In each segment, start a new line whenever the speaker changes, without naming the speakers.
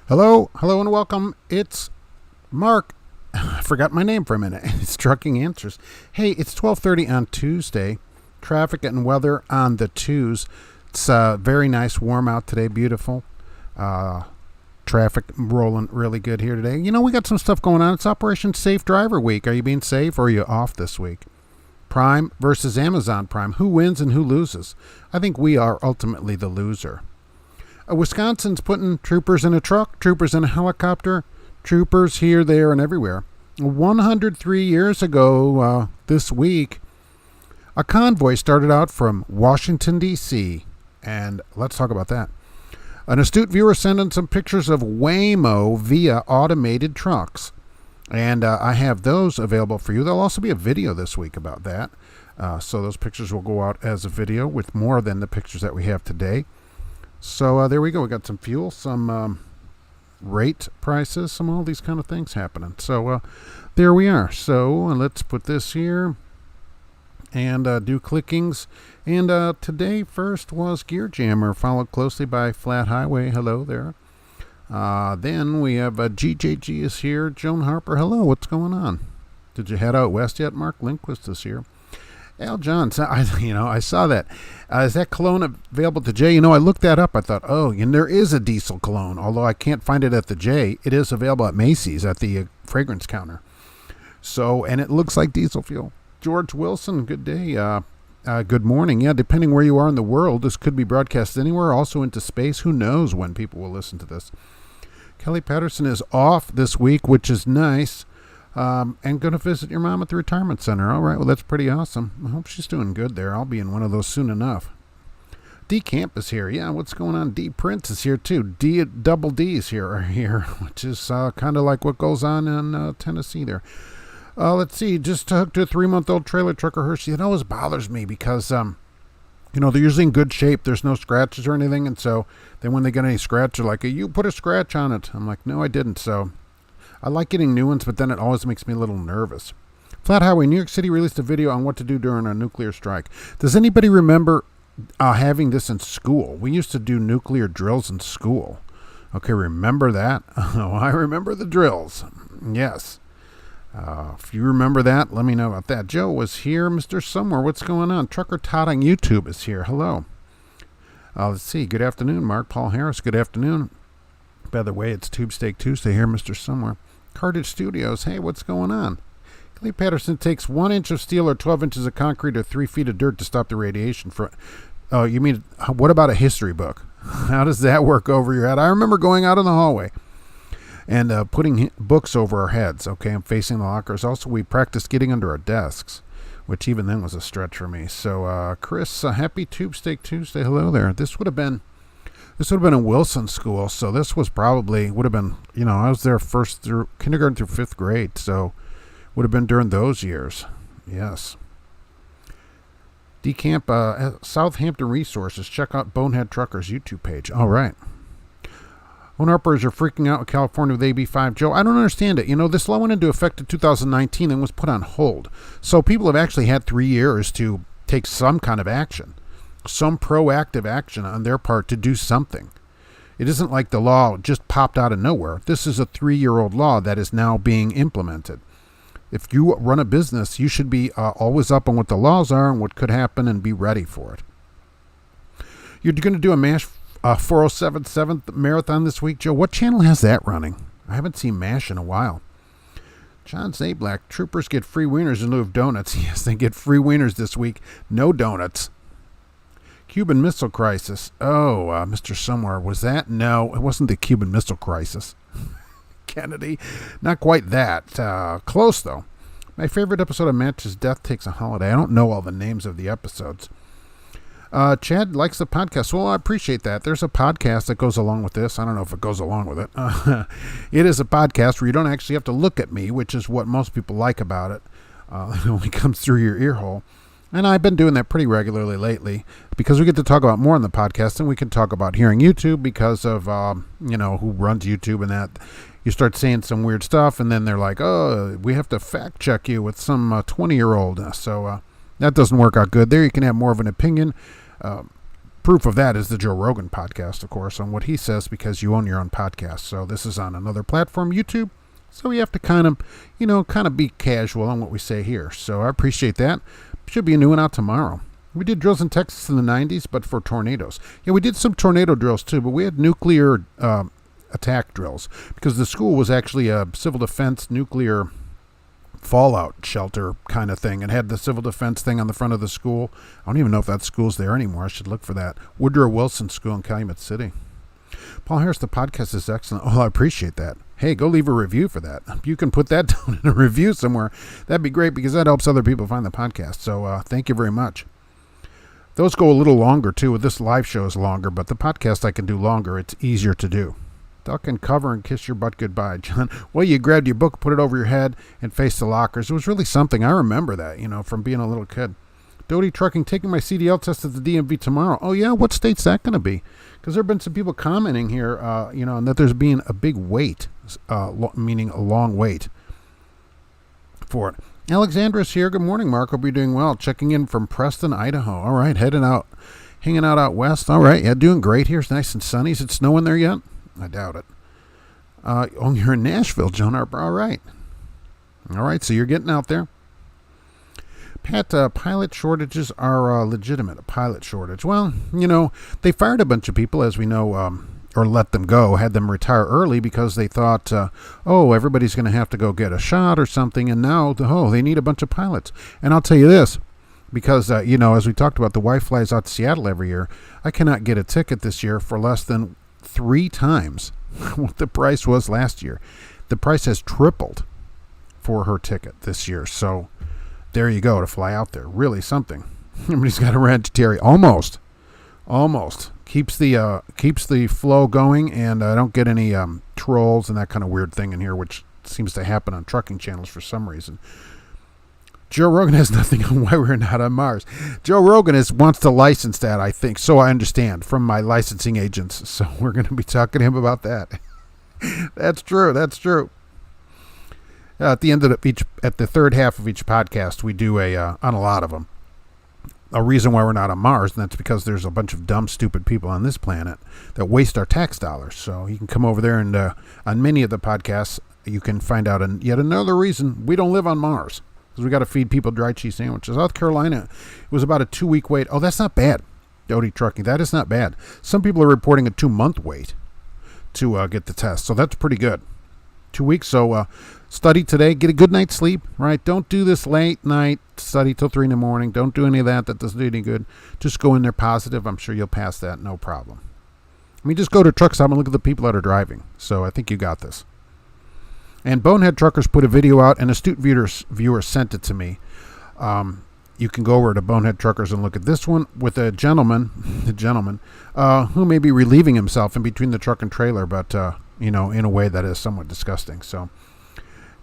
Hello, and welcome. It's Mark. I forgot my name for a minute. It's Trucking Answers. Hey, it's 12:30 on Tuesday. Traffic and weather on the twos. It's very nice, warm out today, beautiful. Traffic rolling really good here today. You know, we got some stuff going on. It's Operation Safe Driver Week. Are you being safe or are you off this week? Prime versus Amazon Prime. Who wins and who loses? I think we are ultimately the loser. Wisconsin's putting troopers in a truck, troopers in a helicopter, troopers here, there, and everywhere. 103 years ago this week, a convoy started out from Washington, D.C., and let's talk about that. An astute viewer sent in some pictures of Waymo via automated trucks, and I have those available for you. There'll also be a video this week about that, so those pictures will go out as a video with more than the pictures that we have today. So there we go. We got some fuel, some rate prices, some all these kind of things happening. So there we are. So let's put this here and do clickings. And today first was Gear Jammer, followed closely by Flat Highway. Hello there. Then we have GJG is here. Joan Harper. Hello. What's going on? Did you head out west yet? Mark Lindquist is here. Al John, I saw that. Is that cologne available at the J? I looked that up. I thought, and there is a diesel cologne, although I can't find it at the J. It is available at Macy's at the fragrance counter. So, and it looks like diesel fuel. George Wilson, good day. Good morning. Yeah, depending where you are in the world, this could be broadcast anywhere, also into space. Who knows when people will listen to this? Kelly Patterson is off this week, which is nice. And going to visit your mom at the retirement center. All right, well, that's pretty awesome. I hope she's doing good there. I'll be in one of those soon enough. D Camp is here. Yeah, what's going on? D Prince is here too. Double D's are here, which is kind of like what goes on in Tennessee there. Let's see. Just hooked to a 3-month-old trailer trucker Hershey. It always bothers me because, they're usually in good shape. There's no scratches or anything. And so then when they get any scratch, they're like, you put a scratch on it. I'm like, no, I didn't. So I like getting new ones, but then it always makes me a little nervous. Flat Highway, New York City released a video on what to do during a nuclear strike. Does anybody remember having this in school? We used to do nuclear drills in school. Okay, remember that? Oh, I remember the drills. Yes. If you remember that, let me know about that. Joe was here. Mr. Somewhere, what's going on? Trucker Todd on YouTube is here. Hello. Let's see. Good afternoon, Mark Paul Harris. Good afternoon. By the way, it's Tube Steak Tuesday here, Mr. Somewhere. Cartage Studios, hey, what's going on? Clay Patterson takes 1 inch of steel or 12 inches of concrete or 3 feet of dirt to stop the radiation. Oh, you mean, what about a history book? How does that work over your head? I remember going out in the hallway and putting books over our heads, okay, and facing the lockers. Also, we practiced getting under our desks, which even then was a stretch for me. So, Chris, happy Tube Steak Tuesday. Hello there. This would have been in Wilson School, so this would have been, I was there first through kindergarten through 5th grade, so would have been during those years. Yes. Decamp, Southampton Resources. Check out Bonehead Truckers YouTube page. All right. Owner-uppers are freaking out in California with AB5. Joe, I don't understand it. This law went into effect in 2019 and was put on hold. So people have actually had 3 years to take some kind of action. Some proactive action on their part to do something. It isn't like the law just popped out of nowhere. This is a 3-year-old law that is now being implemented. If you run a business, you should be always up on what the laws are and what could happen and be ready for it. You're going to do a MASH 407 marathon this week, Joe. What channel has that running? I haven't seen MASH in a while. John Zablack, troopers get free wieners in lieu of donuts. Yes, they get free wieners this week. No donuts. Cuban Missile Crisis. Oh, Mr. Somewhere, was that? No, it wasn't the Cuban Missile Crisis. Kennedy, not quite that. Close, though. My favorite episode of Match is Death Takes a Holiday. I don't know all the names of the episodes. Chad likes the podcast. Well, I appreciate that. There's a podcast that goes along with this. I don't know if it goes along with it. It is a podcast where you don't actually have to look at me, which is what most people like about it. It only comes through your ear hole. And I've been doing that pretty regularly lately because we get to talk about more on the podcast, and we can talk about here on YouTube because of, who runs YouTube and that. You start saying some weird stuff, and then they're like, oh, we have to fact check you with some 20-year-old. So that doesn't work out good. There you can have more of an opinion. proof of that is the Joe Rogan podcast, of course, on what he says, because you own your own podcast. So this is on another platform, YouTube. So we have to kind of be casual on what we say here. So I appreciate that. Should be a new one out tomorrow. We did drills in Texas in the 90s, but for tornadoes. Yeah, we did some tornado drills too, but we had nuclear attack drills because the school was actually a civil defense nuclear fallout shelter kind of thing. It had the civil defense thing on the front of the school. I don't even know if that school's there anymore. I should look for that. Woodrow Wilson School in Calumet City. Paul Harris, the podcast is excellent. Oh, I appreciate that. Hey, go leave a review for that. You can put that down in a review somewhere. That'd be great because that helps other people find the podcast. So thank you very much. Those go a little longer, too. This live show is longer, but the podcast I can do longer. It's easier to do. Duck and cover and kiss your butt goodbye, John. Well, you grabbed your book, put it over your head, and faced the lockers. It was really something. I remember that, from being a little kid. Doty Trucking, taking my CDL test at the DMV tomorrow. Oh, yeah? What state's that going to be? Because there have been some people commenting here, and that there's been a big wait, meaning a long wait for it. Alexandra's here. Good morning, Mark. Hope you're doing well. Checking in from Preston, Idaho. All right, hanging out west. All right, yeah, doing great here. It's nice and sunny. Is it snowing there yet? I doubt it. You're in Nashville, Joan Arbor. All right. All right, so you're getting out there. Pat, pilot shortages are legitimate. A pilot shortage. Well, they fired a bunch of people, as we know, or let them go, had them retire early because they thought, everybody's going to have to go get a shot or something, and now, they need a bunch of pilots. And I'll tell you this, because, as we talked about, the wife flies out to Seattle every year. I cannot get a ticket this year for less than 3 times what the price was last year. The price has tripled for her ticket this year, so there you go, to fly out there. Really something. Everybody's got a Ranch-Terry. Almost. Keeps the flow going, and I don't get any trolls and that kind of weird thing in here, which seems to happen on trucking channels for some reason. Joe Rogan has nothing on why we're not on Mars. Joe Rogan wants to license that, I think, so I understand, from my licensing agents. So we're going to be talking to him about that. That's true. At the end of at the third half of each podcast, we do on a lot of them, a reason why we're not on Mars, and that's because there's a bunch of dumb, stupid people on this planet that waste our tax dollars. So you can come over there, and on many of the podcasts, you can find out yet another reason we don't live on Mars, because we got to feed people dry cheese sandwiches. South Carolina, it was about a 2-week wait. Oh, that's not bad. Doty Trucking, that is not bad. Some people are reporting a 2-month wait to get the test, so that's pretty good. 2 weeks, so study today, get a good night's sleep, right? Don't do this late night study till 3 in the morning. Don't do any of that. That doesn't do any good. Just go in there positive. I'm sure you'll pass that, no problem. Just go to Truck Stop and look at the people that are driving. So I think you got this. And Bonehead Truckers put a video out, and astute viewer sent it to me. You can go over to Bonehead Truckers and look at this one with a gentleman, who may be relieving himself in between the truck and trailer, but in a way that is somewhat disgusting. So,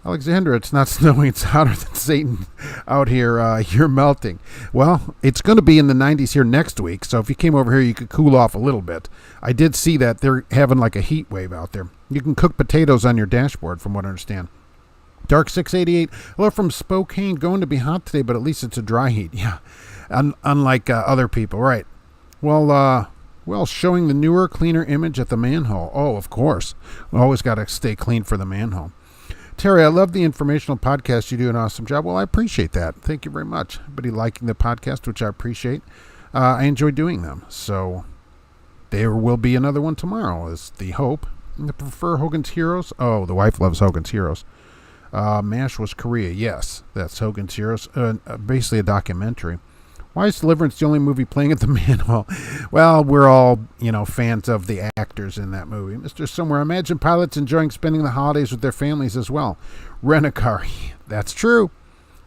Alexandra, it's not snowing. It's hotter than Satan out here. You're melting. Well, it's going to be in the 90s here next week. So if you came over here, you could cool off a little bit. I did see that they're having like a heat wave out there. You can cook potatoes on your dashboard, from what I understand. Dark 688. Hello from Spokane. Going to be hot today, but at least it's a dry heat. Yeah, unlike other people, right? Well, showing the newer, cleaner image at the manhole. Oh, of course. We always got to stay clean for the manhole. Terry, I love the informational podcast. You do an awesome job. Well, I appreciate that. Thank you very much. Everybody liking the podcast, which I appreciate. I enjoy doing them. So there will be another one tomorrow, is the hope. I prefer Hogan's Heroes. Oh, the wife loves Hogan's Heroes. MASH was Korea. Yes, that's Hogan's Heroes. Basically a documentary. Why is Deliverance the only movie playing at the manhole? Well, we're all, fans of the actors in that movie. Mr. Somewhere, imagine pilots enjoying spending the holidays with their families as well. Rent a car. That's true.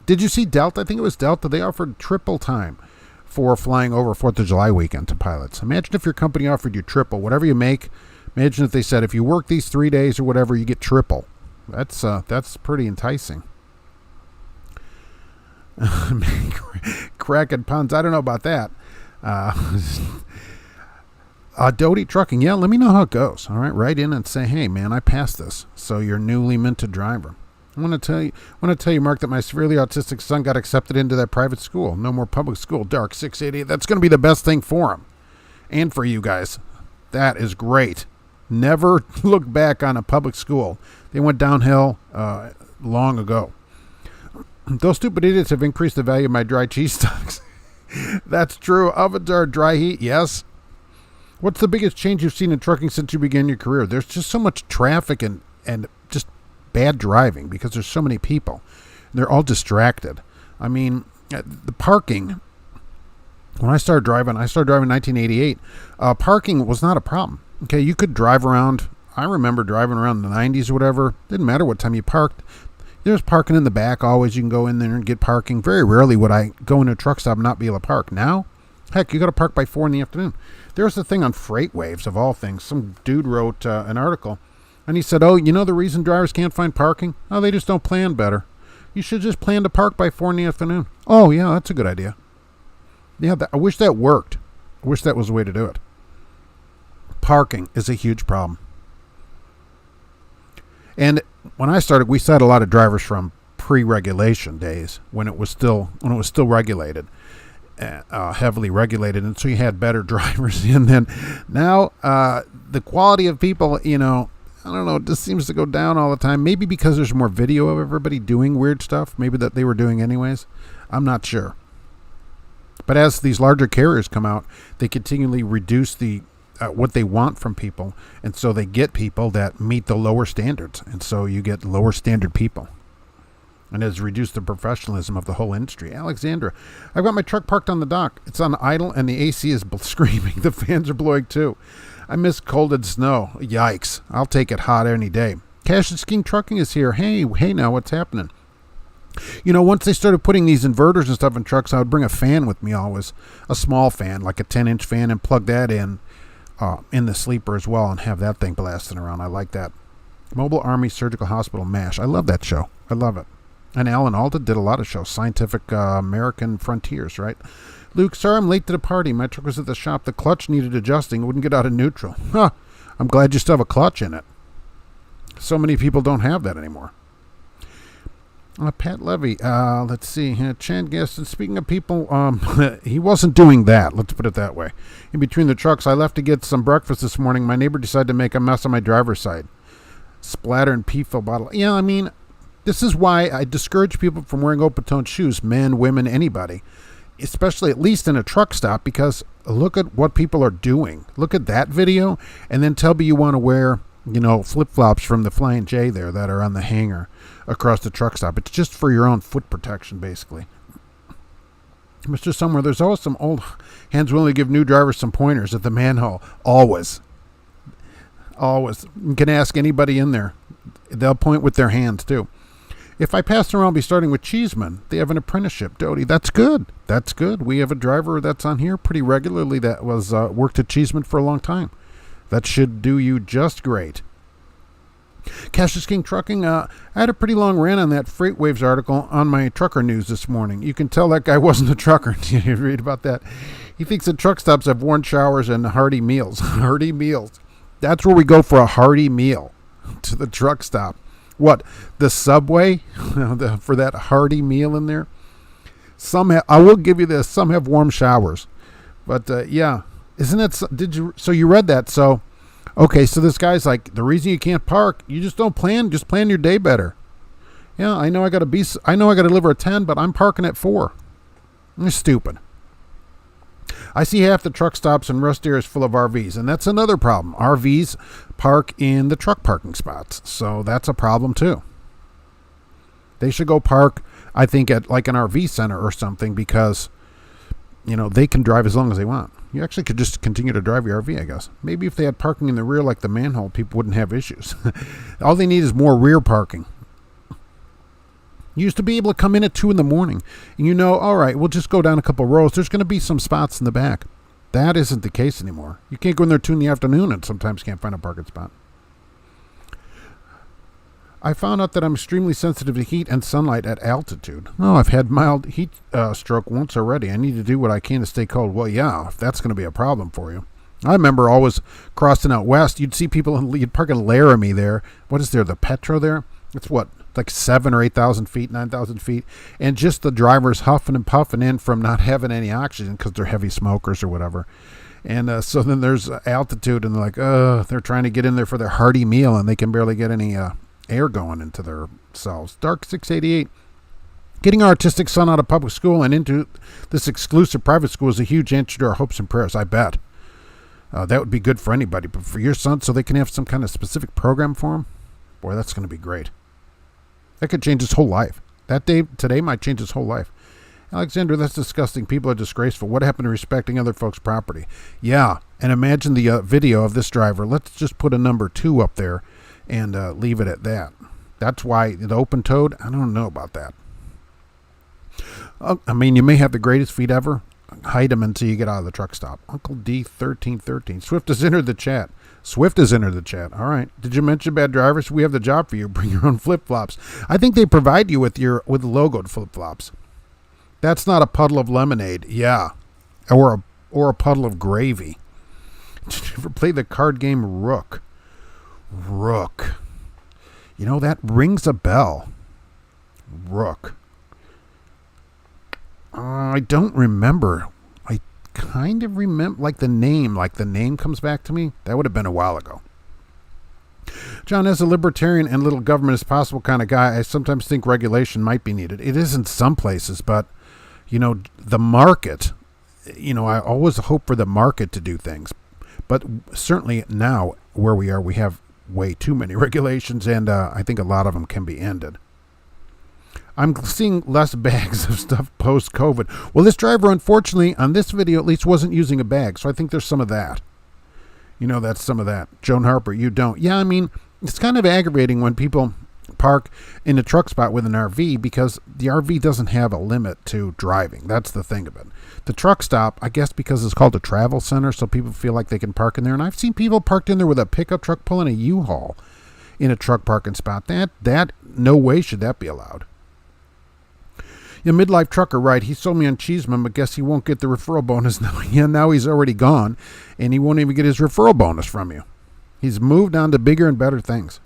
Did you see Delta? I think it was Delta. They offered triple time for flying over 4th of July weekend to pilots. Imagine if your company offered you triple. Whatever you make, imagine if they said, if you work these 3 days or whatever, you get triple. That's pretty enticing. Cracking puns. I don't know about that. Doty Trucking. Yeah, let me know how it goes. All right, write in and say, hey, man, I passed this. So you're newly minted driver. I want to tell you, Mark, that my severely autistic son got accepted into that private school. No more public school. Dark 688. That's going to be the best thing for him. and for you guys. That is great. Never look back on a public school. They went downhill long ago. Those stupid idiots have increased the value of my dry cheese stocks. That's true. Ovens are dry heat, yes. What's the biggest change you've seen in trucking since you began your career? There's just so much traffic and just bad driving because there's so many people. They're all distracted. I mean, the parking, when I started driving in 1988, parking was not a problem. Okay, you could drive around. I remember driving around in the 90s or whatever. Didn't matter what time you parked. There's parking in the back always. You can go in there and get parking. Very rarely would I go into a truck stop and not be able to park. Now, heck, you got to park by 4 in the afternoon. There's the thing on freight waves, of all things. Some dude wrote an article, and he said, oh, you know the reason drivers can't find parking? Oh, they just don't plan better. You should just plan to park by 4 in the afternoon. Oh, yeah, that's a good idea. Yeah, I wish that worked. I wish that was the way to do it. Parking is a huge problem. And when I started, we saw a lot of drivers from pre-regulation days when it was still regulated, heavily regulated, and so you had better drivers. And then now the quality of people, I don't know, it just seems to go down all the time. Maybe because there's more video of everybody doing weird stuff. Maybe that they were doing anyways. I'm not sure. But as these larger carriers come out, they continually reduce the what they want from people, and so they get people that meet the lower standards, and so you get lower standard people, and it has reduced the professionalism of the whole industry. Alexandra, I've got my truck parked on the dock. It's on idle, and the AC is screaming. The fans are blowing too. I miss cold and snow. Yikes! I'll take it hot any day. Cash and King Trucking is here. Hey now, what's happening? Once they started putting these inverters and stuff in trucks, I would bring a fan with me always, a small fan, like a 10-inch fan, and plug that in the sleeper as well, and have that thing blasting around. I like that. Mobile Army Surgical Hospital, MASH. I love that show. I love it. And Alan Alda did a lot of shows. Scientific American Frontiers, right? Luke, sorry I'm late to the party. My truck was at the shop. The clutch needed adjusting. It wouldn't get out of neutral. Huh. I'm glad you still have a clutch in it. So many people don't have that anymore. Pat Levy, let's see. Chan Gaston, speaking of people, he wasn't doing that. Let's put it that way. In between the trucks, I left to get some breakfast this morning. My neighbor decided to make a mess on my driver's side. Splatter and pee-fill bottle. Yeah, I mean, this is why I discourage people from wearing open-toed shoes, men, women, anybody, especially at least in a truck stop, because look at what people are doing. Look at that video, and then tell me you want to wear, flip-flops from the Flying J there that are on the hanger across the truck stop. It's just for your own foot protection, basically. Mr. Somewhere, there's always some old hands willing to give new drivers some pointers at the manhole. Always. You can ask anybody in there. They'll point with their hands, too. If I pass around, I'll be starting with Cheeseman. They have an apprenticeship. Dodie, that's good. That's good. We have a driver that's on here pretty regularly that was worked at Cheeseman for a long time. That should do you just great. Cassius King Trucking, I had a pretty long rant on that Freight Waves article on my trucker news this morning. You can tell that guy wasn't a trucker. Did you read about that? He thinks that truck stops have warm showers and hearty meals. Hearty meals. That's where we go for a hearty meal, to the truck stop. What, the Subway for that hearty meal in there? I will give you this, some have warm showers. But yeah, isn't it, so you read that, so okay, so this guy's like, the reason you can't park, you just don't plan, just plan your day better. Yeah, I know I got to deliver at 10, but I'm parking at 4. You're stupid. I see half the truck stops in Rust areas full of RVs, and that's another problem. RVs park in the truck parking spots, so that's a problem too. They should go park, I think, at like an RV center or something, because they can drive as long as they want. You actually could just continue to drive your RV, I guess. Maybe if they had parking in the rear like the manhole, people wouldn't have issues. All they need is more rear parking. You used to be able to come in at 2 in the morning, and all right, we'll just go down a couple rows. There's going to be some spots in the back. That isn't the case anymore. You can't go in there 2 in the afternoon and sometimes can't find a parking spot. I found out that I'm extremely sensitive to heat and sunlight at altitude. Oh, I've had mild heat stroke once already. I need to do what I can to stay cold. Well, yeah, if that's going to be a problem for you. I remember always crossing out west. You'd see people, you'd park in Laramie there. What is there, the Petro there? It's what, like 7,000 or 8,000 feet, 9,000 feet. And just the drivers huffing and puffing in from not having any oxygen because they're heavy smokers or whatever. And so then there's altitude, and they're like, they're trying to get in there for their hearty meal, and they can barely get any air going into their cells. Dark 688. Getting our artistic son out of public school and into this exclusive private school is a huge answer to our hopes and prayers, I bet. That would be good for anybody, but for your son, so they can have some kind of specific program for him, boy, that's going to be great. That could change his whole life. That day, today, might change his whole life. Alexander, that's disgusting. People are disgraceful. What happened to respecting other folks' property? Yeah, and imagine the video of this driver. Let's just put a number 2 up there and leave it at that. That's why the open-toed, I don't know about that. I mean, you may have the greatest feet ever. Hide them until you get out of the truck stop. Uncle D1313. Swift has entered the chat. All right. Did you mention bad drivers? We have the job for you. Bring your own flip-flops. I think they provide you with logoed flip-flops. That's not a puddle of lemonade. Yeah. Or a puddle of gravy. Did you ever play the card game Rook? Rook. You know, that rings a bell. Rook. I don't remember. I kind of remember, like the name comes back to me. That would have been a while ago. John, as a libertarian and little government as possible kind of guy, I sometimes think regulation might be needed. It is in some places, but, the market, I always hope for the market to do things. But certainly now, where we are, we have way too many regulations, and I think a lot of them can be ended. I'm seeing less bags of stuff post-COVID. Well, this driver, unfortunately, on this video at least, wasn't using a bag, so I think there's some of that. That's some of that. Joan Harper, you don't. Yeah, I mean, it's kind of aggravating when people park in a truck spot with an RV because the RV doesn't have a limit to driving. That's the thing of it. The truck stop, I guess because it's called a travel center, so people feel like they can park in there. And I've seen people parked in there with a pickup truck pulling a U-Haul in a truck parking spot. That no way should that be allowed. Yeah, midlife trucker, right? He sold me on Cheeseman, but guess he won't get the referral bonus now. Yeah, now he's already gone, and he won't even get his referral bonus from you. He's moved on to bigger and better things.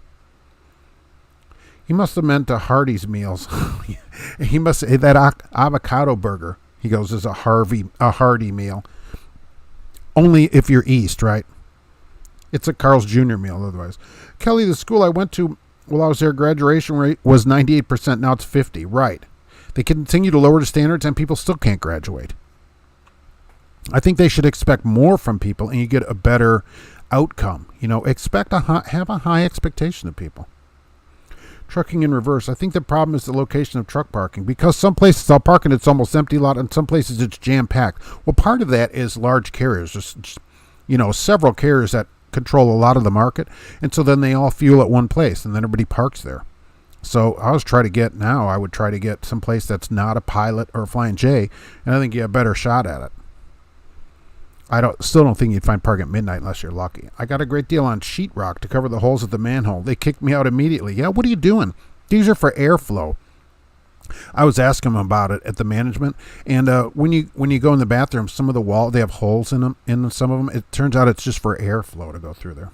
He must have meant a Hardee's meals. He must say that avocado burger, he goes, is a Hardy meal. Only if you're East, right? It's a Carl's Jr. meal otherwise. Kelly, the school I went to while I was there, graduation rate was 98%. Now it's 50%. Right. They continue to lower the standards and people still can't graduate. I think they should expect more from people and you get a better outcome. Have a high expectation of people. Trucking in reverse. I think the problem is the location of truck parking. Because some places I'll park and it's almost empty lot, and some places it's jam-packed. Well, part of that is large carriers. There's, several carriers that control a lot of the market, and so then they all fuel at one place, and then everybody parks there. So I would try to get someplace that's not a Pilot or a Flying J, and I think you have a better shot at it. Still don't think you'd find parking at midnight unless you're lucky. I got a great deal on sheetrock to cover the holes at the manhole. They kicked me out immediately. Yeah, what are you doing? These are for airflow. I was asking them about it at the management, and when you go in the bathroom, some of the wall, they have holes in them. In some of them, it turns out it's just for airflow to go through there.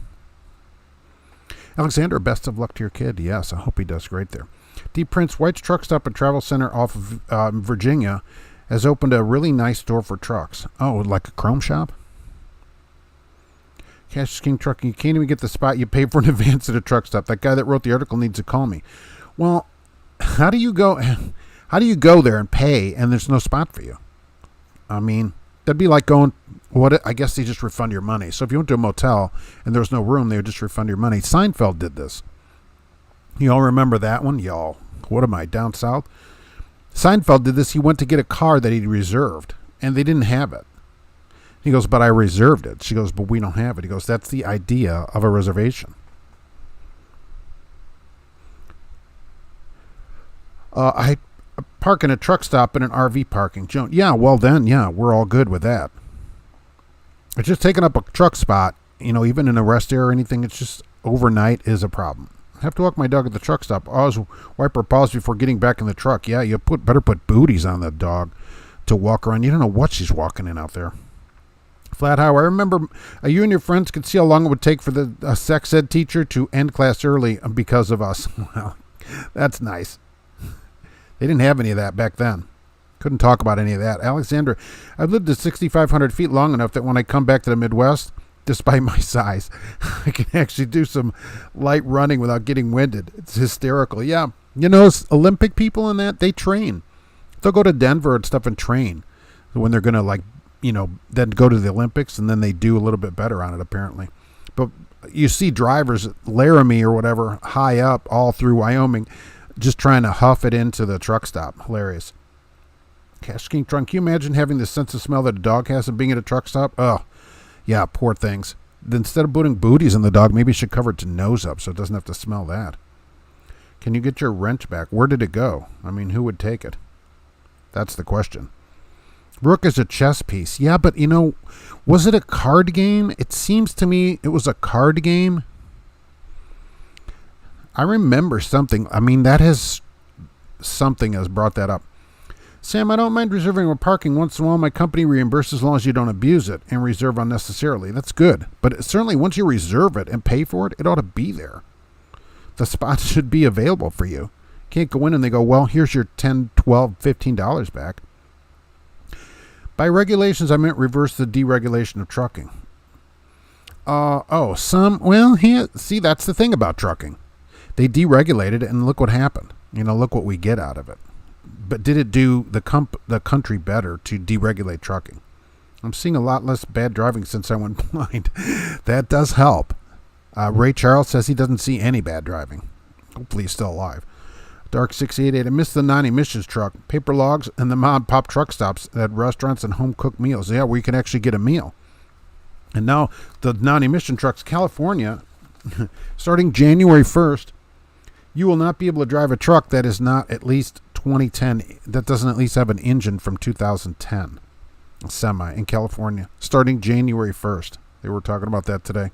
Alexander, best of luck to your kid. Yes, I hope he does great there. D. Prince, White's Truck Stop and Travel Center off of Virginia has opened a really nice store for trucks. Oh, like a chrome shop? Cash is King Trucking. You can't even get the spot you pay for in advance at a truck stop. That guy that wrote the article needs to call me. Well, how do you go there and pay and there's no spot for you? I mean, that'd be like going, I guess they just refund your money. So if you went to a motel and there was no room, they would just refund your money. Seinfeld did this. You all remember that one? Y'all, what am I, down south? Seinfeld did this. He went to get a car that he'd reserved, and they didn't have it. He goes, but I reserved it. She goes, but we don't have it. He goes, that's the idea of a reservation. I park in a truck stop in an RV parking. Joan, yeah, well then, yeah, we're all good with that. It's just taking up a truck spot, even in a rest area or anything, it's just overnight is a problem. I have to walk my dog at the truck stop. Always wipe her paws before getting back in the truck. Yeah, you better put booties on the dog to walk around. You don't know what she's walking in out there. Flat How, I remember you and your friends could see how long it would take for the sex ed teacher to end class early because of us. Well, that's nice. They didn't have any of that back then. Couldn't talk about any of that. Alexander, I've lived at 6,500 feet long enough that when I come back to the Midwest, despite my size, I can actually do some light running without getting winded. It's hysterical. Yeah. You know, Olympic people in that, they train. They'll go to Denver and stuff and train when they're going to, then go to the Olympics, and then they do a little bit better on it, apparently. But you see drivers at Laramie or whatever, high up all through Wyoming, just trying to huff it into the truck stop. Hilarious. Cash King Trunk, can you imagine having the sense of smell that a dog has and being at a truck stop? Oh, yeah, poor things. Instead of putting booties in the dog, maybe you should cover its nose up so it doesn't have to smell that. Can you get your wrench back? Where did it go? I mean, who would take it? That's the question. Rook is a chess piece. Yeah, but, was it a card game? It seems to me it was a card game. I remember something. I mean, something has brought that up. Sam, I don't mind reserving parking once in a while. My company reimburses as long as you don't abuse it and reserve unnecessarily. That's good. But certainly once you reserve it and pay for it, it ought to be there. The spot should be available for you. You can't go in and they go, well, here's your $10, $12, $15 back. By regulations, I meant reverse the deregulation of trucking. See, that's the thing about trucking. They deregulated it, and look what happened. Look what we get out of it. But did it do the country better to deregulate trucking? I'm seeing a lot less bad driving since I went blind. That does help. Ray Charles says he doesn't see any bad driving. Hopefully he's still alive. Dark 688, I missed the non-emissions truck, paper logs, and the mom-pop truck stops at restaurants and home-cooked meals. Yeah, where you can actually get a meal. And now the non-emission trucks, California, starting January 1st, you will not be able to drive a truck that is not at least 2010, that doesn't at least have an engine from 2010, a semi in California, starting January 1st. They were talking about that today.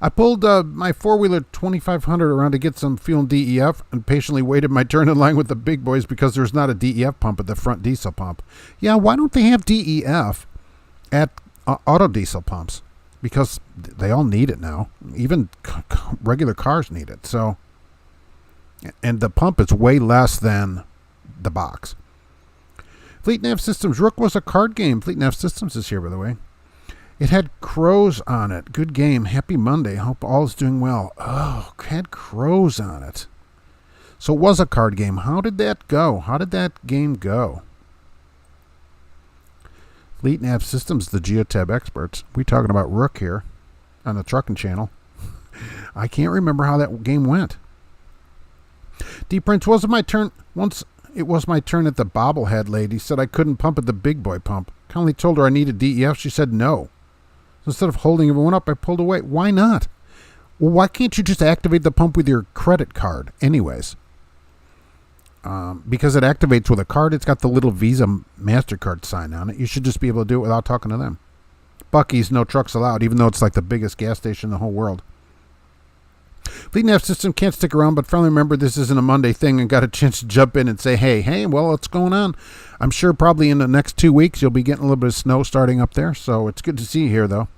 I pulled my four-wheeler 2500 around to get some fuel and DEF and patiently waited my turn in line with the big boys because there's not a DEF pump at the front diesel pump. Yeah, why don't they have DEF at auto diesel pumps? Because they all need it now. Even regular cars need it. So, and the pump is way less than the box. Fleet Nav Systems. Rook was a card game. Fleet Nav Systems is here, by the way. It had crows on it. Good game. Happy Monday. Hope all is doing well. Oh, it had crows on it. So it was a card game. How did that go? How did that game go? Fleet Nav Systems, the Geotab experts. We're talking about Rook here on the trucking channel. I can't remember how that game went. D Prince, was it my turn? Once it was my turn at the bobblehead lady. Said I couldn't pump at the big boy pump. Kindly told her I needed DEF. She said no. So instead of holding everyone up, I pulled away. Why not? Well, why can't you just activate the pump with your credit card anyways? Because it activates with a card. It's got the little Visa MasterCard sign on it. You should just be able to do it without talking to them. Buc-ee's, no trucks allowed, even though it's like the biggest gas station in the whole world. Fleet Nav System can't stick around, but finally remember this isn't a Monday thing and got a chance to jump in and say, hey, well, what's going on? I'm sure probably in the next 2 weeks you'll be getting a little bit of snow starting up there, so it's good to see you here, though.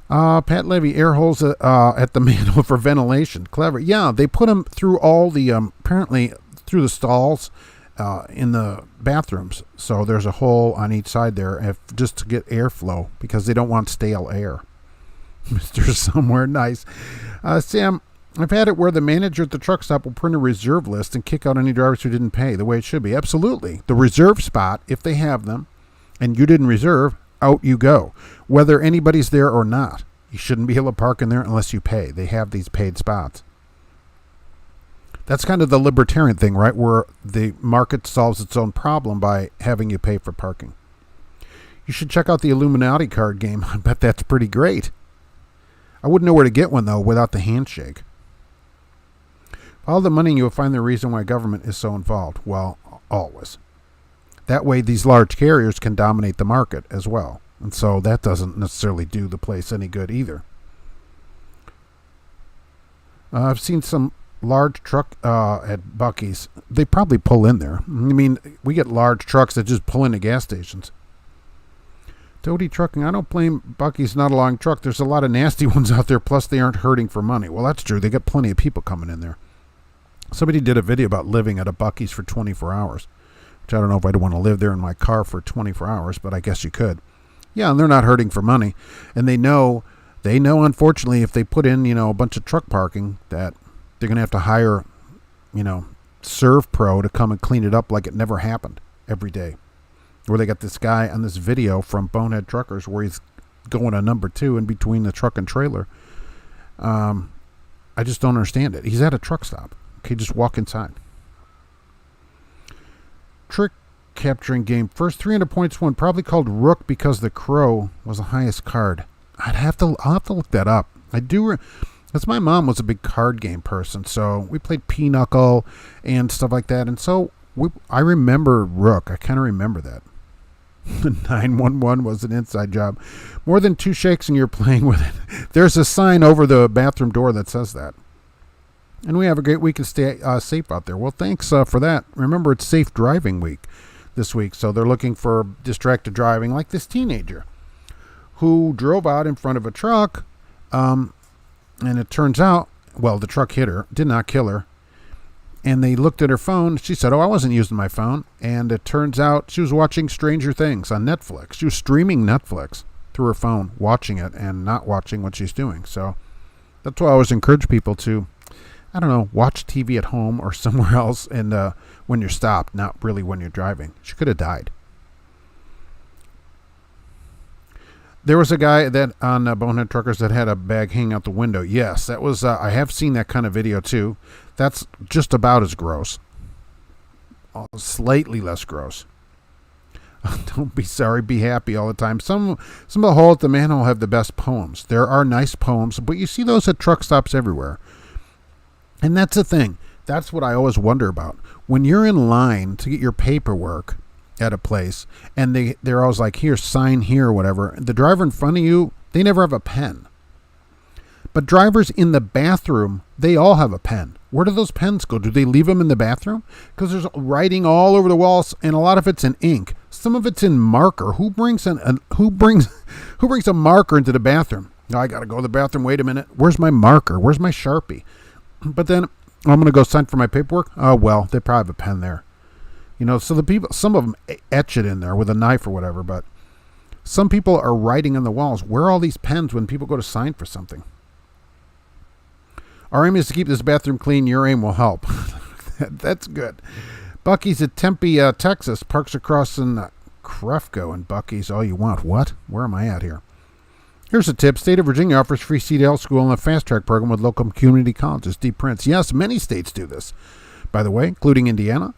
Pat Levy, air holes at the manhole for ventilation. Clever. Yeah, they put them through all the, apparently through the stalls in the bathrooms. So there's a hole on each side there just to get airflow because they don't want stale air. Mr. Somewhere Nice. Sam, I've had it where the manager at the truck stop will print a reserve list and kick out any drivers who didn't pay the way it should be. Absolutely. The reserve spot, if they have them, and you didn't reserve, out you go. Whether anybody's there or not. You shouldn't be able to park in there unless you pay. They have these paid spots. That's kind of the libertarian thing, right? Where the market solves its own problem by having you pay for parking. You should check out the Illuminati card game. I bet that's pretty great. I wouldn't know where to get one, though, without the handshake. Follow the money and you'll find the reason why government is so involved. Well, always. That way, these large carriers can dominate the market as well. And so that doesn't necessarily do the place any good either. I've seen some large truck at Buc-ee's. They probably pull in there. I mean, we get large trucks that just pull into gas stations. Toady Trucking, I don't blame Buc-ee's not a long truck. There's a lot of nasty ones out there, plus they aren't hurting for money. Well, that's true. They got plenty of people coming in there. Somebody did a video about living at a Buc-ee's for 24 hours, which I don't know if I'd want to live there in my car for 24 hours, but I guess you could. Yeah, and they're not hurting for money. And they know, unfortunately, if they put in, a bunch of truck parking, that they're going to have to hire, Serve Pro to come and clean it up like it never happened every day. Where they got this guy on this video from Bonehead Truckers where he's going on number 2 in between the truck and trailer. I just don't understand it. He's at a truck stop. Okay, just walk inside. Trick capturing game. First 300 points won. Probably called Rook because the Crow was the highest card. I'll have to look that up. I do, because my mom was a big card game person, so we played Pinochle and stuff like that, and so I remember Rook. I kind of remember that. 911 was an inside job. More than 2 shakes and you're playing with it. There's a sign over the bathroom door that says that. And we have a great week and stay safe out there. Well, thanks for that. Remember, it's Safe Driving Week this week, so they're looking for distracted driving, like this teenager who drove out in front of a truck, and it turns out, well, the truck hit her, did not kill her, and they looked at her phone. She said, I wasn't using my phone, and it turns out she was watching Stranger Things on Netflix. She was streaming Netflix through her phone, watching it and not watching what she's doing. So that's why I always encourage people to, I don't know, watch TV at home or somewhere else, and when you're stopped, not really when you're driving. She could have died. There was a guy that on Bonehead Truckers that had a bag hanging out the window. Yes, that was. I have seen that kind of video too. That's just about as gross. Slightly less gross. Don't be sorry, be happy all the time. Some of the hole at the manhole have the best poems. There are nice poems, but you see those at truck stops everywhere. And that's the thing. That's what I always wonder about. When you're in line to get your paperwork at a place, and they're always like, here, sign here, or whatever. The driver in front of you, they never have a pen. But drivers in the bathroom, they all have a pen. Where do those pens go? Do they leave them in the bathroom? Because there's writing all over the walls, and a lot of it's in ink. Some of it's in marker. Who brings a marker into the bathroom? I got to go to the bathroom. Wait a minute. Where's my marker? Where's my Sharpie? But then I'm going to go sign for my paperwork. Oh, well, they probably have a pen there. So the people, some of them etch it in there with a knife or whatever, but some people are writing on the walls. Where are all these pens when people go to sign for something? Our aim is to keep this bathroom clean. Your aim will help. That's good. Buc-ee's at Tempe, Texas. Parks across in Crefco and Buc-ee's. All you want. What? Where am I at here? Here's a tip. State of Virginia offers free CDL school and a fast-track program with local community colleges. Deep Prince. Yes, many states do this, by the way, including Indiana.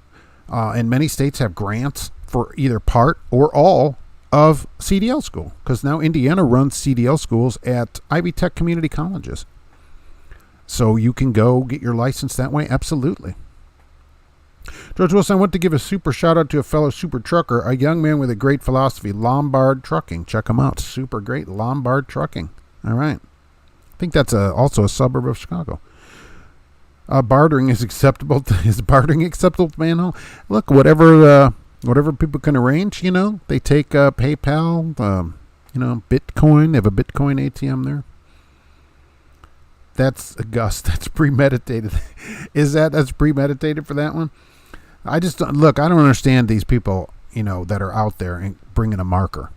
And many states have grants for either part or all of CDL school, because now Indiana runs CDL schools at Ivy Tech community colleges. So you can go get your license that way. Absolutely. George Wilson, I want to give a super shout out to a fellow super trucker, a young man with a great philosophy, Lombard Trucking. Check him out. Super great. Lombard Trucking. All right. I think that's also a suburb of Chicago. Bartering is acceptable. Is bartering acceptable to manhole? Look, whatever people can arrange, they take PayPal, Bitcoin. They have a Bitcoin ATM there. That's Gus. That's premeditated. That's premeditated for that one? I just I don't understand these people, that are out there and bringing a marker.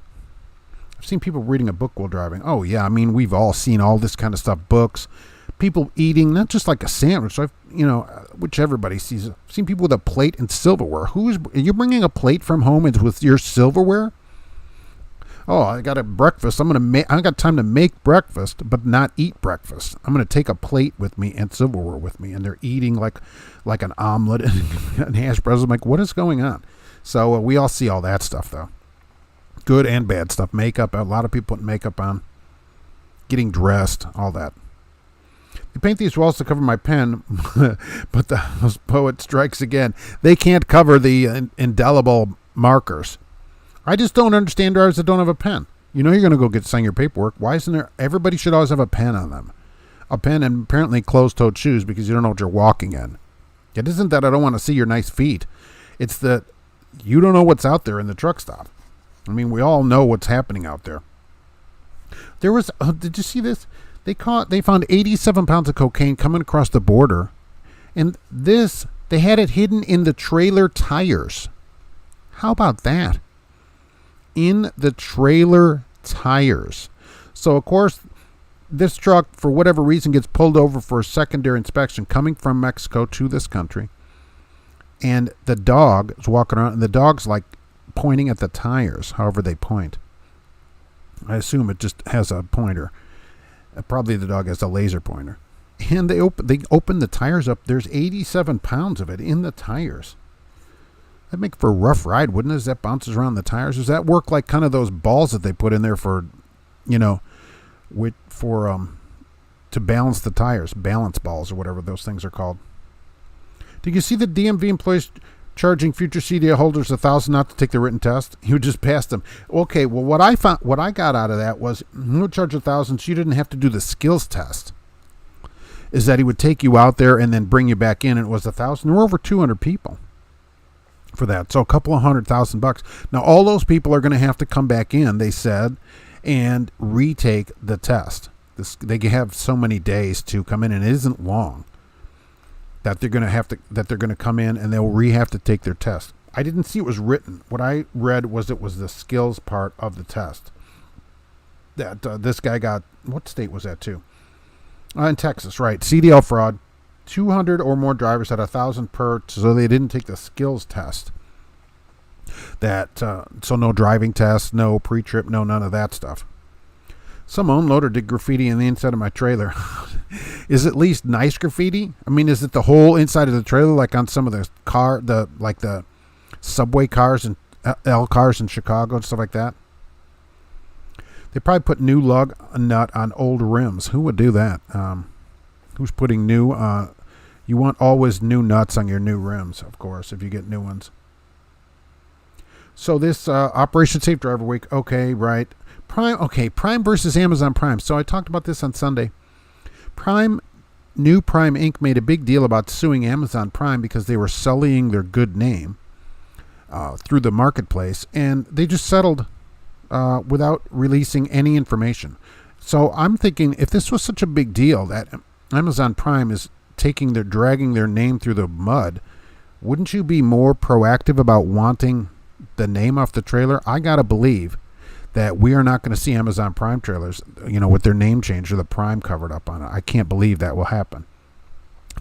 I've seen people reading a book while driving. Oh yeah, we've all seen all this kind of stuff. Books. People eating, not just like a sandwich, which everybody sees. I've seen people with a plate and silverware. Are you bringing a plate from home with your silverware? Oh, I got a breakfast. I got time to make breakfast, but not eat breakfast. I'm going to take a plate with me and silverware with me, and they're eating like an omelet and hash browns. I'm like, what is going on? So we all see all that stuff, though. Good and bad stuff. Makeup. A lot of people put makeup on. Getting dressed. All that. You paint these walls to cover my pen, but the house poet strikes again. They can't cover the indelible markers. I just don't understand drivers that don't have a pen. You're going to go sign your paperwork. Why isn't there? Everybody should always have a pen on them. A pen and apparently closed-toed shoes because you don't know what you're walking in. It isn't that I don't want to see your nice feet. It's that you don't know what's out there in the truck stop. We all know what's happening out there. There was, did you see this? They found 87 pounds of cocaine coming across the border, And this, they had it hidden in the trailer tires. How about that? In the trailer tires. So, of course, this truck, for whatever reason, gets pulled over for a secondary inspection coming from Mexico to this country. And the dog is walking around, and the dog's like pointing at the tires, however they point. I assume it just has a pointer. Probably the dog has a laser pointer. And they open the tires up. There's 87 pounds of it in the tires. That'd make for a rough ride, wouldn't it, as that bounces around the tires? Does that work like kind of those balls that they put in there for, to balance the tires, balance balls or whatever those things are called? Did you see the DMV employees charging future CDL holders $1,000 not to take the written test? You just passed them. Okay, well, what I got out of that was, no charge $1,000, so you didn't have to do the skills test. Is that he would take you out there and then bring you back in, and it was $1,000. There were over 200 people for that, so a couple of $100,000. Now, all those people are going to have to come back in, they said, and retake the test. They have so many days to come in, and it isn't long. That they're going to come in and they'll have to take their test. I didn't see it was written. What I read was it was the skills part of the test. That this guy got, what state was that too? In Texas, right? CDL fraud. 200 or more drivers had $1,000 per, so they didn't take the skills test. So no driving test, no pre-trip, no none of that stuff. Some unloader did graffiti in the inside of my trailer. Is it at least nice graffiti? I mean, is it the whole inside of the trailer, like on some of the the subway cars and L cars in Chicago and stuff like that? They probably put new lug nut on old rims. Who would do that? Who's putting new? You want always new nuts on your new rims, of course, if you get new ones. So this Operation Safe Driver Week, okay, right. Prime versus Amazon Prime. So I talked about this on Sunday. New Prime Inc. made a big deal about suing Amazon Prime because they were sullying their good name through the marketplace, and they just settled without releasing any information. I'm thinking, if this was such a big deal that Amazon Prime is dragging their name through the mud, wouldn't you be more proactive about wanting the name off the trailer? I gotta believe that we are not going to see Amazon Prime trailers, with their name change or the Prime covered up on it. I can't believe that will happen.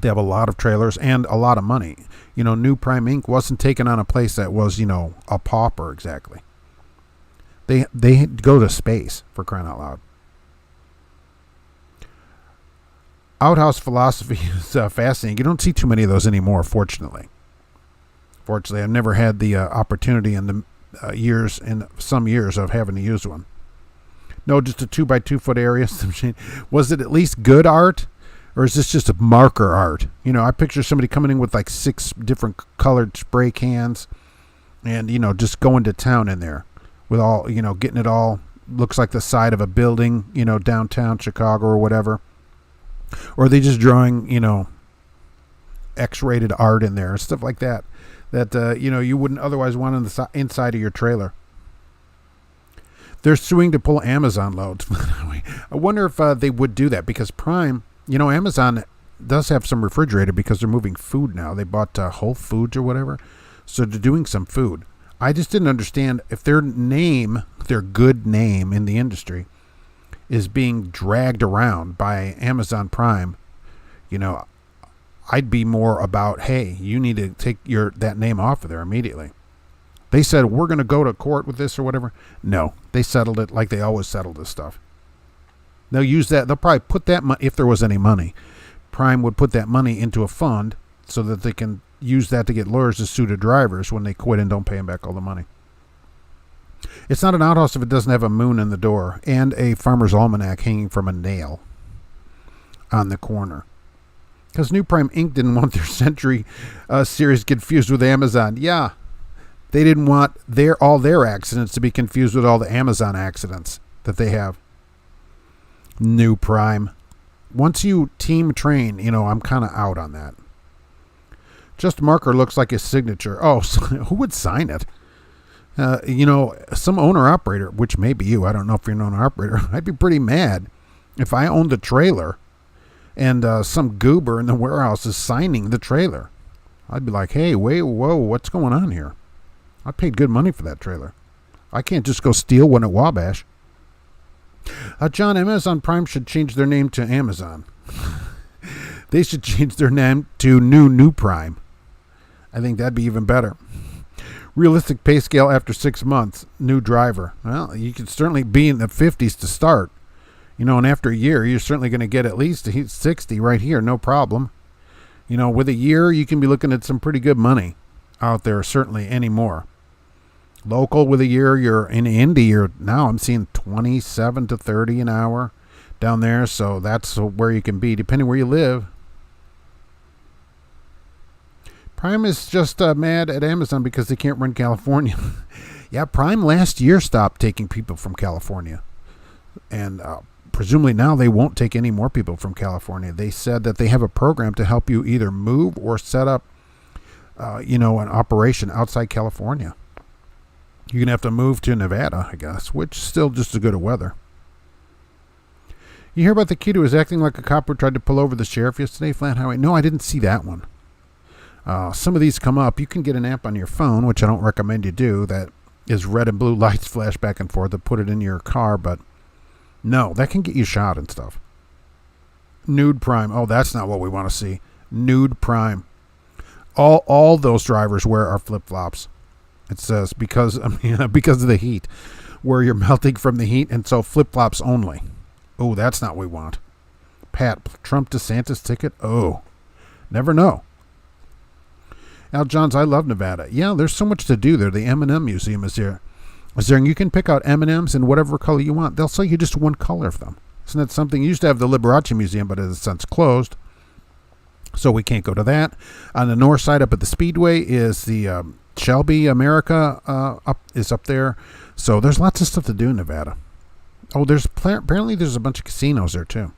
They have a lot of trailers and a lot of money. New Prime Inc. wasn't taken on a place that was, a pauper exactly. They go to space, for crying out loud. Outhouse philosophy is fascinating. You don't see too many of those anymore, fortunately. I've never had the opportunity in the some years of having to use one. No, just a 2x2 foot area. Was it at least good art, or is this just a marker art? I picture somebody coming in with like 6 different colored spray cans, and just going to town in there with all getting it all looks like the side of a building, downtown Chicago or whatever. Or are they just drawing X-rated art in there, stuff like that. That you wouldn't otherwise want on the inside of your trailer. They're suing to pull Amazon loads. I wonder if they would do that, because Prime, Amazon does have some refrigerator because they're moving food now. They bought Whole Foods or whatever, so they're doing some food. I just didn't understand if their good name in the industry, is being dragged around by Amazon Prime. I'd be more about, hey, you need to take that name off of there immediately. They said, we're going to go to court with this or whatever. No, they settled it like they always settle this stuff. They'll use that. They'll probably put that money, if there was any money, Prime would put that money into a fund so that they can use that to get lawyers to sue the drivers when they quit and don't pay them back all the money. It's not an outhouse if it doesn't have a moon in the door and a farmer's almanac hanging from a nail on the corner. Because New Prime Inc. didn't want their Century series confused with Amazon. Yeah, they didn't want all their accidents to be confused with all the Amazon accidents that they have. New Prime. Once you team train, I'm kind of out on that. Just marker looks like his signature. Oh, who would sign it? Some owner-operator, which may be you. I don't know if you're an owner-operator. I'd be pretty mad if I owned the trailer and some goober in the warehouse is signing the trailer. I'd be like, hey, wait, whoa, what's going on here? I paid good money for that trailer. I can't just go steal one at Wabash. John, Amazon Prime should change their name to Amazon. They should change their name to New Prime. I think that'd be even better. Realistic pay scale after 6 months. New driver. Well, you could certainly be in the 50s to start. And after a year, you're certainly going to get at least 60 right here, no problem. With a year, you can be looking at some pretty good money out there, certainly anymore. Local with a year, you're in Indy, now I'm seeing 27 to 30 an hour down there, so that's where you can be, depending where you live. Prime is just mad at Amazon because they can't run California. Yeah, Prime last year stopped taking people from California. And presumably now they won't take any more people from California. They said that they have a program to help you either move or set up, an operation outside California. You're going to have to move to Nevada, I guess, which is still just as good a weather. You hear about the kid who was acting like a cop who tried to pull over the sheriff yesterday, Flat Highway? No, I didn't see that one. Some of these come up. You can get an app on your phone, which I don't recommend you do, that is red and blue lights flash back and forth to put it in your car, but no, that can get you shot and stuff. Nude Prime. Oh, that's not what we want to see. Nude Prime. All those drivers wear our flip-flops. It says because of the heat, where you're melting from the heat, and so flip-flops only. Oh, that's not what we want. Pat, Trump DeSantis ticket? Oh, never know. Al Johns, I love Nevada. Yeah, there's so much to do there. The M&M Museum is there. And you can pick out M&Ms in whatever color you want. They'll sell you just one color of them. Isn't that something? You used to have the Liberace Museum, but it has since closed. So we can't go to that. On the north side up at the Speedway is the Shelby America up there. So there's lots of stuff to do in Nevada. Oh, apparently there's a bunch of casinos there too.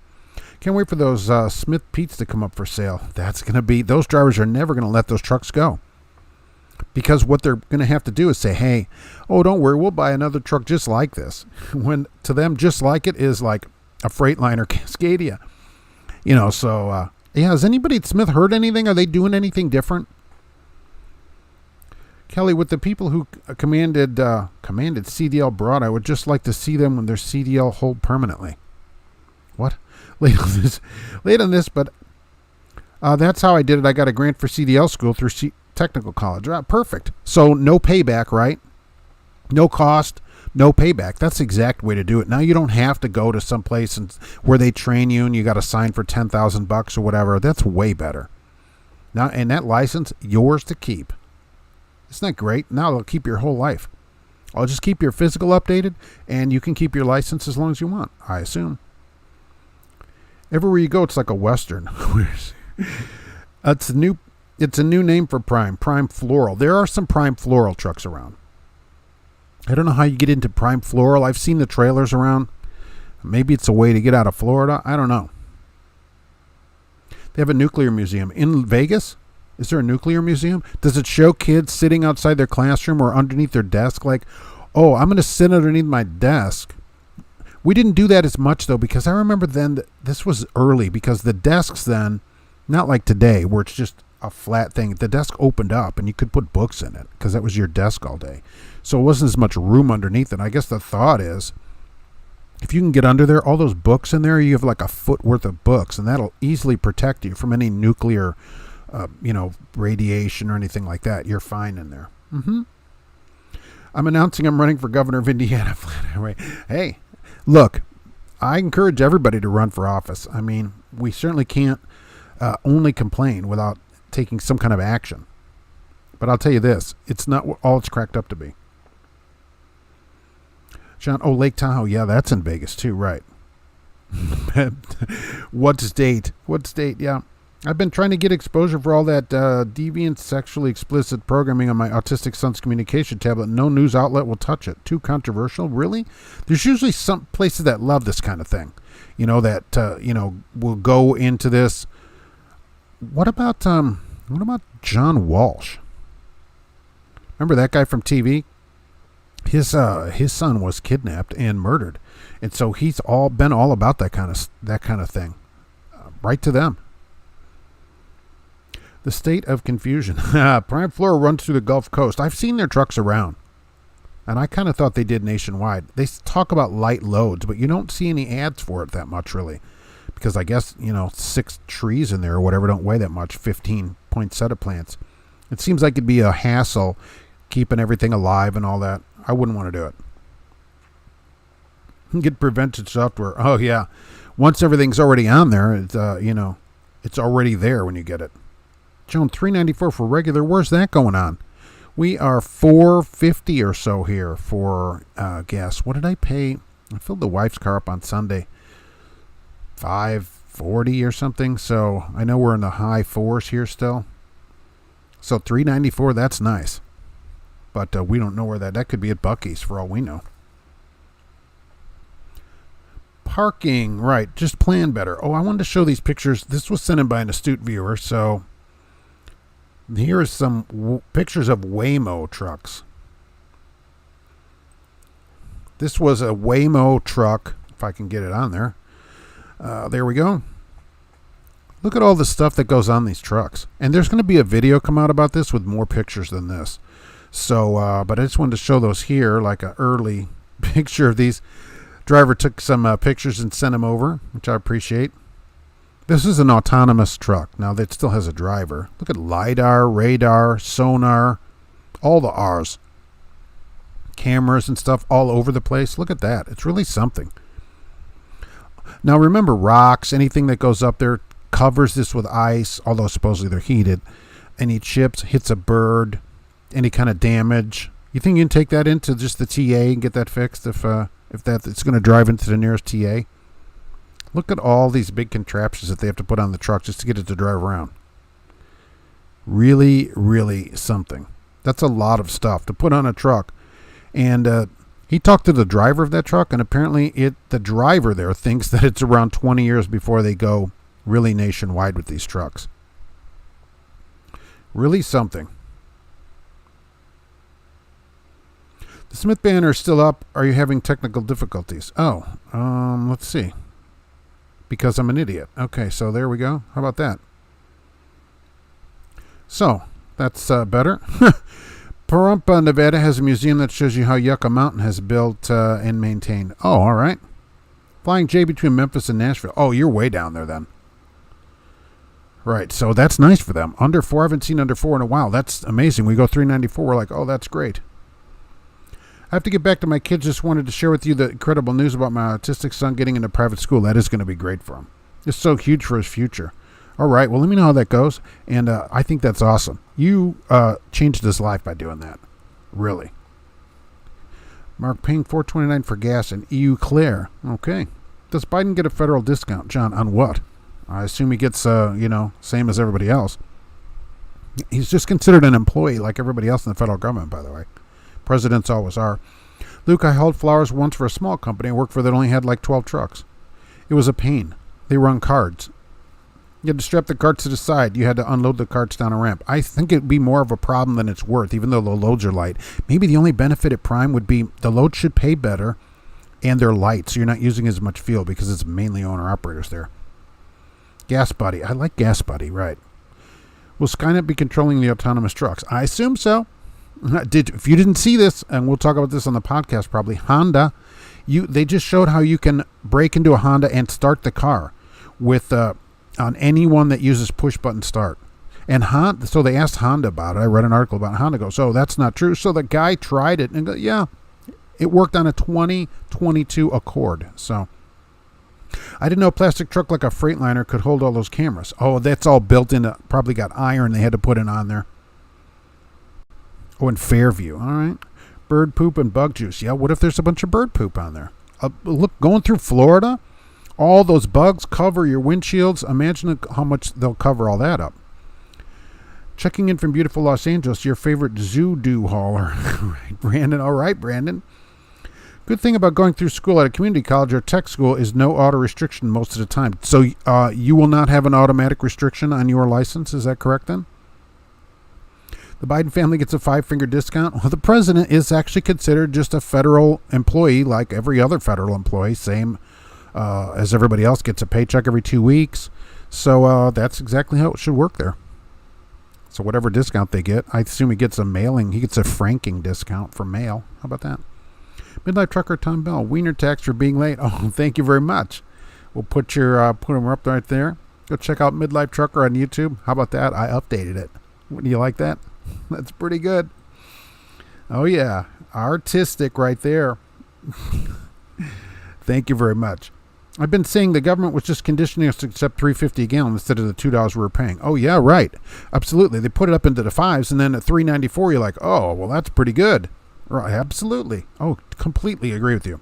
Can't wait for those Smith Pete's to come up for sale. That's going to be, those drivers are never going to let those trucks go. Because what they're going to have to do is say, hey, oh, don't worry, we'll buy another truck just like this. When to them, just like it is like a Freightliner Cascadia. Yeah, has anybody at Smith heard anything? Are they doing anything different? Kelly, with the people who commanded CDL Broad, I would just like to see them when their CDL hold permanently. What? Late on this, but that's how I did it. I got a grant for CDL school through Technical College. Perfect. So no payback, right? No cost, no payback. That's the exact way to do it. Now you don't have to go to some place where they train you and you got to sign for $10,000 or whatever. That's way better. Now, and that license, yours to keep. Isn't that great? Now it'll keep your whole life. I'll just keep your physical updated, and you can keep your license as long as you want, I assume. Everywhere you go, it's like a Western. It's a new name for Prime. Prime Floral. There are some Prime Floral trucks around. I don't know how you get into Prime Floral. I've seen the trailers around. Maybe it's a way to get out of Florida. I don't know. They have a nuclear museum in Vegas. Is there a nuclear museum? Does it show kids sitting outside their classroom or underneath their desk like, oh, I'm going to sit underneath my desk? We didn't do that as much, though, because I remember then this was early because the desks then, not like today where it's just a flat thing. The desk opened up and you could put books in it because that was your desk all day. So it wasn't as much room underneath it. I guess the thought is if you can get under there, all those books in there, you have like a foot worth of books, and that'll easily protect you from any nuclear radiation or anything like that. You're fine in there. I'm announcing I'm running for governor of Indiana. Hey, look, I encourage everybody to run for office. I mean, we certainly can't only complain without taking some kind of action. But I'll tell you this, it's not all it's cracked up to be. John, Lake Tahoe, yeah, that's in Vegas too, right. What state? Yeah. I've been trying to get exposure for all that deviant, sexually explicit programming on my autistic son's communication tablet. No news outlet will touch it. Too controversial? Really? There's usually some places that love this kind of thing. That will go into this. What about John Walsh? Remember that guy from TV? His son was kidnapped and murdered, and so he's been all about that kind of thing. Right to them. The state of confusion. Prime Flora runs through the Gulf Coast. I've seen their trucks around. And I kind of thought they did nationwide. They talk about light loads, but you don't see any ads for it that much, really. Because I guess, 6 trees in there or whatever don't weigh that much, 15-point set of plants. It seems like it'd be a hassle keeping everything alive and all that. I wouldn't want to do it. Get preventive software. Oh, yeah. Once everything's already on there, it's already there when you get it. Joan, $3.94 for regular. Where's that going on? We are $4.50 or so here for gas. What did I pay? I filled the wife's car up on Sunday. $5.40 or something. So I know we're in the high fours here still. So $3.94, that's nice. But we don't know where that could be at Buc-ee's for all we know. Parking, right. Just plan better. Oh, I wanted to show these pictures. This was sent in by an astute viewer. So here are some pictures of Waymo trucks. This was a Waymo truck, if I can get it on there. There we go. Look at all the stuff that goes on these trucks. And there's going to be a video come out about this with more pictures than this. So, but I just wanted to show those here, like an early picture of these. Driver took some pictures and sent them over, which I appreciate. This is an autonomous truck. Now, that still has a driver. Look at LiDAR, radar, sonar, all the R's. Cameras and stuff all over the place. Look at that. It's really something. Now, remember, rocks, anything that goes up there covers this with ice, although supposedly they're heated. Any chips, hits a bird, any kind of damage. You think you can take that into just the TA and get that fixed if it's going to drive into the nearest TA? Look at all these big contraptions that they have to put on the truck just to get it to drive around. Really, really something. That's a lot of stuff to put on a truck. And he talked to the driver of that truck, and apparently the driver there thinks that it's around 20 years before they go really nationwide with these trucks. Really something. The Smith banner is still up. Are you having technical difficulties? Oh, let's see. Because I'm an idiot. Okay, so there we go. How about that? So, that's better. Pahrump, Nevada has a museum that shows you how Yucca Mountain has built and maintained. Oh, all right. Flying J between Memphis and Nashville. Oh, you're way down there then. Right, so that's nice for them. Under 4, I haven't seen under 4 in a while. That's amazing. We go 394. We're like, oh, that's great. I have to get back to my kids. Just wanted to share with you the incredible news about my autistic son getting into private school. That is going to be great for him. It's so huge for his future. All right, well, let me know how that goes. And I think that's awesome. You changed his life by doing that. Really. Mark, paying $4.29 for gas in Eau Claire. Okay. Does Biden get a federal discount, John, on what? I assume he gets, same as everybody else. He's just considered an employee like everybody else in the federal government, by the way. Presidents always are. Luke, I hauled flowers once for a small company I worked for that only had like 12 trucks. It was a pain. They were on carts. You had to strap the carts to the side. You had to unload the carts down a ramp. I think it'd be more of a problem than it's worth, even though the loads are light. Maybe the only benefit at Prime would be the load should pay better and they're light, so you're not using as much fuel because it's mainly owner-operators there. Gas Buddy. I like Gas Buddy, right. Will Skynet be controlling the autonomous trucks? I assume so. If you didn't see this, and we'll talk about this on the podcast probably, Honda, they just showed how you can break into a Honda and start the car with on anyone that uses push-button start. And Honda, so they asked Honda about it. I read an article about it. Honda goes, oh, that's not true. So the guy tried it and goes, yeah, it worked on a 2022 Accord. So I didn't know a plastic truck like a Freightliner could hold all those cameras. Oh, that's all built into, probably got iron they had to put in on there. Oh, in Fairview. All right. Bird poop and bug juice. Yeah, what if there's a bunch of bird poop on there? Look, going through Florida, all those bugs cover your windshields. Imagine how much they'll cover all that up. Checking in from beautiful Los Angeles, your favorite zoo-doo hauler. Right, Brandon. All right, Brandon. Good thing about going through school at a community college or tech school is no auto restriction most of the time. So you will not have an automatic restriction on your license. Is that correct then? The Biden family gets a 5-finger discount. Well, the president is actually considered just a federal employee like every other federal employee, same as everybody else, gets a paycheck every 2 weeks. So that's exactly how it should work there. So whatever discount they get, I assume he gets a mailing. He gets a franking discount for mail. How about that? Midlife Trucker Tom Bell, Wiener tax for being late. Oh, thank you very much. We'll put them up right there. Go check out Midlife Trucker on YouTube. How about that? I updated it. Do you like that? That's pretty good. Oh yeah, artistic right there. Thank you very much. I've been saying the government was just conditioning us to accept $3.50 a gallon instead of the $2 we were paying. Oh yeah, right. Absolutely. They put it up into the fives, and then at $3.94, you're like, oh, well, that's pretty good. Right, absolutely. Oh, completely agree with you.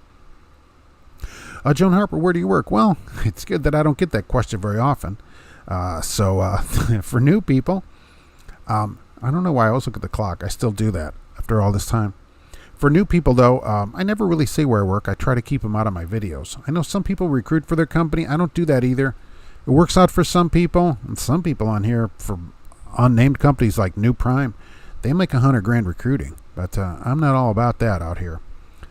Joan Harper, where do you work? Well, it's good that I don't get that question very often. So for new people, I don't know why I always look at the clock. I still do that after all this time. For new people, though, I never really say where I work. I try to keep them out of my videos. I know some people recruit for their company. I don't do that either. It works out for some people, and some people on here for unnamed companies like New Prime, they make $100,000 recruiting. But I'm not all about that out here.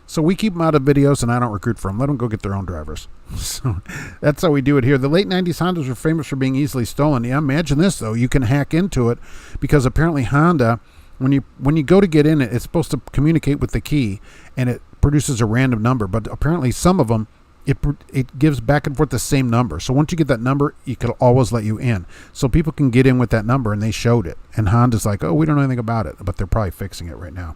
So we keep them out of videos, and I don't recruit for them. Let them go get their own drivers. So that's how we do it here. The late 90s Hondas were famous for being easily stolen. Yeah, imagine this, though. You can hack into it because apparently Honda, when you go to get in it, it's supposed to communicate with the key, and it produces a random number. But apparently some of them, it gives back and forth the same number. So once you get that number, it could always let you in. So people can get in with that number, and they showed it. And Honda's like, oh, we don't know anything about it. But they're probably fixing it right now.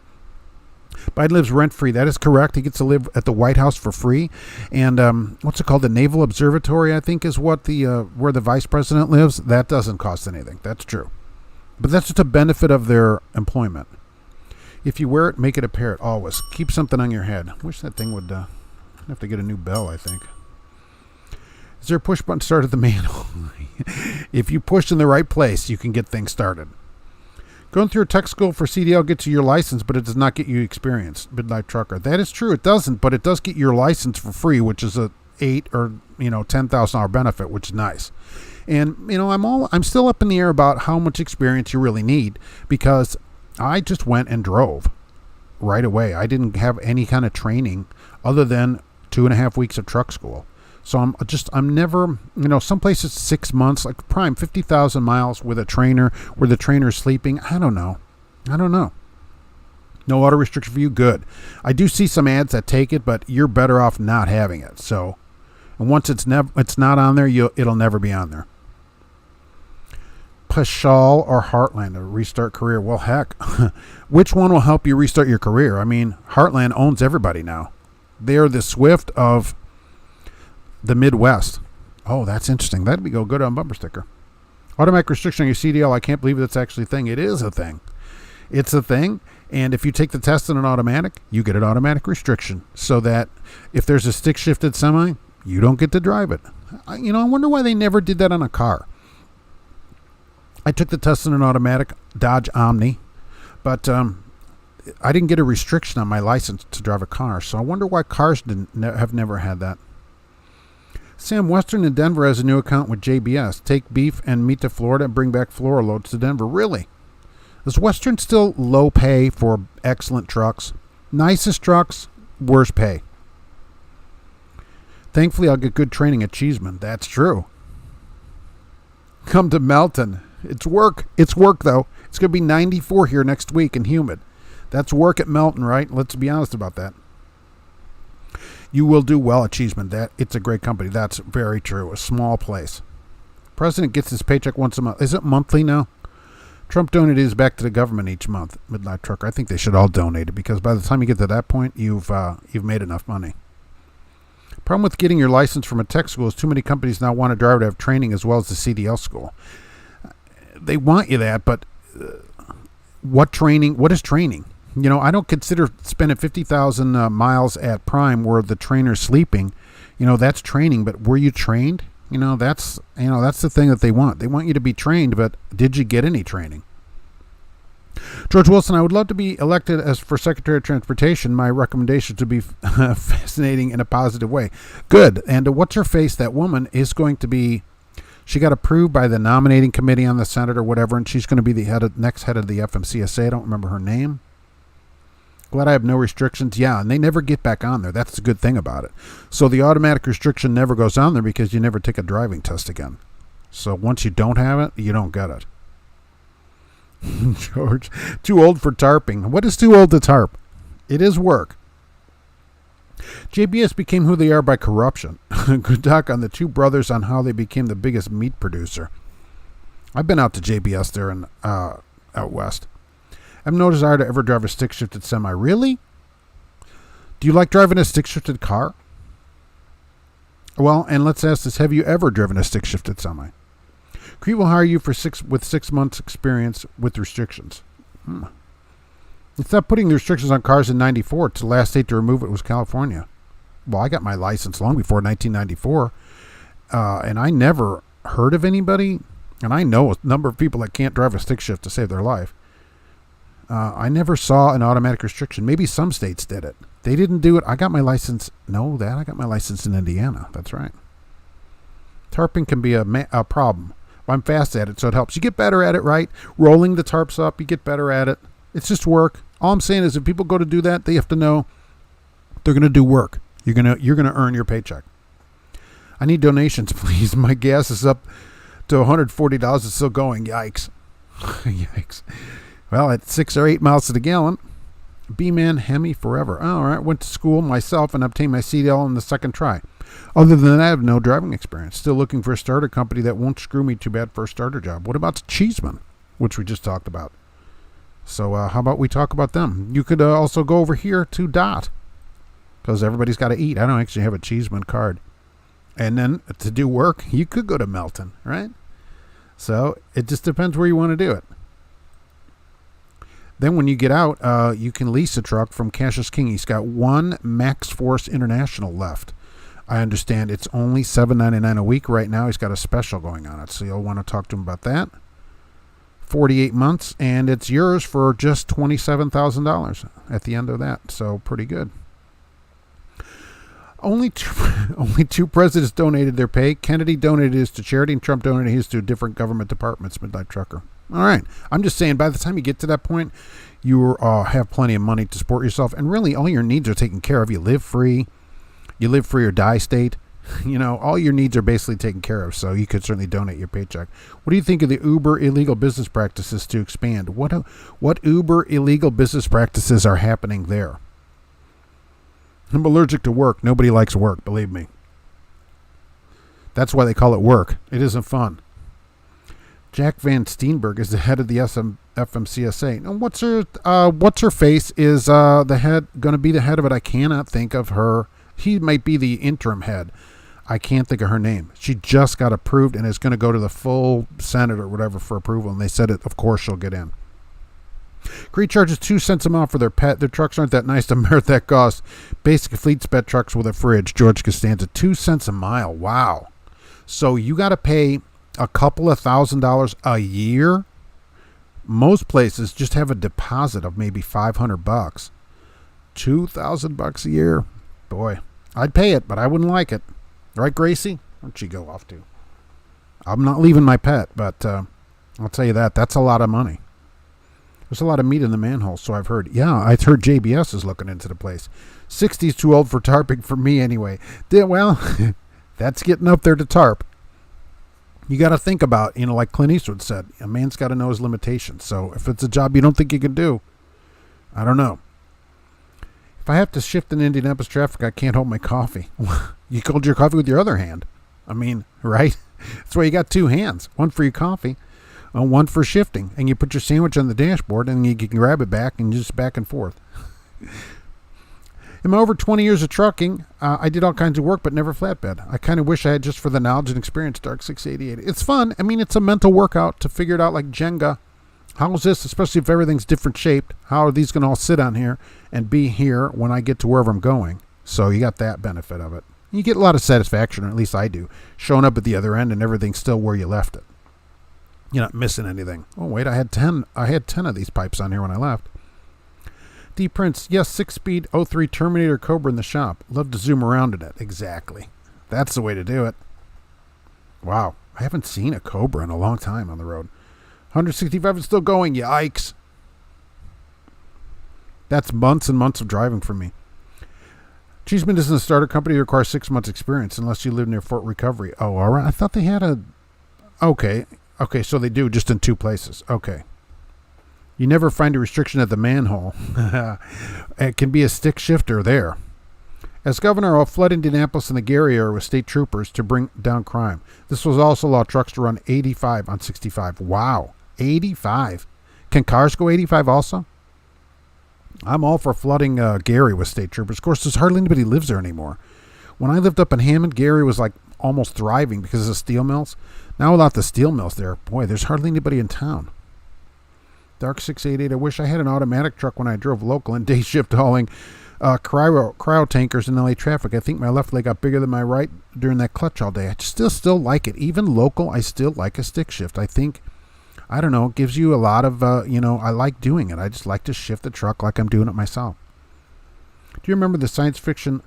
Biden lives rent-free. That is correct. He gets to live at the White House for free. And what's it called? The Naval Observatory, I think, is what where the vice president lives. That doesn't cost anything. That's true. But that's just a benefit of their employment. If you wear it, make it a parrot always. Keep something on your head. I wish that thing would have to get a new bell, I think. Is there a push button start at the manual? If you push in the right place, you can get things started. Going through a tech school for CDL gets you your license, but it does not get you experience. Midlife Trucker. That is true. It doesn't, but it does get your license for free, which is a $8,000 or $10,000 benefit, which is nice. And I'm still up in the air about how much experience you really need, because I just went and drove right away. I didn't have any kind of training other than 2.5 weeks of truck school. So I'm never, some places 6 months, like Prime, 50,000 miles with a trainer where the trainer's sleeping. I don't know. No auto restriction for you. Good. I do see some ads that take it, but you're better off not having it. So, and once it's not on there, it'll never be on there. Pashal or Heartland to restart career. Well, heck, which one will help you restart your career? I mean, Heartland owns everybody now. They are the Swift of the Midwest. Oh, that's interesting. That'd be go good on bumper sticker. Automatic restriction on your CDL. I can't believe that's actually a thing. It is a thing. It's a thing. And if you take the test in an automatic, you get an automatic restriction, so that if there's a stick shifted semi, you don't get to drive it. I wonder why they never did that on a car. I took the test in an automatic Dodge Omni, but I didn't get a restriction on my license to drive a car. So I wonder why cars have never had that. Sam, Western in Denver has a new account with JBS. Take beef and meat to Florida and bring back floral loads to Denver. Really? Is Western still low pay for excellent trucks? Nicest trucks, worst pay. Thankfully, I'll get good training at Cheeseman. That's true. Come to Melton. It's work. It's work, though. It's going to be 94 here next week and humid. That's work at Melton, right? Let's be honest about that. You will do well at Cheeseman. It's a great company. That's very true. A small place. President gets his paycheck once a month. Is it monthly now? Trump donated his back to the government each month. Midnight Trucker. I think they should all donate it, because by the time you get to that point, you've made enough money. Problem with getting your license from a tech school is too many companies now want a driver to have training as well as the CDL school. They want you that, but what training? What is training? I don't consider spending 50,000 miles at Prime where the trainer's sleeping. That's training, but were you trained? That's the thing that they want. They want you to be trained, but did you get any training? George Wilson, I would love to be elected as for Secretary of Transportation. My recommendation to be fascinating in a positive way. Good. And what's her face? That woman is going to be. She got approved by the nominating committee on the Senate or whatever, and she's going to be the next head of the FMCSA. I don't remember her name. Glad I have no restrictions. Yeah, and they never get back on there. That's the good thing about it. So the automatic restriction never goes on there because you never take a driving test again. So once you don't have it, you don't get it. George, too old for tarping. What is too old to tarp? It is work. JBS became who they are by corruption. Good talk on the two brothers on how they became the biggest meat producer. I've been out to JBS there in out west. I've no desire to ever drive a stick-shifted semi. Really? Do you like driving a stick-shifted car? Well, and let's ask this. Have you ever driven a stick-shifted semi? Crete will hire you with 6 months experience with restrictions. It's not putting the restrictions on cars in 94. The last state to remove it was California. Well, I got my license long before 1994. And I never heard of anybody, and I know a number of people that can't drive a stick shift to save their life. I never saw an automatic restriction. Maybe some states did it. They didn't do it. I got my license. I got my license in Indiana. That's right. Tarping can be a problem. I'm fast at it, so it helps. You get better at it, right? Rolling the tarps up, you get better at it. It's just work. All I'm saying is if people go to do that, they have to know they're going to do work. You're going to earn your paycheck. I need donations, please. My gas is up to $140. It's still going. Yikes. Yikes. Well, at 6 or 8 miles to the gallon, B-Man Hemi forever. All right, went to school myself and obtained my CDL on the second try. Other than that, I have no driving experience. Still looking for a starter company that won't screw me too bad for a starter job. What about Cheeseman, which we just talked about? So how about we talk about them? You could also go over here to Dot, because everybody's got to eat. I don't actually have a Cheeseman card. And then to do work, you could go to Melton, right? So it just depends where you want to do it. Then when you get out, you can lease a truck from Cassius King. He's got one Max Force International left. I understand it's only $7.99 a week right now. He's got a special going on it, so you'll want to talk to him about that. 48 months, and it's yours for just $27,000 at the end of that. So pretty good. Only two presidents donated their pay. Kennedy donated his to charity, and Trump donated his to different government departments. Midnight Trucker. All right. I'm just saying, by the time you get to that point, you have plenty of money to support yourself, and really all your needs are taken care of. You live free. You live free or die state. You know, all your needs are basically taken care of, so you could certainly donate your paycheck. What do you think of the Uber illegal business practices to expand? What Uber illegal business practices are happening there? I'm allergic to work. Nobody likes work, believe me. That's why they call it work. It isn't fun. Jack Van Steenberg is the head of the FMCSA. And what's her face is the head going to be the head of it. I cannot think of her. He might be the interim head. I can't think of her name. She just got approved and is going to go to the full Senate or whatever for approval. And they said it, of course, she'll get in. Crete charges 2 cents a mile for their pet. Their trucks aren't that nice to merit that cost. Basic fleet spec trucks with a fridge. George Costanza, 2 cents a mile. Wow. So you got to pay a couple of $1,000s a year. Most places just have a deposit of maybe $500. $2,000 a year. Boy, I'd pay it, but I wouldn't like it. Right, Gracie? Where'd she go off to? I'm not leaving my pet, but I'll tell you that's a lot of money. There's a lot of meat in the manhole, so I've heard. Yeah, I've heard JBS is looking into the place. 60's too old for tarping for me anyway. Well, that's getting up there to tarp. You got to think about, like Clint Eastwood said, a man's got to know his limitations. So if it's a job you don't think you can do, I don't know. If I have to shift in Indianapolis traffic, I can't hold my coffee. You hold your coffee with your other hand. I mean, right? That's why you got two hands. One for your coffee, and one for shifting. And you put your sandwich on the dashboard, and you can grab it back and just back and forth. In my over 20 years of trucking, I did all kinds of work, but never flatbed. I kind of wish I had just for the knowledge and experience Dark 688. It's fun. I mean, it's a mental workout to figure it out like Jenga. How is this, especially if everything's different shaped, how are these going to all sit on here and be here when I get to wherever I'm going? So you got that benefit of it. You get a lot of satisfaction, or at least I do, showing up at the other end and everything's still where you left it. You're not missing anything. Oh, wait, I had 10 of these pipes on here when I left. D Prince, yes, 6-speed 03 Terminator Cobra in the shop. Love to zoom around in it. Exactly. That's the way to do it. Wow. I haven't seen a Cobra in a long time on the road. 165 is still going. Yikes. That's months and months of driving for me. Cheeseman isn't a starter company that requires 6 months experience unless you live near Fort Recovery. Oh, all right. I thought they had Okay. Okay, so they do just in 2 places. Okay. You never find a restriction at the manhole. It can be a stick shifter there. As governor, I'll flood Indianapolis and the Gary area with state troopers to bring down crime. This was also allow trucks to run 85 on 65. Wow. 85. Can cars go 85 also? I'm all for flooding Gary with state troopers. Of course, there's hardly anybody lives there anymore. When I lived up in Hammond, Gary was like almost thriving because of the steel mills. Now without the steel mills there, boy, there's hardly anybody in town. Dark 688, I wish I had an automatic truck when I drove local and day shift hauling cryo tankers in LA traffic. I think my left leg got bigger than my right during that clutch all day. I still like it. Even local, I still like a stick shift. I think, I don't know, it gives you a lot of, I like doing it. I just like to shift the truck like I'm doing it myself. Do you remember the science fiction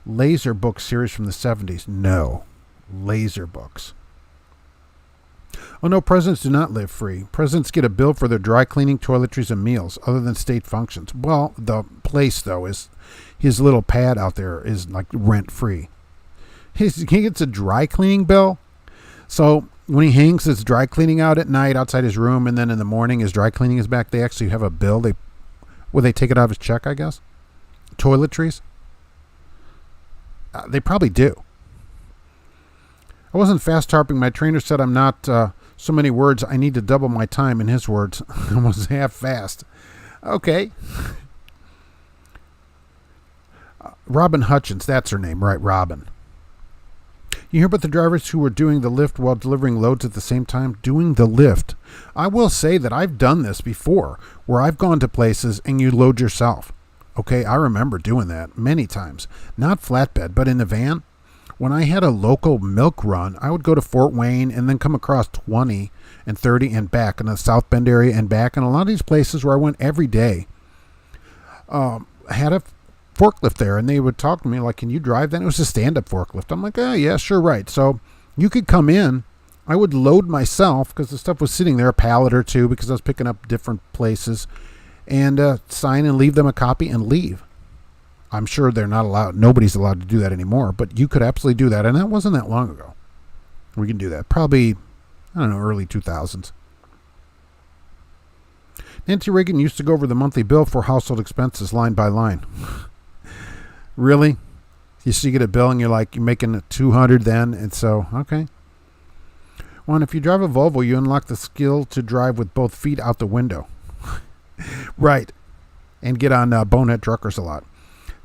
laser book series from the 70s? No. Laser books. Oh, no, presidents do not live free. Presidents get a bill for their dry cleaning, toiletries, and meals, other than state functions. Well, the place, though, is his little pad out there is like rent-free. He gets a dry cleaning bill. So when he hangs his dry cleaning out at night outside his room, and then in the morning his dry cleaning is back, they actually have a bill. They take it out of his check, I guess? Toiletries? They probably do. I wasn't fast harping. My trainer said I'm not so many words. I need to double my time. In his words, I was half fast. Okay. Robin Hutchins, that's her name, right? Robin. You hear about the drivers who were doing the lift while delivering loads at the same time? Doing the lift. I will say that I've done this before, where I've gone to places and you load yourself. Okay, I remember doing that many times. Not flatbed, but in the van. When I had a local milk run, I would go to Fort Wayne and then come across 20 and 30 and back in the South Bend area and back. And a lot of these places where I went every day had a forklift there. And they would talk to me like, can you drive that? It was a stand-up forklift. I'm like, oh, yeah, sure, right. So you could come in. I would load myself because the stuff was sitting there, a pallet or two, because I was picking up different places, and sign and leave them a copy and leave. I'm sure they're not allowed. Nobody's allowed to do that anymore, but you could absolutely do that. And that wasn't that long ago. We can do that. Probably, I don't know, early 2000s. Nancy Reagan used to go over the monthly bill for household expenses line by line. Really? You see, you get a bill and you're making $200 then. And so, okay. One, if you drive a Volvo, you unlock the skill to drive with both feet out the window. Right. And get on bonehead truckers a lot.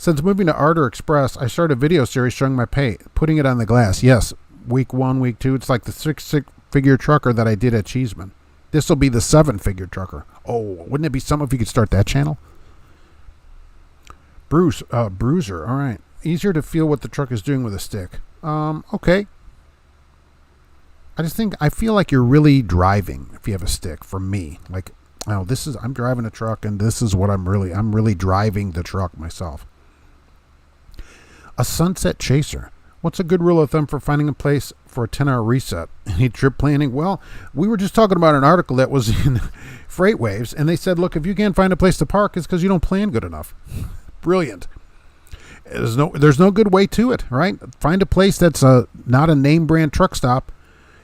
Since moving to Ardor Express, I started a video series showing my pay, putting it on the glass. Yes, week 1, week 2. It's like the 6-figure trucker that I did at Cheeseman. This will be the 7-figure trucker. Oh, wouldn't it be something if you could start that channel? Bruiser. All right. Easier to feel what the truck is doing with a stick. Okay. I feel like you're really driving if you have a stick. For me, like, oh, I'm driving a truck, and this is what I'm really driving the truck myself. A sunset chaser. What's a good rule of thumb for finding a place for a 10-hour reset? Any trip planning? Well, we were just talking about an article that was in Freight Waves, and they said, look, if you can't find a place to park, it's because you don't plan good enough. Brilliant. There's no good way to it, right? Find a place that's not a name brand truck stop,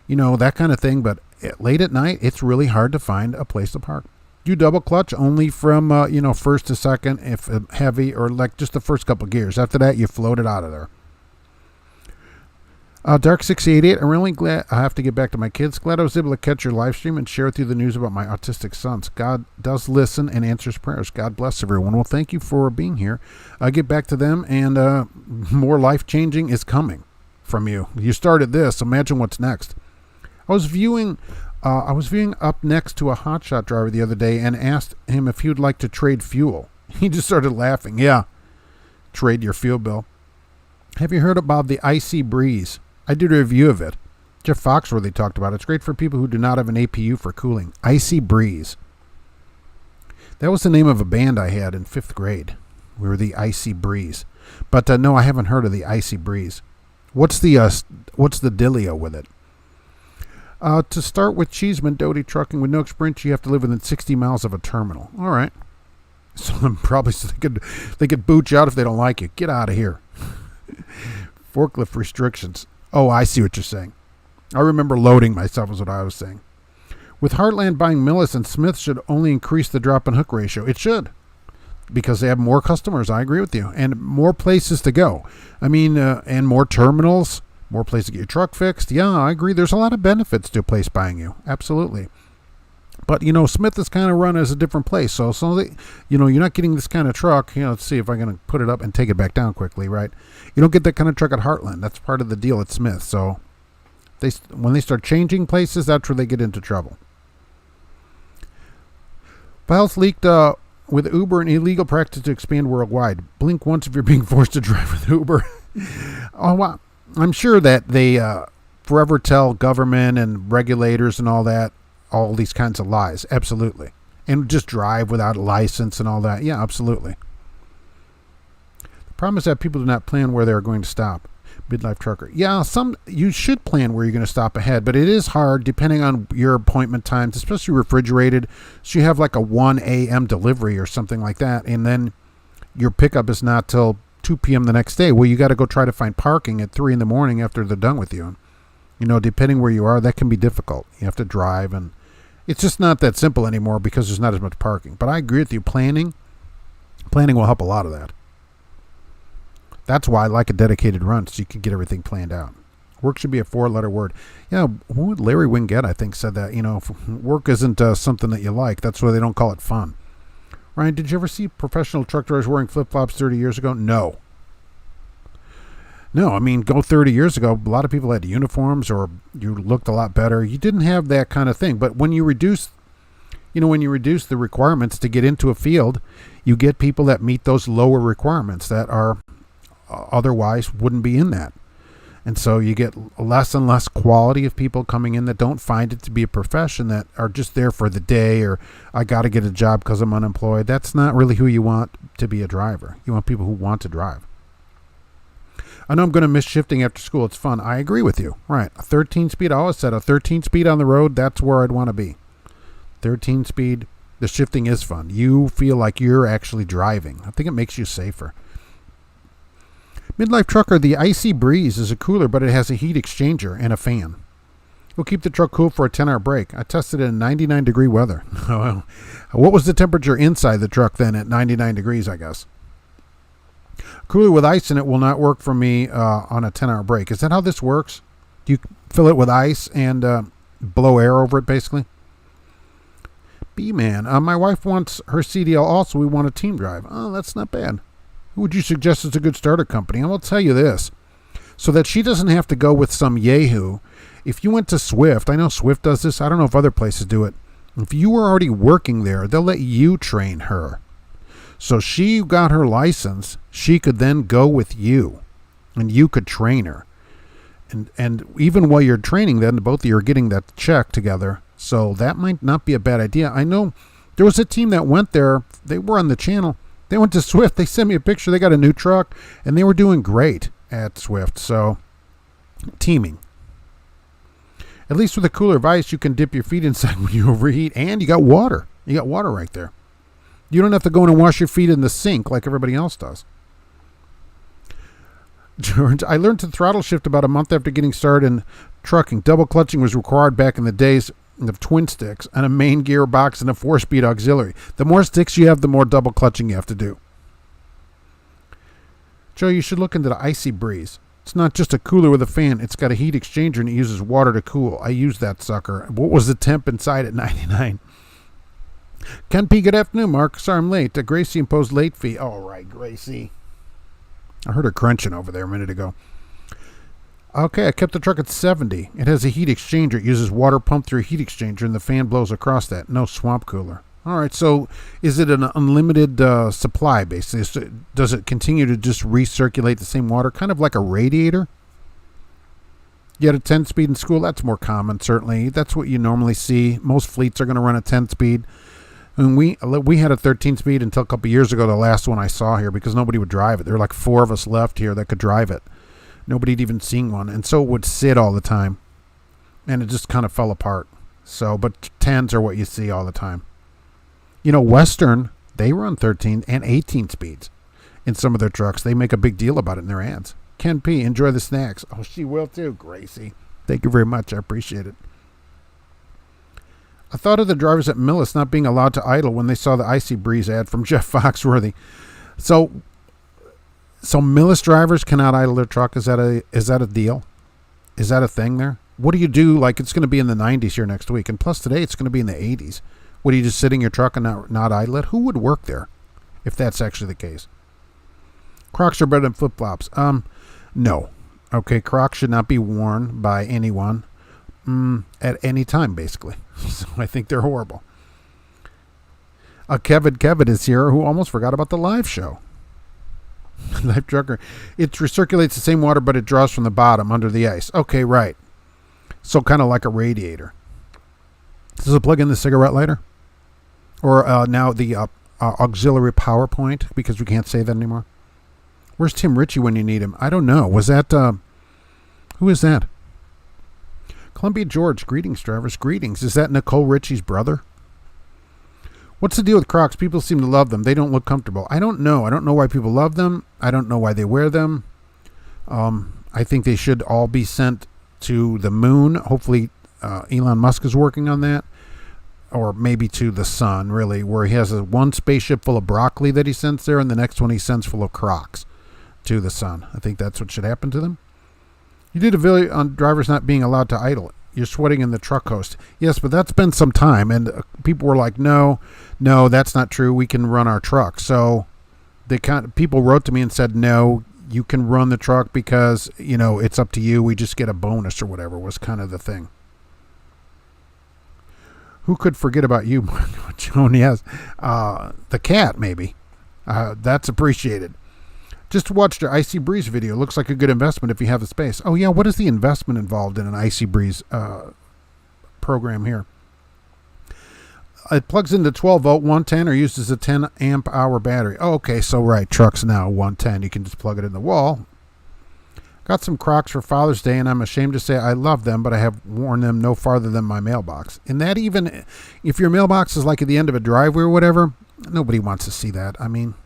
that kind of thing. But late at night, it's really hard to find a place to park. Do double clutch only from, first to second if heavy, or like just the first couple gears. After that, you float it out of there. Dark 688, I'm really glad I have to get back to my kids. Glad I was able to catch your live stream and share with you the news about my autistic sons. God does listen and answers prayers. God bless everyone. Well, thank you for being here. I'll get back to them, and more life-changing is coming from you. You started this. Imagine what's next. I was viewing Up Next to a hotshot driver the other day and asked him if he would like to trade fuel. He just started laughing. Yeah, trade your fuel bill. Have you heard about the Icy Breeze? I did a review of it. Jeff Foxworthy talked about it. It's great for people who do not have an APU for cooling. Icy Breeze. That was the name of a band I had in 5th grade. We were the Icy Breeze. But no, I haven't heard of the Icy Breeze. What's the dealio with it? To start with, Cheeseman, Doty Trucking, with no experience, you have to live within 60 miles of a terminal. All right. So probably they could boot you out if they don't like you. Get out of here. Forklift restrictions. Oh, I see what you're saying. I remember loading myself is what I was saying. With Heartland buying Millis and Smith should only increase the drop and hook ratio. It should. Because they have more customers. I agree with you. And more places to go. I mean, and more terminals, more places to get your truck fixed. Yeah, I agree. There's a lot of benefits to a place buying you. Absolutely. But, Smith is kind of run as a different place. So they, you're not getting this kind of truck. Let's see if I'm going to put it up and take it back down quickly, right? You don't get that kind of truck at Heartland. That's part of the deal at Smith. So when they start changing places, that's where they get into trouble. Files leaked with Uber an illegal practice to expand worldwide. Blink once if you're being forced to drive with Uber. Oh, wow. I'm sure that they forever tell government and regulators and all that, all these kinds of lies. Absolutely. And just drive without a license and all that. Yeah, absolutely. The problem is that people do not plan where they're going to stop. Midlife trucker. Yeah, you should plan where you're going to stop ahead, but it is hard depending on your appointment times, especially refrigerated. So you have like a 1 a.m. delivery or something like that, and then your pickup is not till 2 p.m. the next day. Well, you got to go try to find parking at 3 in the morning after they're done with you. Depending where you are, that can be difficult. You have to drive, and it's just not that simple anymore because there's not as much parking. But I agree with you. Planning will help a lot of that. That's why I like a dedicated run, so you can get everything planned out. Work should be a 4-letter word. Larry Winget, I think, said that. If work isn't something that you like, that's why they don't call it fun. Ryan, did you ever see professional truck drivers wearing flip-flops 30 years ago? No. No, I mean, go 30 years ago, a lot of people had uniforms or you looked a lot better. You didn't have that kind of thing. But when you reduce the requirements to get into a field, you get people that meet those lower requirements that are otherwise wouldn't be in that. And so you get less and less quality of people coming in that don't find it to be a profession, that are just there for the day, or I got to get a job because I'm unemployed. That's not really who you want to be a driver. You want people who want to drive. I know I'm going to miss shifting after school. It's fun. I agree with you. Right. A 13-speed, I always said a 13-speed on the road, that's where I'd want to be. 13-speed, the shifting is fun. You feel like you're actually driving. I think it makes you safer. Midlife trucker, the Icy Breeze is a cooler, but it has a heat exchanger and a fan. It'll keep the truck cool for a 10-hour break. I tested it in 99-degree weather. What was the temperature inside the truck then at 99 degrees, I guess? Cooler with ice in it will not work for me on a 10-hour break. Is that how this works? Do you fill it with ice and blow air over it, basically? B-Man, my wife wants her CDL also. We want a team drive. Oh, that's not bad. Who would you suggest is a good starter company? I will tell you this, so that she doesn't have to go with some yahoo. If you went to Swift, I know Swift does this. I don't know if other places do it. If you were already working there, they'll let you train her. So she got her license. She could then go with you, and you could train her. And even while you're training, then both of you are getting that check together. So that might not be a bad idea. I know there was a team that went there. They were on the channel. They went to Swift. They sent me a picture. They got a new truck, and they were doing great at Swift. So, teaming. At least with a cooler of ice, you can dip your feet inside when you overheat, and you got water. You got water right there. You don't have to go in and wash your feet in the sink like everybody else does. George, I learned to throttle shift about a month after getting started in trucking. Double clutching was required back in the days of twin sticks and a main gearbox and a 4-speed auxiliary. The more sticks you have, the more double clutching you have to do. Joe, you should look into the Icy Breeze. It's not just a cooler with a fan. It's got a heat exchanger and it uses water to cool. I used that sucker. What was the temp inside at 99? Ken P, good afternoon, Mark. Sorry I'm late. Gracie imposed late fee. All right, Gracie. I heard her crunching over there a minute ago. Okay, I kept the truck at 70. It has a heat exchanger. It uses water pumped through a heat exchanger, and the fan blows across that. No swamp cooler. All right, so is it an unlimited supply, basically? Does it continue to just recirculate the same water, kind of like a radiator? You had a 10-speed in school. That's more common, certainly. That's what you normally see. Most fleets are going to run a 10-speed. And we had a 13-speed until a couple years ago, the last one I saw here, because nobody would drive it. There were like 4 of us left here that could drive it. Nobody had even seen one. And so it would sit all the time. And it just kind of fell apart. So, but 10s are what you see all the time. You know, Western, they run 13 and 18 speeds in some of their trucks. They make a big deal about it in their ads. Ken P, enjoy the snacks. Oh, she will too, Gracie. Thank you very much. I appreciate it. I thought of the drivers at Millis not being allowed to idle when they saw the Icy Breeze ad from Jeff Foxworthy. So Millis drivers cannot idle their truck. Is that a deal? Is that a thing there? What do you do? Like, it's going to be in the 90s here next week, and plus today it's going to be in the 80s. What, are you just sitting in your truck and not idle it? Who would work there if that's actually the case? Crocs are better than flip-flops. No. Okay, Crocs should not be worn by anyone at any time, basically. So I think they're horrible. Kevin is here, who almost forgot about the live show. Live trucker. It recirculates the same water, but it draws from the bottom under the ice. Okay, right. So kind of like a radiator. Does it plug in the cigarette lighter? Or now the auxiliary power point, because we can't say that anymore. Where's Tim Ritchie when you need him? I don't know. Was that... who is that? Columbia George. Greetings, drivers. Greetings. Is that Nicole Ritchie's brother? What's the deal with Crocs? People seem to love them. They don't look comfortable. I don't know. I don't know why people love them. I don't know why they wear them. I think they should all be sent to the moon. Hopefully Elon Musk is working on that. Or maybe to the sun, really, where he has one spaceship full of broccoli that he sends there, and the next one he sends full of Crocs to the sun. I think that's what should happen to them. You did a video on drivers not being allowed to idle. You're sweating in the truck host. Yes, but that's been some time, and people were like, no, that's not true. We can run our truck. So people wrote to me and said, no, you can run the truck because, it's up to you. We just get a bonus or whatever was kind of the thing. Who could forget about you, Joan? Yes. The cat, maybe. That's appreciated. Just watched your Icy Breeze video. Looks like a good investment if you have the space. Oh, yeah. What is the investment involved in an Icy Breeze program here? It plugs into 12-volt 110 or uses a 10-amp-hour battery. Oh, okay. So, right. Truck's now 110. You can just plug it in the wall. Got some Crocs for Father's Day, and I'm ashamed to say I love them, but I have worn them no farther than my mailbox. And that even, if your mailbox is like at the end of a driveway or whatever, nobody wants to see that. I mean,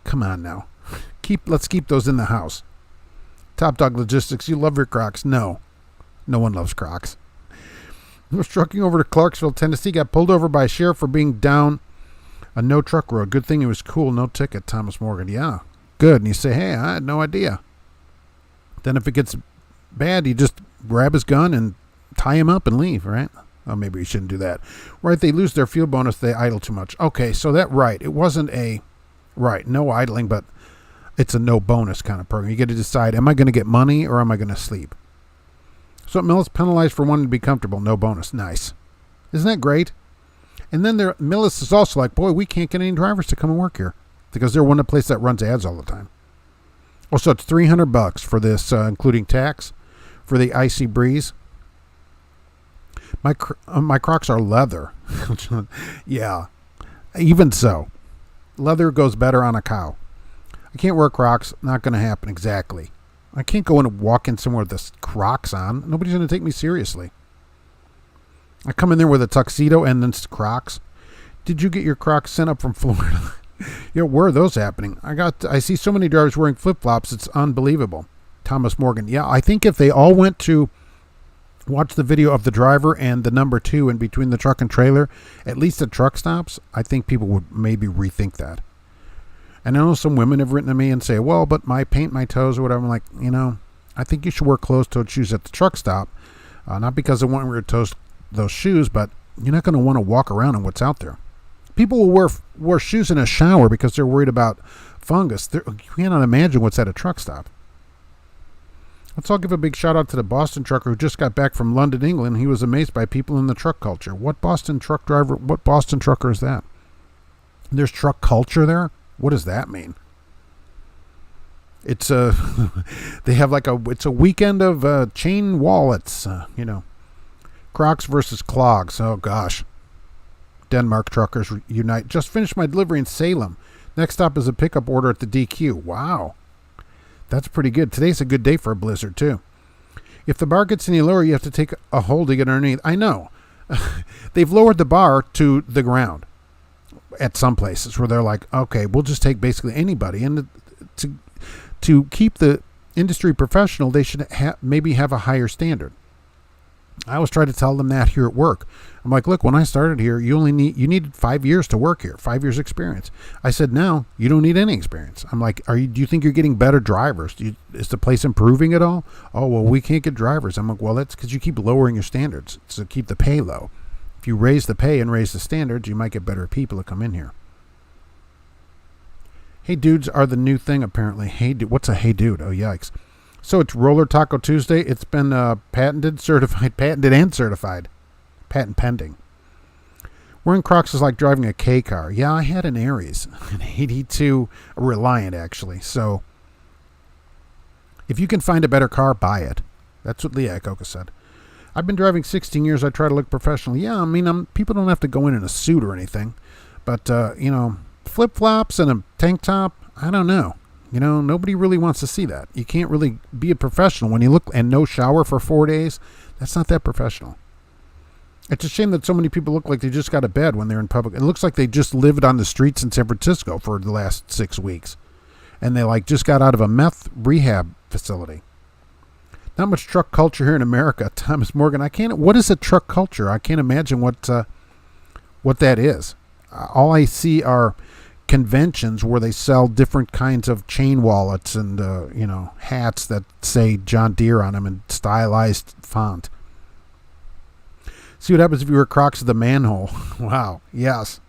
come on now. Let's keep those in the house. Top Dog Logistics, you love your Crocs. No one loves Crocs. I was trucking over to Clarksville, Tennessee, got pulled over by a sheriff for being down a no truck road. Good thing it was cool, no ticket, Thomas Morgan. Yeah, good. And you say, hey, I had no idea. Then if it gets bad, you just grab his gun and tie him up and leave, right? Oh, maybe you shouldn't do that. Right, they lose their fuel bonus, they idle too much. Okay, so it wasn't no idling, but it's a no bonus kind of program. You get to decide, am I going to get money or am I going to sleep? So Millis penalized for wanting to be comfortable, no bonus. Nice. Isn't that great? And then Millis is also like, boy, we can't get any drivers to come and work here because they're one of the places that runs ads all the time. Oh, so it's $300 for this, including tax, for the Icy Breeze. My Crocs are leather. Yeah, even so, leather goes better on a cow. I can't wear Crocs. Not going to happen. Exactly. I can't go in and walk in somewhere with this Crocs on. Nobody's going to take me seriously. I come in there with a tuxedo and then Crocs. Did you get your Crocs sent up from Florida? Where are those happening? I see so many drivers wearing flip-flops. It's unbelievable. Thomas Morgan. Yeah, I think if they all went to watch the video of the driver and the number 2 in between the truck and trailer, at least at truck stops, I think people would maybe rethink that. And I know some women have written to me and say, well, but my paint my toes or whatever. I'm like, I think you should wear closed-toed shoes at the truck stop. Not because I want to wear those shoes, but you're not going to want to walk around in what's out there. People will wear shoes in a shower because they're worried about fungus. You cannot imagine what's at a truck stop. Let's all give a big shout out to the Boston trucker who just got back from London, England. He was amazed by people in the truck culture. What Boston trucker is that? There's truck culture there? What does that mean? It's they have it's a weekend of chain wallets, Crocs versus clogs. Oh gosh. Denmark truckers unite. Just finished my delivery in Salem. Next stop is a pickup order at the DQ. Wow. That's pretty good. Today's a good day for a blizzard, too. If the bar gets any lower, you have to take a hold to get underneath. I know. They've lowered the bar to the ground at some places where they're like, okay, we'll just take basically anybody. And to keep the industry professional, they should maybe have a higher standard. I always try to tell them that here at work. I'm like, look, when I started here, you needed 5 years to work here, 5 years experience. I said, now you don't need any experience. I'm like, do you think you're getting better drivers? Is the place improving at all? Oh, well, we can't get drivers. I'm like, well, that's because you keep lowering your standards to keep the pay low. If you raise the pay and raise the standards, you might get better people to come in here. Hey dudes are the new thing, apparently. Hey, what's a hey dude? Oh, yikes. So it's Roller Taco Tuesday. It's been patented and certified. Patent pending. Wearing Crocs is like driving a K car. Yeah, I had an Aries, an 82, a Reliant actually. So if you can find a better car, buy it. That's what Leah Coca said. I've been driving 16 years. I try to look professional. Yeah, I mean, people don't have to go in a suit or anything. But, flip-flops and a tank top, I don't know. Nobody really wants to see that. You can't really be a professional when you look, and no shower for 4 days. That's not that professional. It's a shame that so many people look like they just got out of bed when they're in public. It looks like they just lived on the streets in San Francisco for the last 6 weeks. And they just got out of a meth rehab facility. Not much truck culture here in America. Thomas Morgan, what is a truck culture? I can't imagine what that is. All I see are conventions where they sell different kinds of chain wallets and hats that say John Deere on them in stylized font. See what happens if you wear Crocs at the manhole. Wow, yes.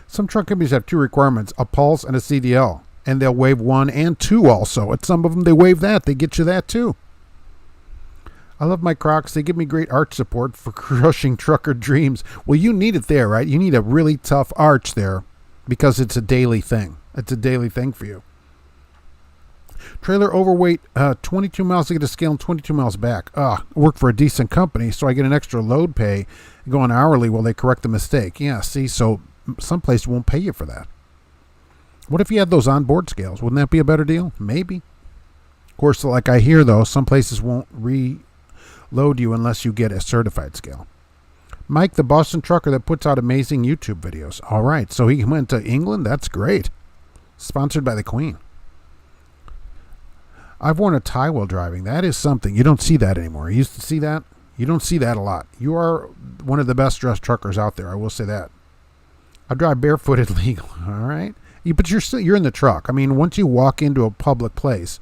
Some truck companies have 2 requirements, a pulse and a CDL, and they'll waive 1 and 2 also. At some of them they waive that. They get you that too. I love my Crocs. They give me great arch support for crushing trucker dreams. Well, you need it there, right? You need a really tough arch there because it's a daily thing. It's a daily thing for you. Trailer overweight, 22 miles to get a scale and 22 miles back. Work for a decent company, so I get an extra load pay, go on hourly while they correct the mistake. Yeah, see, so some place won't pay you for that. What if you had those onboard scales? Wouldn't that be a better deal? Maybe. Of course, like I hear, though, some places won't reload you unless you get a certified scale. Mike, the Boston trucker that puts out amazing YouTube videos. All right, so he went to England? That's great. Sponsored by the Queen. I've worn a tie while driving. That is something. You don't see that anymore. You used to see that? You don't see that a lot. You are one of the best dressed truckers out there. I will say that. I drive barefooted legal. All right. But you're in the truck. I mean, once you walk into a public place,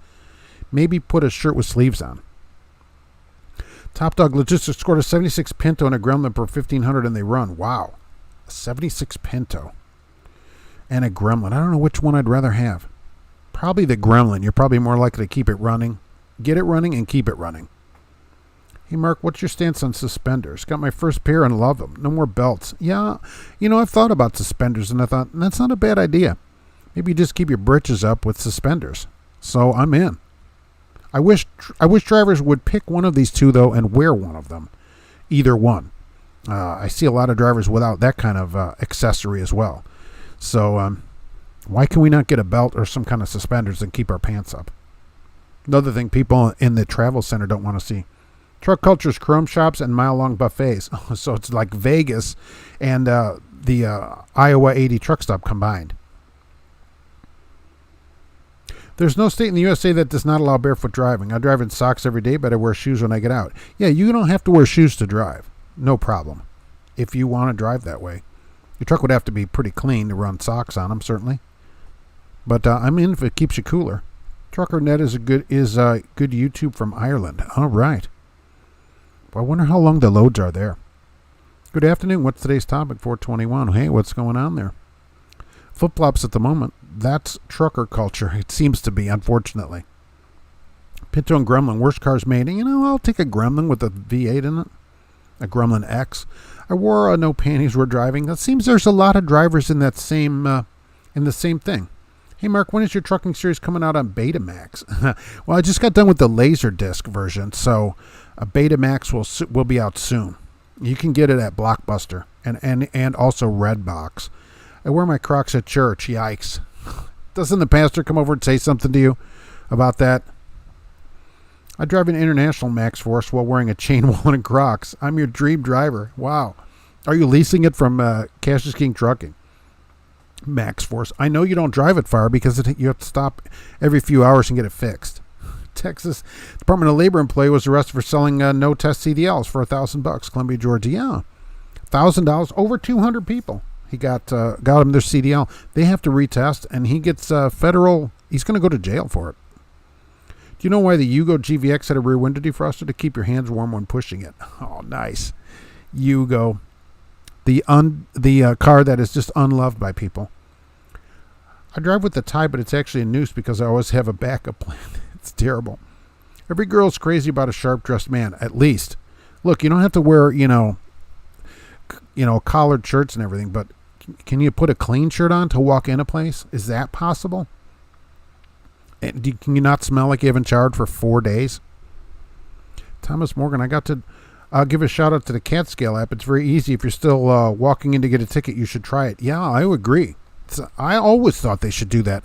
maybe put a shirt with sleeves on. Top Dog Logistics scored a 76 Pinto and a Gremlin per 1,500 and they run. Wow. A 76 Pinto and a Gremlin. I don't know which one I'd rather have. Probably the Gremlin. You're probably more likely to keep it running. Get it running and keep it running. Hey, Mark, what's your stance on suspenders? Got my first pair and love them. No more belts. Yeah, I've thought about suspenders, and I thought, that's not a bad idea. Maybe you just keep your britches up with suspenders. So I'm in. I wish drivers would pick one of these two, though, and wear one of them. Either one. I see a lot of drivers without that kind of accessory as well. So, why can we not get a belt or some kind of suspenders and keep our pants up? Another thing people in the travel center don't want to see. Truck culture's chrome shops and mile-long buffets. So it's like Vegas and the Iowa 80 truck stop combined. There's no state in the USA that does not allow barefoot driving. I drive in socks every day, but I wear shoes when I get out. Yeah, you don't have to wear shoes to drive. No problem. If you want to drive that way. Your truck would have to be pretty clean to run socks on them, certainly. But I'm in if it keeps you cooler. TruckerNet is good YouTube from Ireland. All right. Well, I wonder how long the loads are there. Good afternoon. What's today's topic? 421. Hey, what's going on there? Flip-flops at the moment. That's trucker culture. It seems to be, unfortunately. Pinto and Gremlin. Worst cars made. I'll take a Gremlin with a V8 in it. A Gremlin X. I wore no panties while driving. It seems there's a lot of drivers in that same in the same thing. Hey, Mark, when is your trucking series coming out on Betamax? Well, I just got done with the Laserdisc version, so Betamax will be out soon. You can get it at Blockbuster and also Redbox. I wear my Crocs at church. Yikes. Doesn't the pastor come over and say something to you about that? I drive an International Max Force while wearing a chain wallet and Crocs. I'm your dream driver. Wow. Are you leasing it from Cash is King Trucking? Max Force. I know you don't drive it far because you have to stop every few hours and get it fixed. Texas Department of Labor employee was arrested for selling no-test CDLs for $1,000. Columbia, Georgia. Yeah, $1,000. Over 200 people. He got him their CDL. They have to retest, and he gets federal. He's going to go to jail for it. Do you know why the Yugo GVX had a rear window defroster? To keep your hands warm when pushing it. Oh, nice. Yugo. The car that is just unloved by people. I drive with the tie, but it's actually a noose because I always have a backup plan. It's terrible. Every girl's crazy about a sharp-dressed man, at least. Look, you don't have to wear, collared shirts and everything, but can you put a clean shirt on to walk in a place? Is that possible? And can you not smell like you haven't showered for 4 days? Thomas Morgan, I got to give a shout out to the Cat Scale app. It's very easy. If you're still walking in to get a ticket, you should try it. Yeah, I agree. I always thought they should do that.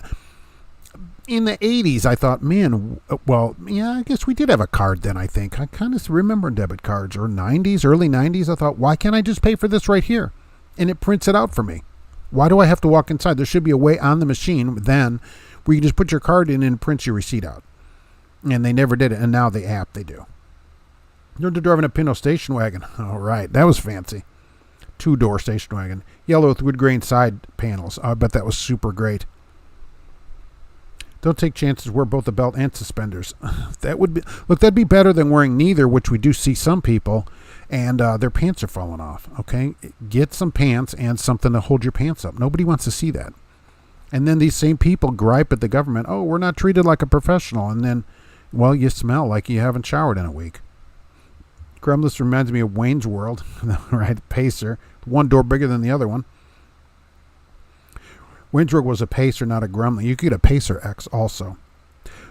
In the 80s, I thought, I guess we did have a card then, I think. I kind of remember debit cards. Or 90s, early 90s, I thought, why can't I just pay for this right here? And it prints it out for me. Why do I have to walk inside? There should be a way on the machine then where you just put your card in and it prints your receipt out. And they never did it. And now the app, they do. You're driving a Pinto station wagon. All right, that was fancy. 2-door station wagon. Yellow with wood grain side panels. I bet that was super great. Don't take chances. Wear both a belt and suspenders. That'd be better than wearing neither, which we do see some people, and their pants are falling off. Okay, get some pants and something to hold your pants up. Nobody wants to see that. And then these same people gripe at the government. Oh, we're not treated like a professional. And then, well, you smell like you haven't showered in a week. Gremlins reminds me of Wayne's World. Right, Pacer. One door bigger than the other one. Wayne's World was a Pacer, not a Gremlin. You could get a Pacer X also.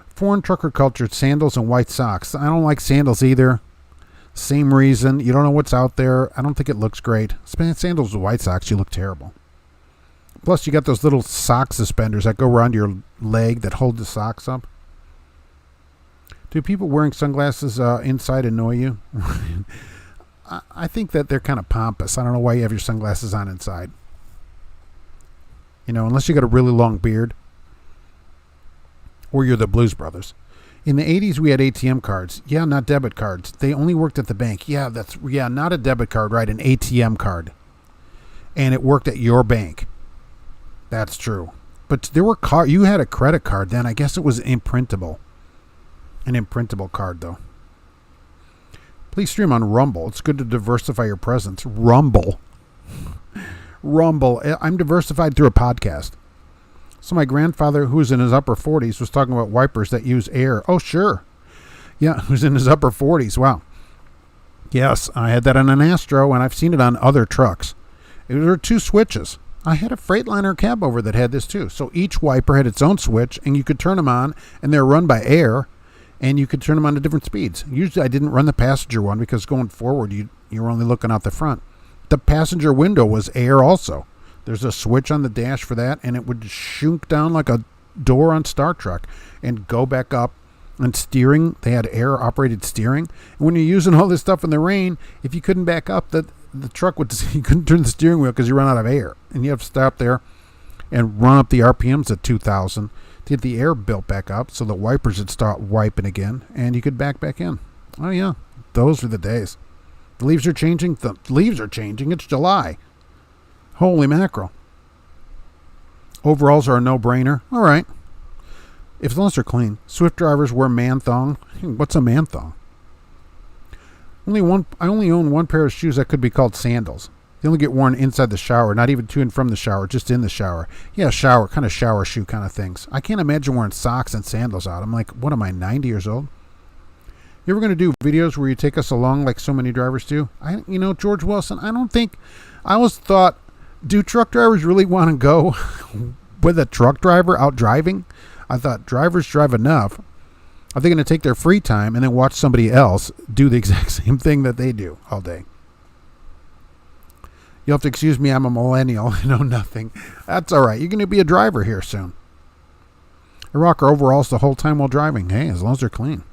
Foreign trucker culture, sandals and white socks. I don't like sandals either. Same reason. You don't know what's out there. I don't think it looks great. Sandals with white socks, you look terrible. Plus, you got those little sock suspenders that go around your leg that hold the socks up. Do people wearing sunglasses inside annoy you? I think that they're kind of pompous. I don't know why you have your sunglasses on inside. Unless you got a really long beard. Or you're the Blues Brothers. In the 80s, we had ATM cards. Yeah, not debit cards. They only worked at the bank. Yeah, not a debit card, right? An ATM card. And it worked at your bank. That's true. But there were you had a credit card then. I guess it was imprintable. An imprintable card, though. Please stream on Rumble. It's good to diversify your presence. Rumble. I'm diversified through a podcast. So my grandfather, who's in his upper 40s, was talking about wipers that use air. Oh, sure. Yeah, who's in his upper 40s. Wow. Yes, I had that on an Astro, and I've seen it on other trucks. There were 2 switches. I had a Freightliner cab over that had this, too. So each wiper had its own switch, and you could turn them on, and they're run by air. And you could turn them on to different speeds. Usually I didn't run the passenger one because going forward, you were only looking out the front. The passenger window was air also. There's a switch on the dash for that, and it would shunk down like a door on Star Trek and go back up. And steering, they had air-operated steering. And when you're using all this stuff in the rain, if you couldn't back up, the truck you couldn't turn the steering wheel because you run out of air. And you have to stop there and run up the RPMs at 2,000. To get the air built back up so the wipers would start wiping again and you could back in. Oh, yeah. Those were the days. The leaves are changing. It's July. Holy mackerel. Overalls are a no-brainer. All right. As long as they're clean. Swift drivers wear man thong. What's a man thong? I only own one pair of shoes that could be called sandals. They only get worn inside the shower, not even to and from the shower, just in the shower. Yeah, shower shoe kind of things. I can't imagine wearing socks and sandals out. I'm like, what am I, 90 years old? You ever going to do videos where you take us along like so many drivers do? George Wilson, I always thought, do truck drivers really want to go with a truck driver out driving? I thought drivers drive enough. Are they going to take their free time and then watch somebody else do the exact same thing that they do all day? You'll have to excuse me, I'm a millennial. I know nothing. That's all right. You're going to be a driver here soon. I rock our overalls the whole time while driving. Hey, as long as they're clean.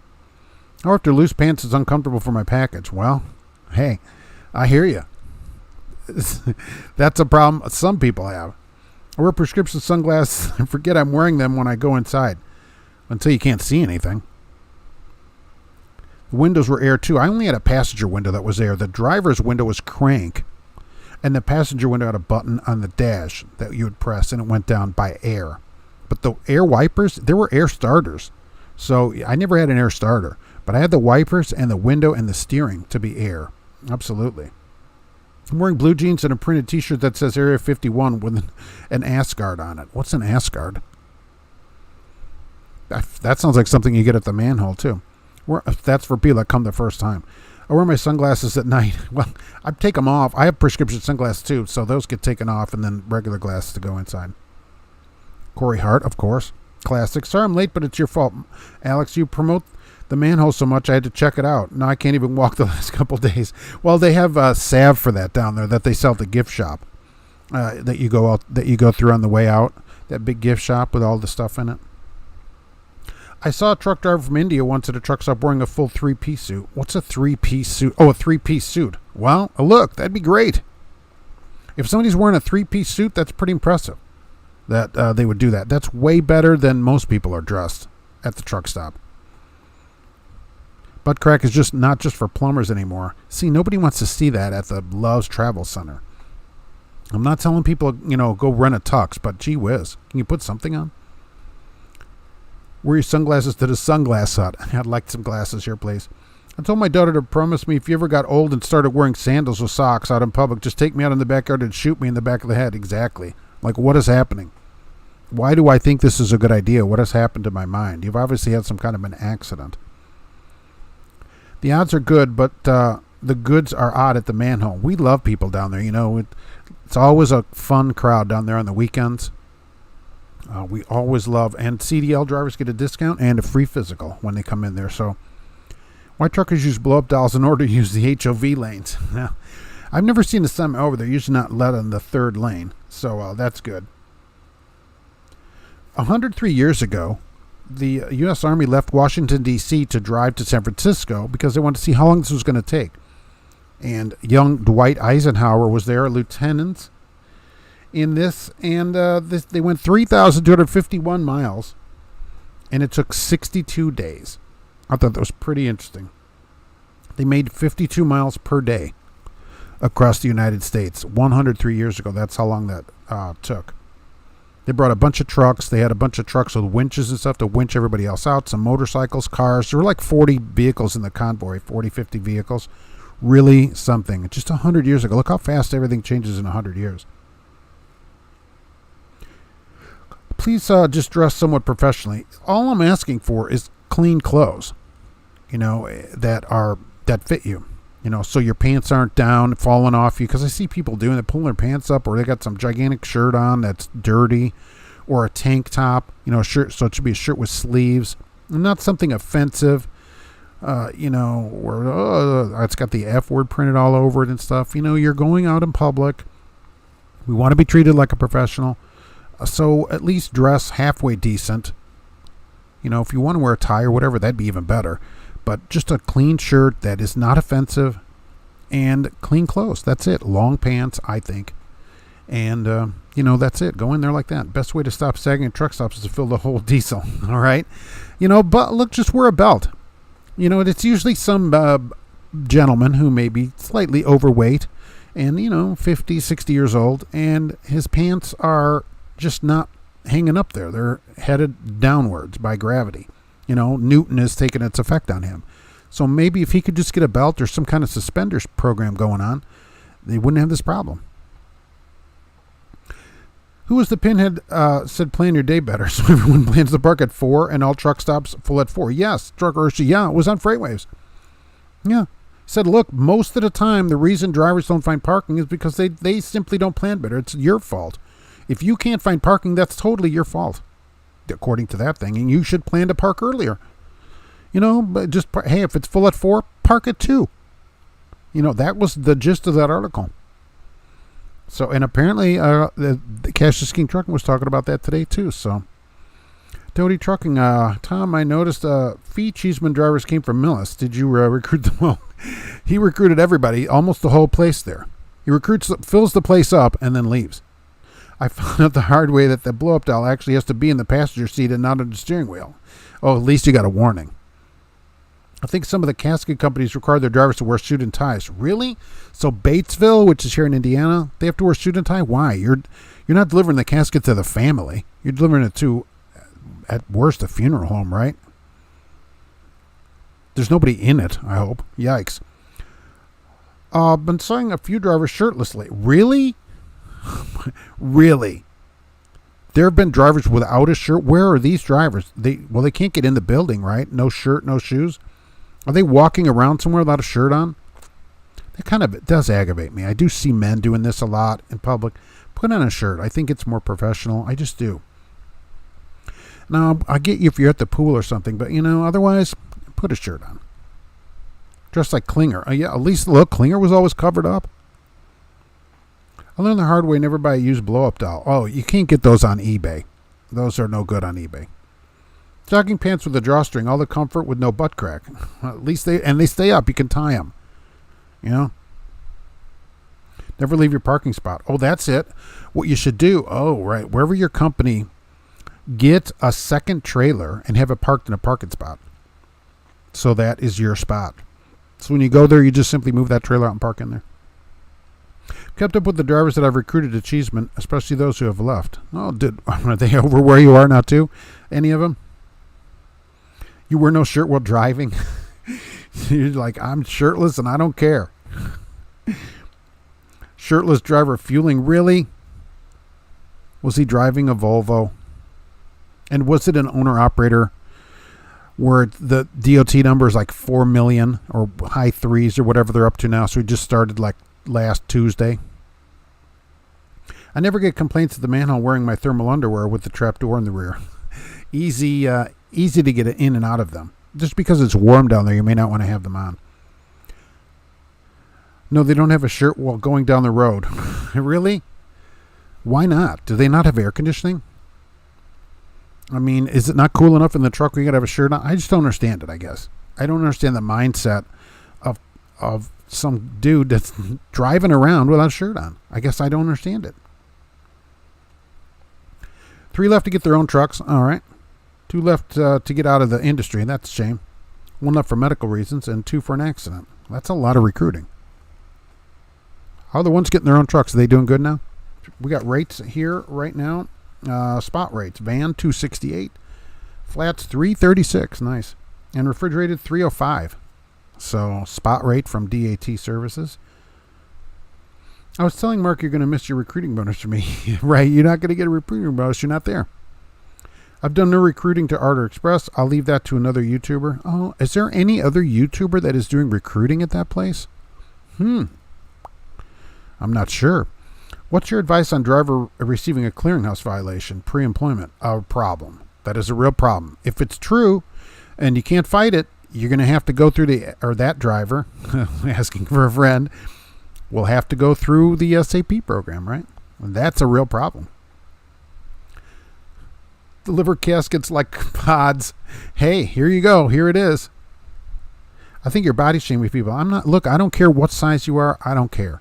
Or if they're loose pants, it's uncomfortable for my package. Well, hey, I hear you. That's a problem some people have. I wear prescription sunglasses and forget I'm wearing them when I go inside. Until you can't see anything. The windows were air too. I only had a passenger window that was air. The driver's window was crank, and the passenger window had a button on the dash that you would press, and it went down by air. But the air wipers, there were air starters. So I never had an air starter, but I had the wipers and the window and the steering to be air. Absolutely. I'm wearing blue jeans and a printed t-shirt that says Area 51 with an ass guard on it. What's an ass guard? That sounds like something you get at the manhole, too. That's for people that come the first time. I wear my sunglasses at night. Well, I take them off. I have prescription sunglasses, too, so those get taken off and then regular glasses to go inside. Corey Hart, of course. Classic. Sorry I'm late, but it's your fault. Alex, you promote the manhole so much I had to check it out. Now I can't even walk the last couple days. Well, they have salve for that down there that they sell at the gift shop that you go through on the way out. That big gift shop with all the stuff in it. I saw a truck driver from India once at a truck stop wearing a full three-piece suit. What's a three-piece suit? Oh, a three-piece suit. Well, look, that'd be great. If somebody's wearing a three-piece suit, that's pretty impressive that they would do that. That's way better than most people are dressed at the truck stop. Butt crack is just not just for plumbers anymore. See, nobody wants to see that at the Love's Travel Center. I'm not telling people, go rent a tux, but gee whiz, can you put something on? Wear your sunglasses to the Sunglass Hut. I'd like some glasses here, please. I told my daughter to promise me if you ever got old and started wearing sandals with socks out in public, just take me out in the backyard and shoot me in the back of the head. Exactly. Like, what is happening? Why do I think this is a good idea? What has happened to my mind? You've obviously had some kind of an accident. The odds are good, but the goods are odd at the manhole. We love people down there. It's always a fun crowd down there on the weekends. We always love, and CDL drivers get a discount and a free physical when they come in there. So why truckers use blow-up dolls in order to use the HOV lanes? I've never seen a semi over. They're usually not let in the third lane, so that's good. 103 years ago, the U.S. Army left Washington, D.C. to drive to San Francisco because they wanted to see how long this was going to take. And young Dwight Eisenhower was there, a lieutenant in this, and they went 3,251 miles, and it took 62 days. I thought that was pretty interesting. They made 52 miles per day across the United States 103 years ago. That's how long that took. They brought a bunch of trucks. They had a bunch of trucks with winches and stuff to winch everybody else out, some motorcycles, cars. There were like 40 vehicles in the convoy, 40, 50 vehicles. Really something. Just 100 years ago. Look how fast everything changes in 100 years. Please just dress somewhat professionally. All I'm asking for is clean clothes, that fit you, so your pants aren't down, falling off you. Because I see people doing it, pulling their pants up, or they got some gigantic shirt on that's dirty, or a tank top, a shirt. So it should be a shirt with sleeves, and not something offensive, where it's got the F word printed all over it and stuff. You're going out in public. We want to be treated like a professional. So at least dress halfway decent. If you want to wear a tie or whatever, that'd be even better. But just a clean shirt that is not offensive and clean clothes. That's it. Long pants, I think. And, that's it. Go in there like that. Best way to stop sagging at truck stops is to fill the whole diesel. All right? But look, just wear a belt. It's usually some gentleman who may be slightly overweight and, 50, 60 years old. And his pants are just not hanging up there. They're headed downwards by gravity. Newton has taken its effect on him. So maybe if he could just get a belt or some kind of suspenders program going on, they wouldn't have this problem. Who was the pinhead said plan your day better so everyone plans to park at 4 and all truck stops full at 4? Yes. Trucker Hershey, it was on FreightWaves. Yeah. Said, look, most of the time the reason drivers don't find parking is because they simply don't plan better. It's your fault. If you can't find parking, that's totally your fault, according to that thing. And you should plan to park earlier. But just, hey, if it's full at 4, park at 2. That was the gist of that article. So, and apparently the Cash is King Trucking was talking about that today too. So, Doty Trucking, Tom, I noticed Fee Cheeseman drivers came from Millis. Did you recruit them? Well, he recruited everybody, almost the whole place there. He fills the place up and then leaves. I found out the hard way that the blow-up doll actually has to be in the passenger seat and not on the steering wheel. Oh, at least you got a warning. I think some of the casket companies require their drivers to wear suit and ties. Really? So Batesville, which is here in Indiana, they have to wear suit and tie? Why? You're not delivering the casket to the family. You're delivering it to, at worst, a funeral home, right? There's nobody in it, I hope. Yikes. Been seeing a few drivers shirtlessly. Really? Really? There have been drivers without a shirt. Where are these drivers? They can't get in the building, right? No shirt, no shoes. Are they walking around somewhere without a shirt on? It does aggravate me. I do see men doing this a lot in public. Put on a shirt. I think it's more professional. I just do. Now, I get you if you're at the pool or something, but, otherwise, put a shirt on. Dress like Klinger. Yeah, at least, look, Klinger was always covered up. I learned the hard way, never buy a used blow-up doll. Oh, you can't get those on eBay. Those are no good on eBay. Jogging pants with a drawstring, all the comfort with no butt crack. At least they stay up. You can tie them. Never leave your parking spot. Oh, that's it. What you should do, right, wherever your company, get a second trailer and have it parked in a parking spot. So that is your spot. So when you go there, you just simply move that trailer out and park in there. Kept up with the drivers that I've recruited to Cheeseman, especially those who have left. Oh, are they over where you are now too? Any of them? You wear no shirt while driving? You're like, I'm shirtless and I don't care. Shirtless driver fueling. Really? Was he driving a Volvo? And was it an owner-operator where the DOT number is like 4 million or high threes or whatever they're up to now? So he just started like last Tuesday. I never get complaints at the manhole wearing my thermal underwear with the trap door in the rear. Easy to get in and out of them. Just because it's warm down there, you may not want to have them on. No, they don't have a shirt while going down the road. Really? Why not? Do they not have air conditioning? I mean, is it not cool enough in the truck where you got to have a shirt on? I just don't understand it, I guess. I don't understand the mindset of some dude that's driving around without a shirt on. I guess I don't understand it. 3 left to get their own trucks. All right. 2 left to get out of the industry. That's a shame. 1 left for medical reasons and 2 for an accident. That's a lot of recruiting. How are the ones getting their own trucks? Are they doing good now? We got rates here right now. Spot rates. Van, $268. Flats, $336. Nice. And refrigerated, $305. So, spot rate from DAT Services. I was telling Mark you're going to miss your recruiting bonus for me. Right, you're not going to get a recruiting bonus. You're not there. I've done no recruiting to Arter Express. I'll leave that to another YouTuber. Oh, is there any other YouTuber that is doing recruiting at that place? I'm not sure. What's your advice on driver receiving a clearinghouse violation pre-employment? A problem. That is a real problem. If it's true and you can't fight it, you're going to have to go through that driver, asking for a friend, will have to go through the SAP program, right? And that's a real problem. Deliver caskets like pods. Hey, here you go. Here it is. I think you're body shaming people. I don't care what size you are. I don't care.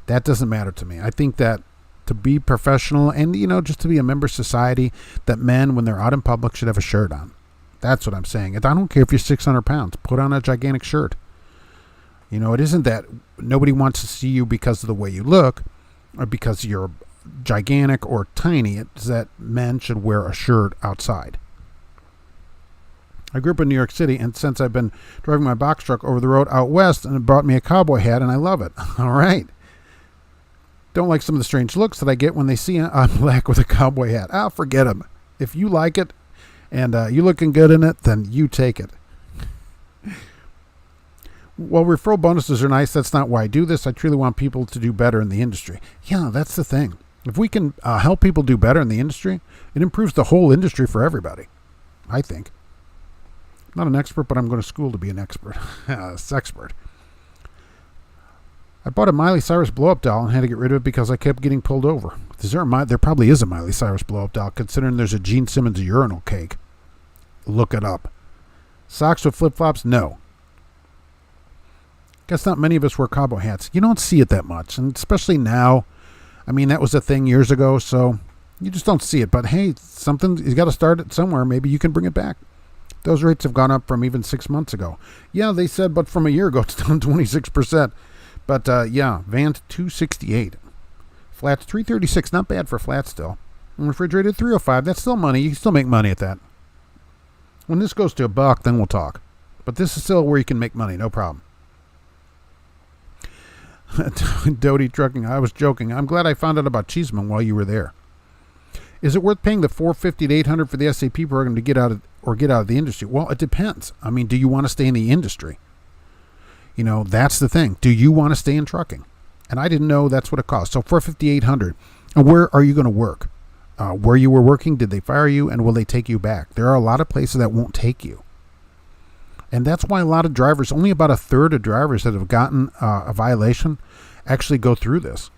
That doesn't matter to me. I think that to be professional and, just to be a member of society, that men, when they're out in public, should have a shirt on. That's what I'm saying. I don't care if you're 600 pounds. Put on a gigantic shirt. It isn't that nobody wants to see you because of the way you look or because you're gigantic or tiny. It's that men should wear a shirt outside. I grew up in New York City, and since I've been driving my box truck over the road out west, and it brought me a cowboy hat, and I love it. All right. Don't like some of the strange looks that I get when they see I'm black with a cowboy hat. I'll forget them. If you like it and you're looking good in it, then you take it. Well, referral bonuses are nice. That's not why I do this. I truly want people to do better in the industry. Yeah, that's the thing. If we can help people do better in the industry, it improves the whole industry for everybody, I think. I'm not an expert, but I'm going to school to be an expert. Sexpert. I bought a Miley Cyrus blow-up doll and had to get rid of it because I kept getting pulled over. There probably is a Miley Cyrus blow-up doll, considering there's a Gene Simmons urinal cake. Look it up. Socks with flip-flops? No. Guess not many of us wear cowboy hats. You don't see it that much, and especially now. I mean, that was a thing years ago, so you just don't see it. But hey, you got to start it somewhere. Maybe you can bring it back. Those rates have gone up from even 6 months ago. Yeah, they said, but from a year ago, it's down 26%. But yeah, van 268. Flats 336, not bad for flat still. And refrigerated 305, that's still money. You can still make money at that. When this goes to $1, then we'll talk. But this is still where you can make money, no problem. Doty Trucking, I was joking. I'm glad I found out about Cheeseman while you were there. Is it worth paying the $450 to $800 for the SAP program to get out of the industry? Well, it depends. I mean, do you want to stay in the industry? You know, that's the thing. Do you want to stay in trucking? And I didn't know that's what it cost. So $450, $800. And where are you going to work? Where you were working, did they fire you, and will they take you back? There are a lot of places that won't take you. And that's why a lot of drivers, only about a third of drivers that have gotten a violation actually go through this.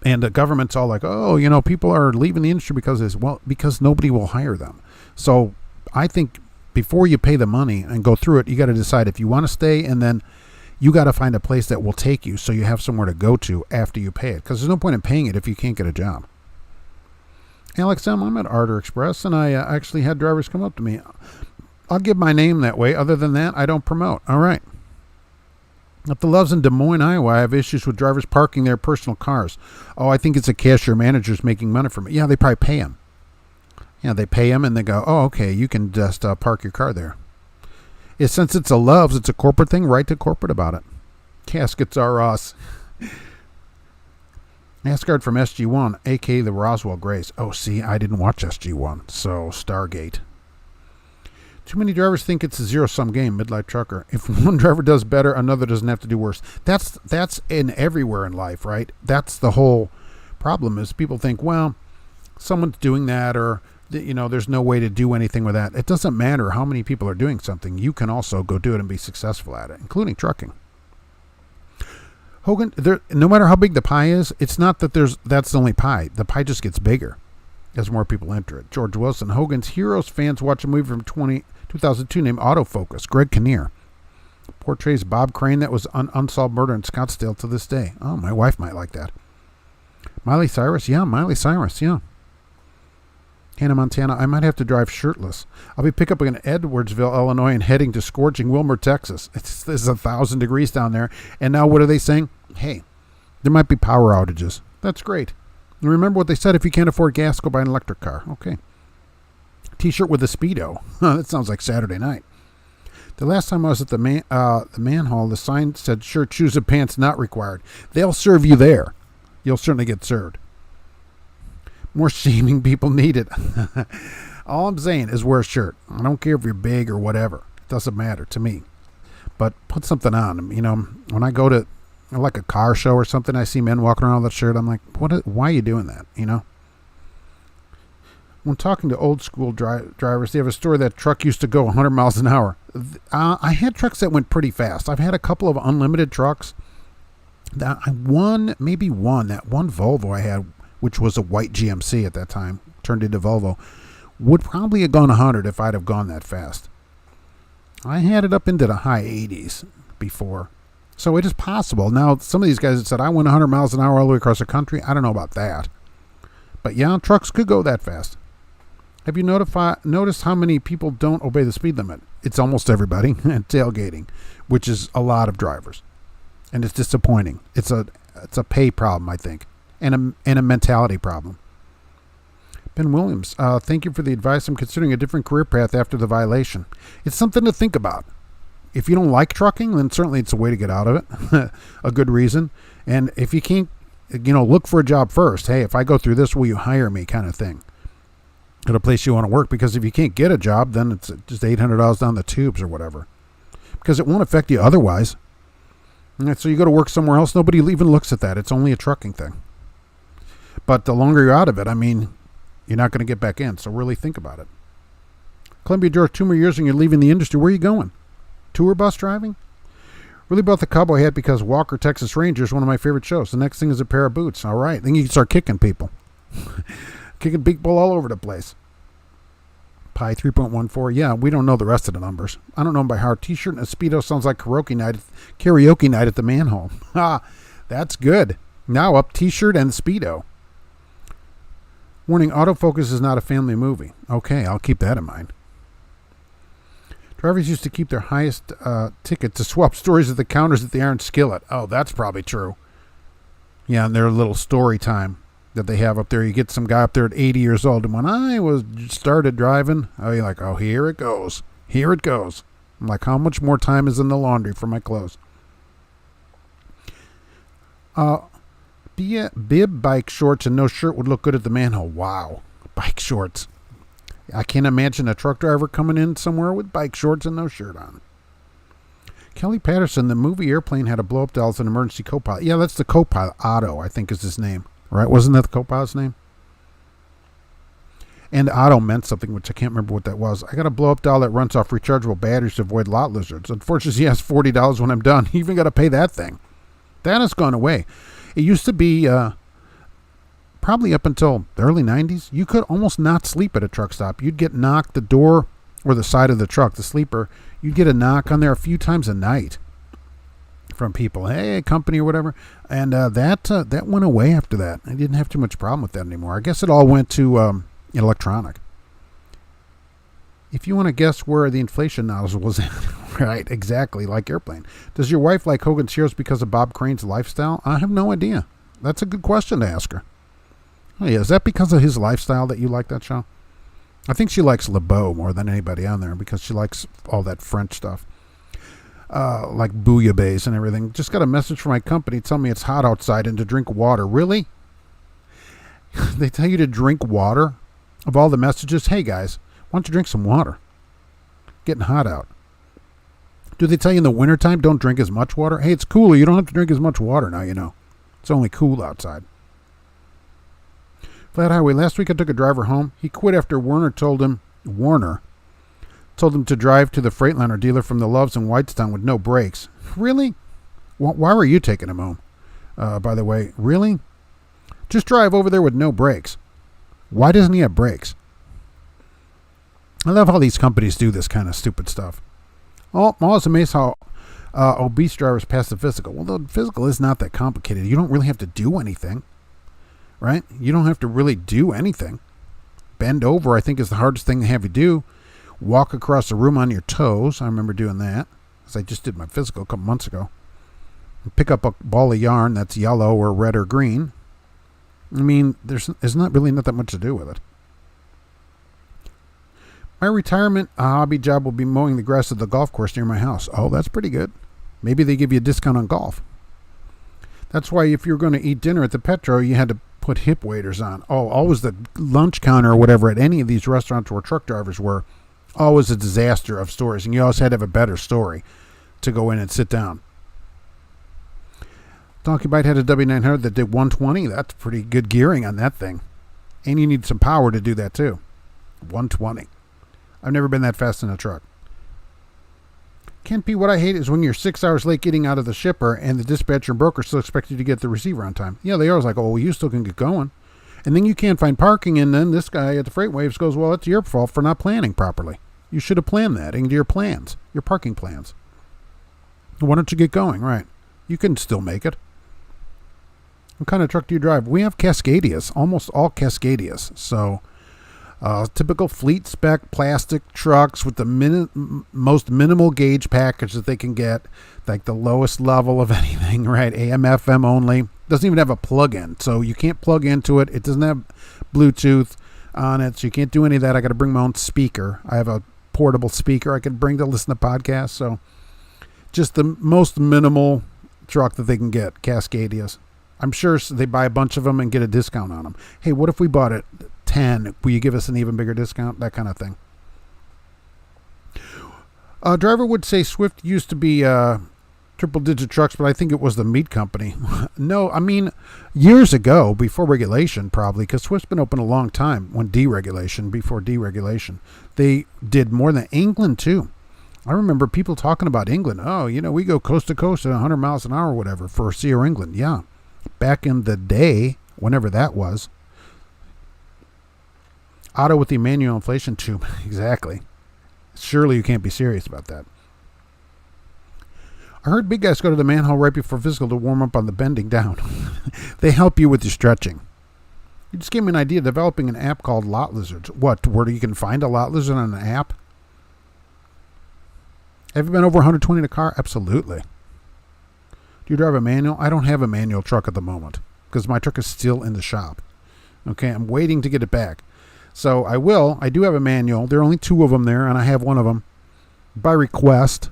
And the government's all like, oh, you know, people are leaving the industry because nobody will hire them. So I think before you pay the money and go through it, you got to decide if you want to stay, and then you got to find a place that will take you so you have somewhere to go to after you pay it. Because there's no point in paying it if you can't get a job. Alex M., I'm at Ardor Express, and I actually had drivers come up to me. I'll give my name that way. Other than that, I don't promote. All right. Up the Loves in Des Moines, Iowa, I have issues with drivers parking their personal cars. Oh, I think it's a cashier manager's making money from it. Yeah, they probably pay him. Yeah, they pay him, and they go, oh, okay, you can just park your car there. Since it's a Loves, it's a corporate thing, write to corporate about it. Caskets are us. Asgard from SG1, a.k.a. the Roswell Grace. Oh, see, I didn't watch SG1, so Stargate. Too many drivers think it's a zero-sum game, midlife trucker. If one driver does better, another doesn't have to do worse. That's in everywhere in life, right? That's the whole problem is people think, well, someone's doing that, or, you know, there's no way to do anything with that. It doesn't matter how many people are doing something. You can also go do it and be successful at it, including trucking. Hogan, no matter how big the pie is, it's not that that's the only pie. The pie just gets bigger as more people enter it. George Wilson, Hogan's Heroes fans watch a movie from 2002 named Autofocus. Greg Kinnear portrays Bob Crane. That was unsolved murder in Scottsdale to this day. Oh, my wife might like that. Miley Cyrus, yeah. Hannah Montana, I might have to drive shirtless. I'll be picking up in Edwardsville, Illinois, and heading to scorching Wilmer, Texas. It's 1,000 degrees down there. And now what are they saying? Hey, there might be power outages. That's great. And remember what they said, if you can't afford gas, go buy an electric car. Okay. T-shirt with a Speedo. That sounds like Saturday night. The last time I was at the manhole, the sign said shirt, shoes, and pants not required. They'll serve you there. You'll certainly get served. More shaming people need it. All I'm saying is wear a shirt. I don't care if you're big or whatever. It doesn't matter to me. But put something on. You know, when I go to like a car show or something, I see men walking around with a shirt. I'm like, why are you doing that? You know? When talking to old school drivers, they have a story that truck used to go 100 miles an hour. I had trucks that went pretty fast. I've had a couple of unlimited trucks. That one Volvo I had, which was a white GMC at that time, turned into Volvo, would probably have gone 100 if I'd have gone that fast. I had it up into the high 80s before. So it is possible. Now, some of these guys that said, I went 100 miles an hour all the way across the country, I don't know about that. But yeah, trucks could go that fast. Have you noticed how many people don't obey the speed limit? It's almost everybody. And tailgating, which is a lot of drivers. And it's disappointing. It's a pay problem, I think. And a mentality problem. Ben Williams, thank you for the advice. I'm considering a different career path after the violation. It's something to think about. If you don't like trucking, then certainly it's a way to get out of it. A good reason. And if you can't, look for a job first. Hey, if I go through this, will you hire me, kind of thing. At a place you want to work. Because if you can't get a job, then it's just $800 down the tubes or whatever. Because it won't affect you otherwise. And so you go to work somewhere else, nobody even looks at that. It's only a trucking thing. But the longer you're out of it, you're not going to get back in. So really think about it. Columbia, George, 2 more years and you're leaving the industry. Where are you going? Tour bus driving? Really bought the cowboy hat because Walker, Texas Ranger is one of my favorite shows. The next thing is a pair of boots. All right. Then you can start kicking people. Kicking people all over the place. Pi 3.14. Yeah, we don't know the rest of the numbers. I don't know them by heart. T-shirt and a Speedo sounds like karaoke night at the manhole. Ha, that's good. Now up T-shirt and Speedo. Warning, Autofocus is not a family movie. Okay, I'll keep that in mind. Drivers used to keep their highest ticket to swap stories at the counters at the Iron Skillet. Oh, that's probably true. Yeah, and their little story time that they have up there. You get some guy up there at 80 years old, and when I started driving, oh, you're like, oh, here it goes. Here it goes. I'm like, how much more time is in the laundry for my clothes? Bib bike shorts and no shirt would look good at the manhole. Wow. Bike shorts. I can't imagine a truck driver coming in somewhere with bike shorts and no shirt on. Kelly Patterson, the movie Airplane, had a blow-up doll as an emergency co-pilot. Yeah, that's the co-pilot. Otto, I think, is his name. Right? Wasn't that the co-pilot's name? And Otto meant something, which I can't remember what that was. I got a blow-up doll that runs off rechargeable batteries to avoid lot lizards. Unfortunately, he has $40 when I'm done. You even got to pay that thing. That has gone away. It used to be probably up until the early 90s. You could almost not sleep at a truck stop. You'd get knocked, the door or the side of the truck, the sleeper, you'd get a knock on there a few times a night from people. Hey, company or whatever. And that went away after that. I didn't have too much problem with that anymore. I guess it all went to electronic. If you want to guess where the inflation nozzle was at, right, exactly, like Airplane. Does your wife like Hogan's Heroes because of Bob Crane's lifestyle? I have no idea. That's a good question to ask her. Oh, yeah, is that because of his lifestyle that you like that show? I think she likes LeBeau more than anybody on there because she likes all that French stuff. Like bouillabaisse and everything. Just got a message from my company telling me it's hot outside and to drink water. Really? They tell you to drink water? Of all the messages, hey guys, why don't you drink some water? Getting hot out. Do they tell you in the wintertime don't drink as much water? Hey, it's cooler. You don't have to drink as much water now, you know. It's only cool outside. Flat Highway. Last week I took a driver home. He quit after Werner told him to drive to the Freightliner dealer from the Loves in Whitestown with no brakes. Really? Why were you taking him home? By the way, really? Just drive over there with no brakes. Why doesn't he have brakes? I love how these companies do this kind of stupid stuff. Oh, I'm always amazed how obese drivers pass the physical. Well, the physical is not that complicated. You don't really have to do anything, right? You don't have to really do anything. Bend over, I think, is the hardest thing to have you do. Walk across the room on your toes. I remember doing that, because I just did my physical a couple months ago. Pick up a ball of yarn that's yellow or red or green. I mean, there's not that much to do with it. My retirement hobby job will be mowing the grass at the golf course near my house. Oh, that's pretty good. Maybe they give you a discount on golf. That's why if you're going to eat dinner at the Petro, you had to put hip waders on. Oh, always the lunch counter or whatever at any of these restaurants where truck drivers were, always a disaster of stories. And you always had to have a better story to go in and sit down. Donkey Bite had a W900 that did 120. That's pretty good gearing on that thing. And you need some power to do that too. 120. I've never been that fast in a truck. Can't be what I hate is when you're 6 hours late getting out of the shipper and the dispatcher and broker still expect you to get the receiver on time. Yeah, they are like, oh, well, you still can get going. And then you can't find parking, and then this guy at the Freight Waves goes, well, it's your fault for not planning properly. You should have planned that into your plans, your parking plans. Why don't you get going? Right. You can still make it. What kind of truck do you drive? We have Cascadias, almost all Cascadias. So, typical fleet spec plastic trucks with the most minimal gauge package that they can get, like the lowest level of anything, right? AM, FM only. Doesn't even have a plug-in, so you can't plug into it. It doesn't have Bluetooth on it, so you can't do any of that. I got to bring my own speaker. I have a portable speaker I can bring to listen to podcasts. So, just the most minimal truck that they can get, Cascadias. I'm sure they buy a bunch of them and get a discount on them. Hey, what if we bought it 10? Will you give us an even bigger discount? That kind of thing. Driver would say Swift used to be triple-digit trucks, but I think it was the meat company. No, I mean, years ago, before regulation probably, because Swift's been open a long time, before deregulation. They did more than England, too. I remember people talking about England. Oh, we go coast to coast at 100 miles an hour or whatever for Sea England. Yeah. Back in the day, whenever that was. Otto with the manual inflation tube. Exactly. Surely you can't be serious about that. I heard big guys go to the manhole right before physical to warm up on the bending down. They help you with your stretching. You just gave me an idea of developing an app called Lot Lizards. What? Where you can find a lot lizard on an app? Have you been over 120 in a car? Absolutely. Do you drive a manual? I don't have a manual truck at the moment because my truck is still in the shop. Okay, I'm waiting to get it back. So I will. I do have a manual. There are only 2 of them there, and I have one of them by request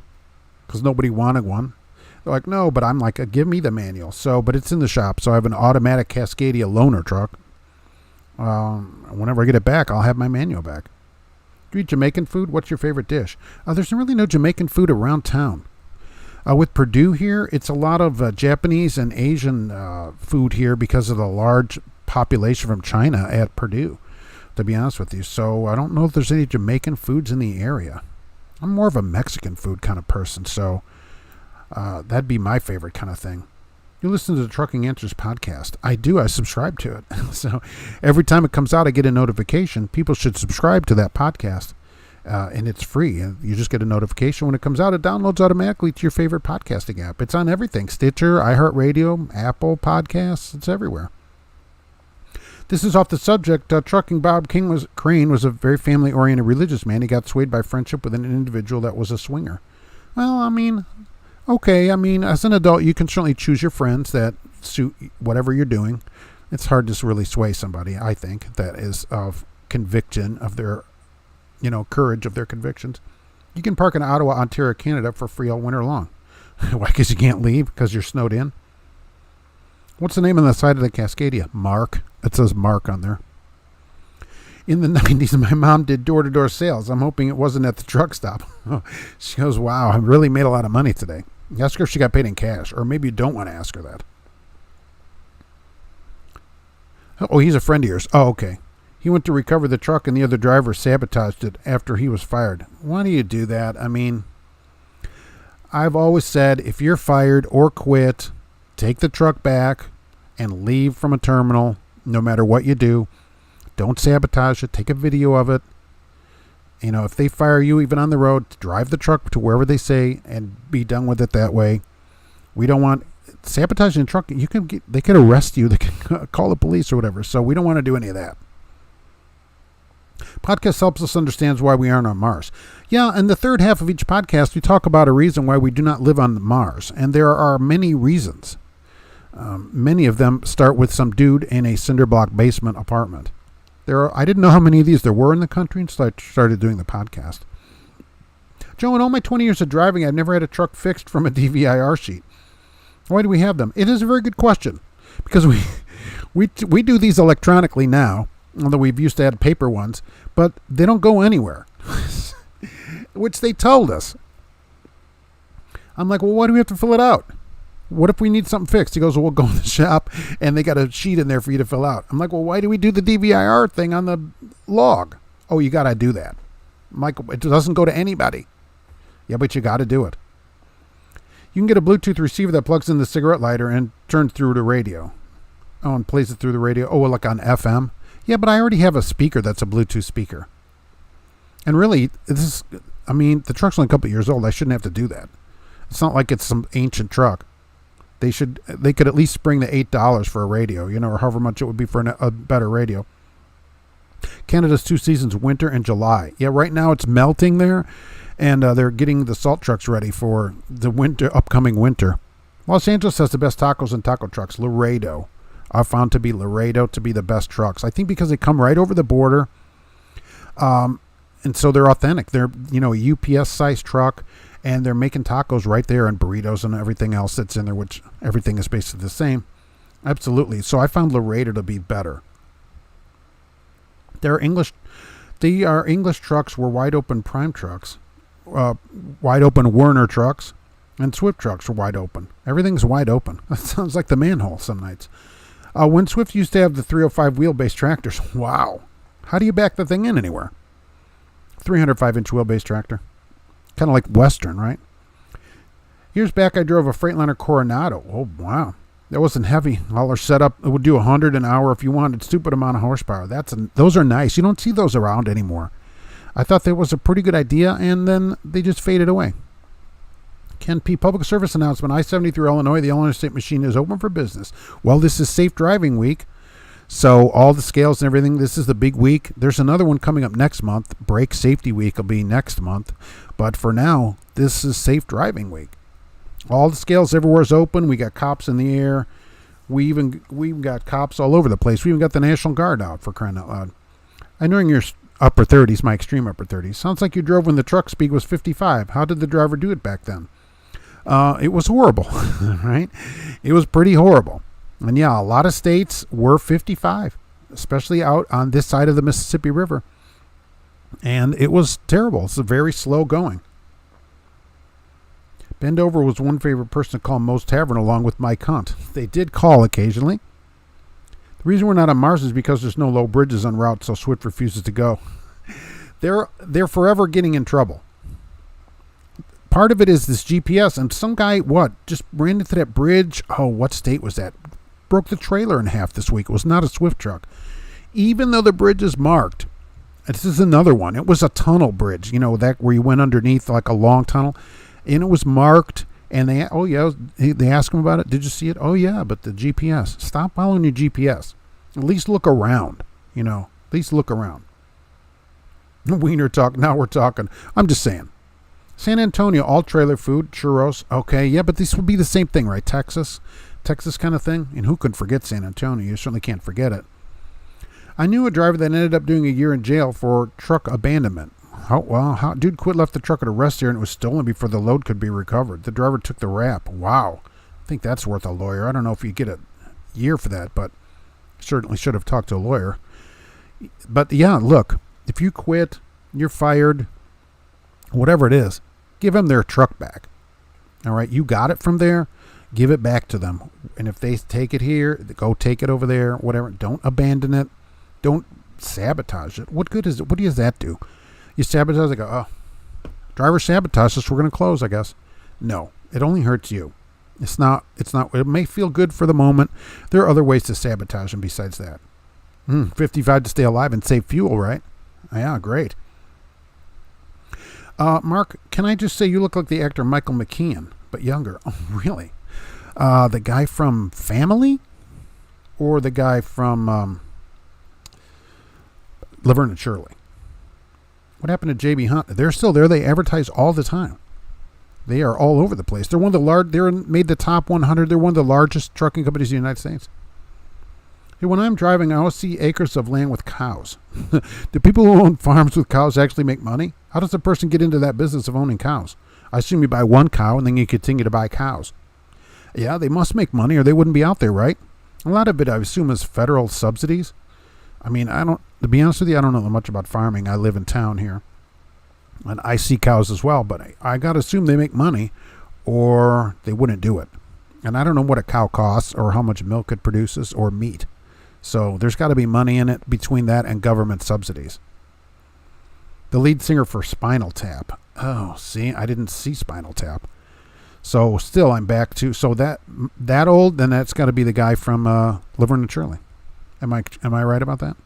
because nobody wanted one. They're like, no, but I'm like, give me the manual. So, but it's in the shop. So I have an automatic Cascadia loaner truck. Whenever I get it back, I'll have my manual back. Do you eat Jamaican food? What's your favorite dish? There's really no Jamaican food around town. With Purdue here, it's a lot of Japanese and Asian food here because of the large population from China at Purdue, to be honest with you. So I don't know if there's any Jamaican foods in the area. I'm more of a Mexican food kind of person, so that'd be my favorite kind of thing. You listen to the Trucking Answers podcast. I do. I subscribe to it. So every time it comes out, I get a notification. People should subscribe to that podcast, and it's free. You just get a notification when it comes out. It downloads automatically to your favorite podcasting app. It's on everything. Stitcher, iHeartRadio, Apple Podcasts. It's everywhere. This is off the subject. Trucking Bob Crane was a very family-oriented religious man. He got swayed by friendship with an individual that was a swinger. Well, I mean, okay. I mean, as an adult, you can certainly choose your friends that suit whatever you're doing. It's hard to really sway somebody, I think, that is of conviction of their, courage of their convictions. You can park in Ottawa, Ontario, Canada for free all winter long. Why? Because you can't leave because you're snowed in. What's the name on the side of the Cascadia? Mark. It says Mark on there. In the 90s, my mom did door-to-door sales. I'm hoping it wasn't at the truck stop. She goes, wow, I really made a lot of money today. Ask her if she got paid in cash, or maybe you don't want to ask her that. Oh, he's a friend of yours. Oh, okay. He went to recover the truck, and the other driver sabotaged it after he was fired. Why do you do that? I mean, I've always said if you're fired or quit, take the truck back and leave from a terminal, no matter what you do. Don't sabotage it. Take a video of it. If they fire you even on the road, drive the truck to wherever they say and be done with it that way. We don't want sabotaging the truck. They could arrest you. They can call the police or whatever. So we don't want to do any of that. Podcast helps us understand why we aren't on Mars. Yeah, and the third half of each podcast, we talk about a reason why we do not live on Mars. And there are many reasons. Many of them start with some dude in a cinder block basement apartment. I didn't know how many of these there were in the country until I started doing the podcast. Joe, in all my 20 years of driving, I've never had a truck fixed from a DVIR sheet. Why do we have them? It is a very good question because we do these electronically now, although we've used to add paper ones, but they don't go anywhere, which they told us. I'm like, well, why do we have to fill it out? What if we need something fixed? He goes, well, we'll go in the shop and they got a sheet in there for you to fill out. I'm like, well, why do we do the DVIR thing on the log? Oh, you got to do that. I'm like, it doesn't go to anybody. Yeah, but you got to do it. You can get a Bluetooth receiver that plugs in the cigarette lighter and turns through the radio. Oh, and plays it through the radio. Oh, like on FM. Yeah, but I already have a speaker that's a Bluetooth speaker. And really, the truck's only a couple of years old. I shouldn't have to do that. It's not like it's some ancient truck. They could at least spring the $8 for a radio, or however much it would be for a better radio. Canada's 2 seasons, winter and July. Yeah, right now it's melting there, and they're getting the salt trucks ready for the upcoming winter. Los Angeles has the best tacos and taco trucks. Laredo. I've found Laredo to be the best trucks. I think because they come right over the border, and so they're authentic. They're, a UPS-sized truck. And they're making tacos right there and burritos and everything else that's in there, which everything is basically the same. Absolutely. So I found Laredo to be better. Their English trucks were wide open prime trucks, wide open Werner trucks, and Swift trucks were wide open. Everything's wide open. That sounds like the manhole some nights. When Swift used to have the 305 wheelbase tractors, wow. How do you back the thing in anywhere? 305-inch wheelbase tractor. Kind of like Western, right? Years back, I drove a Freightliner Coronado. Oh, wow. That wasn't heavy. All our setup, it would do 100 an hour if you wanted. Stupid amount of horsepower. Those are nice. You don't see those around anymore. I thought that was a pretty good idea, and then they just faded away. Ken P. Public service announcement. I-70 through Illinois. The Illinois State Machine is open for business. Well, this is Safe Driving Week. So all the scales and everything, this is the big week. There's another one coming up next month. Brake safety week will be next month. But for now, this is safe driving week. All the scales everywhere is open. We got cops in the air. We even got cops all over the place. We even got the National Guard out, for crying out loud. I know in your upper 30s, my extreme upper 30s. Sounds like you drove when the truck speed was 55. How did the driver do it back then? It was horrible, right? It was pretty horrible. And yeah, a lot of states were 55, especially out on this side of the Mississippi River. And it was terrible. It's very slow going. Bendover was one favorite person to call Moe's Tavern along with Mike Hunt. They did call occasionally. The reason we're not on Mars is because there's no low bridges en route, so Swift refuses to go. They're forever getting in trouble. Part of it is this GPS, and some guy, just ran into that bridge. Oh, what state was that? Broke the trailer in half this week. It was not a Swift truck. Even though the bridge is marked. This is another one. It was a tunnel bridge, that where you went underneath like a long tunnel. And it was marked, and they asked him about it. Did you see it? Oh, yeah, but the GPS. Stop following your GPS. At least look around, At least look around. Wiener talk. Now we're talking. I'm just saying. San Antonio, all trailer food, churros. Okay, yeah, but this would be the same thing, right? Texas kind of thing. And who could forget San Antonio? You certainly can't forget it. I knew a driver that ended up doing a year in jail for truck abandonment. Dude left the truck at a rest area and it was stolen before the load could be recovered. The driver took the rap. Wow. I think that's worth a lawyer. I don't know if you get a year for that, but certainly should have talked to a lawyer. But yeah, look, if you quit, you're fired, whatever it is, give them their truck back. All right. You got it from there. Give it back to them. And if they take it here, go take it over there, whatever. Don't abandon it. Don't sabotage it. What good is it? What does that do? You sabotage, they go, driver sabotaged us, we're going to close, I guess. No, it only hurts you. It's not, it may feel good for the moment. There are other ways to sabotage them besides that. 55 to stay alive and save fuel, right? Yeah, great. Mark, can I just say you look like the actor Michael McKean, but younger? Oh, really? The guy from Family? Or the guy from Laverne and Shirley? What happened to J.B. Hunt? They're still there. They advertise all the time. They are all over the place. They're one of the They're made the top 100. They're one of the largest trucking companies in the United States. Hey, when I'm driving, I always see acres of land with cows. Do people who own farms with cows actually make money? How does a person get into that business of owning cows? I assume you buy one cow and then you continue to buy cows. Yeah, they must make money or they wouldn't be out there, right? A lot of it, I assume, is federal subsidies. I mean, to be honest with you, I don't know much about farming. I live in town here. And I see cows as well, but I got to assume they make money or they wouldn't do it. And I don't know what a cow costs or how much milk it produces or meat. So there's got to be money in it between that and government subsidies. The lead singer for Spinal Tap. Oh, see, I didn't see Spinal Tap. So still, I'm back to, so that old, then that's got to be the guy from Laverne and Shirley. Am I right about that?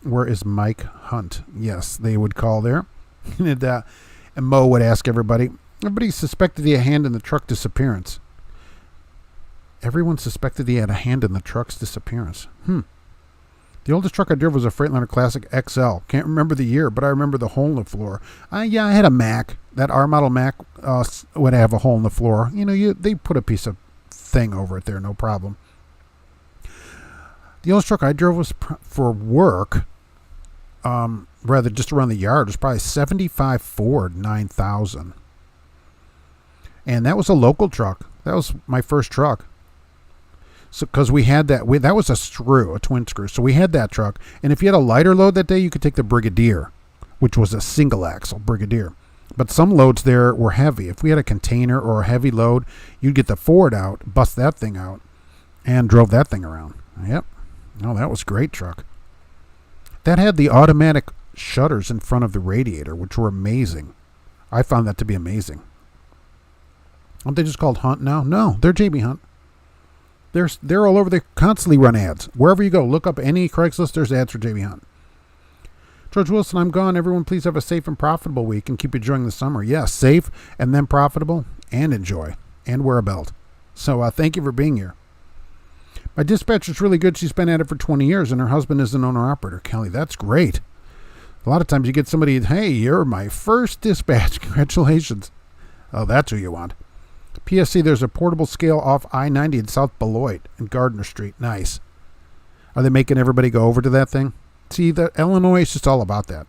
Where is Mike Hunt? Yes, they would call there. And Mo would ask everybody suspected he had a hand in the truck disappearance. Everyone suspected he had a hand in the truck's disappearance. The oldest truck I drove was a Freightliner Classic XL. Can't remember the year, but I remember the hole in the floor. I had a Mack. That R model Mack would have a hole in the floor. They put a piece of thing over it there, no problem. The oldest truck I drove was for work, rather just around the yard. It was probably 75 Ford 9000. And that was a local truck. That was my first truck. So, because we had that was a twin screw. So we had that truck. And if you had a lighter load that day, you could take the Brigadier, which was a single axle Brigadier. But some loads there were heavy. If we had a container or a heavy load, you'd get the Ford out, bust that thing out, and drove that thing around. Yep. Oh, that was a great truck. That had the automatic shutters in front of the radiator, which were amazing. I found that to be amazing. Aren't they just called Hunt now? No, they're JB Hunt. They're all over. They constantly run ads. Wherever you go, look up any Craigslist, there's ads for JB Hunt. George Wilson, I'm gone. Everyone, please have a safe and profitable week and keep enjoying the summer. Yes, safe and then profitable and enjoy and wear a belt. So thank you for being here. My dispatcher's really good. She's been at it for 20 years, and her husband is an owner-operator. Kelly, that's great. A lot of times you get somebody, hey, you're my first dispatch. Congratulations. Oh, that's who you want. PSC, there's a portable scale off I-90 in South Beloit and Gardner Street. Nice. Are they making everybody go over to that thing? See, Illinois is just all about that.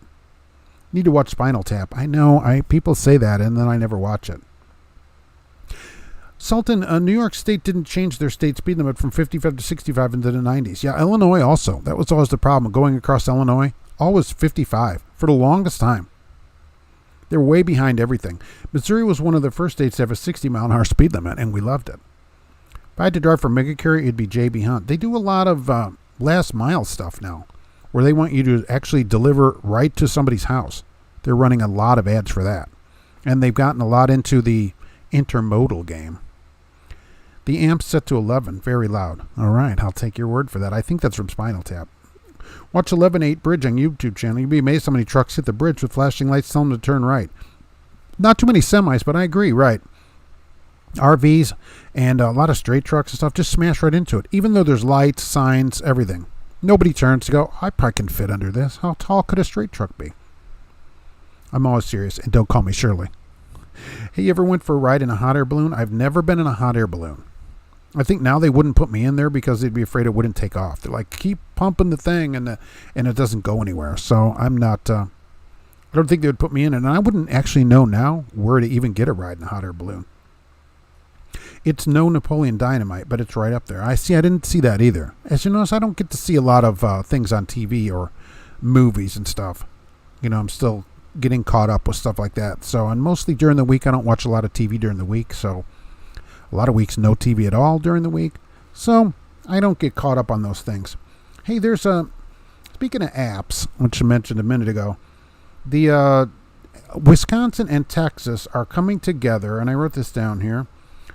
Need to watch Spinal Tap. I know, people say that, and then I never watch it. Sultan, New York State didn't change their state speed limit from 55 to 65 into the 90s. Yeah, Illinois also. That was always the problem. Going across Illinois, always 55 for the longest time. They're way behind everything. Missouri was one of the first states to have a 60-mile-an-hour speed limit, and we loved it. If I had to drive for Mega Carrier, it'd be J.B. Hunt. They do a lot of last-mile stuff now, where they want you to actually deliver right to somebody's house. They're running a lot of ads for that. And they've gotten a lot into the intermodal game. The amp's set to 11, very loud. All right, I'll take your word for that. I think that's from Spinal Tap. Watch 11.8 Bridge on YouTube channel. You'd be amazed how many trucks hit the bridge with flashing lights telling them to turn right. Not too many semis, but I agree, right. RVs and a lot of straight trucks and stuff just smash right into it, even though there's lights, signs, everything. Nobody turns to go, I probably can fit under this. How tall could a straight truck be? I'm always serious, and don't call me Shirley. Hey, you ever went for a ride in a hot air balloon? I've never been in a hot air balloon. I think now they wouldn't put me in there because they'd be afraid it wouldn't take off. They're like, keep pumping the thing, and it doesn't go anywhere. So I'm not, I don't think they would put me in it. And I wouldn't actually know now where to even get a ride in a hot air balloon. It's no Napoleon Dynamite, but it's right up there. I didn't see that either. As you notice, I don't get to see a lot of things on TV or movies and stuff. You know, I'm still getting caught up with stuff like that. So, and mostly during the week, I don't watch a lot of TV during the week. So a lot of weeks, no TV at all during the week. So I don't get caught up on those things. Hey, speaking of apps, which I mentioned a minute ago, the Wisconsin and Texas are coming together, and I wrote this down here,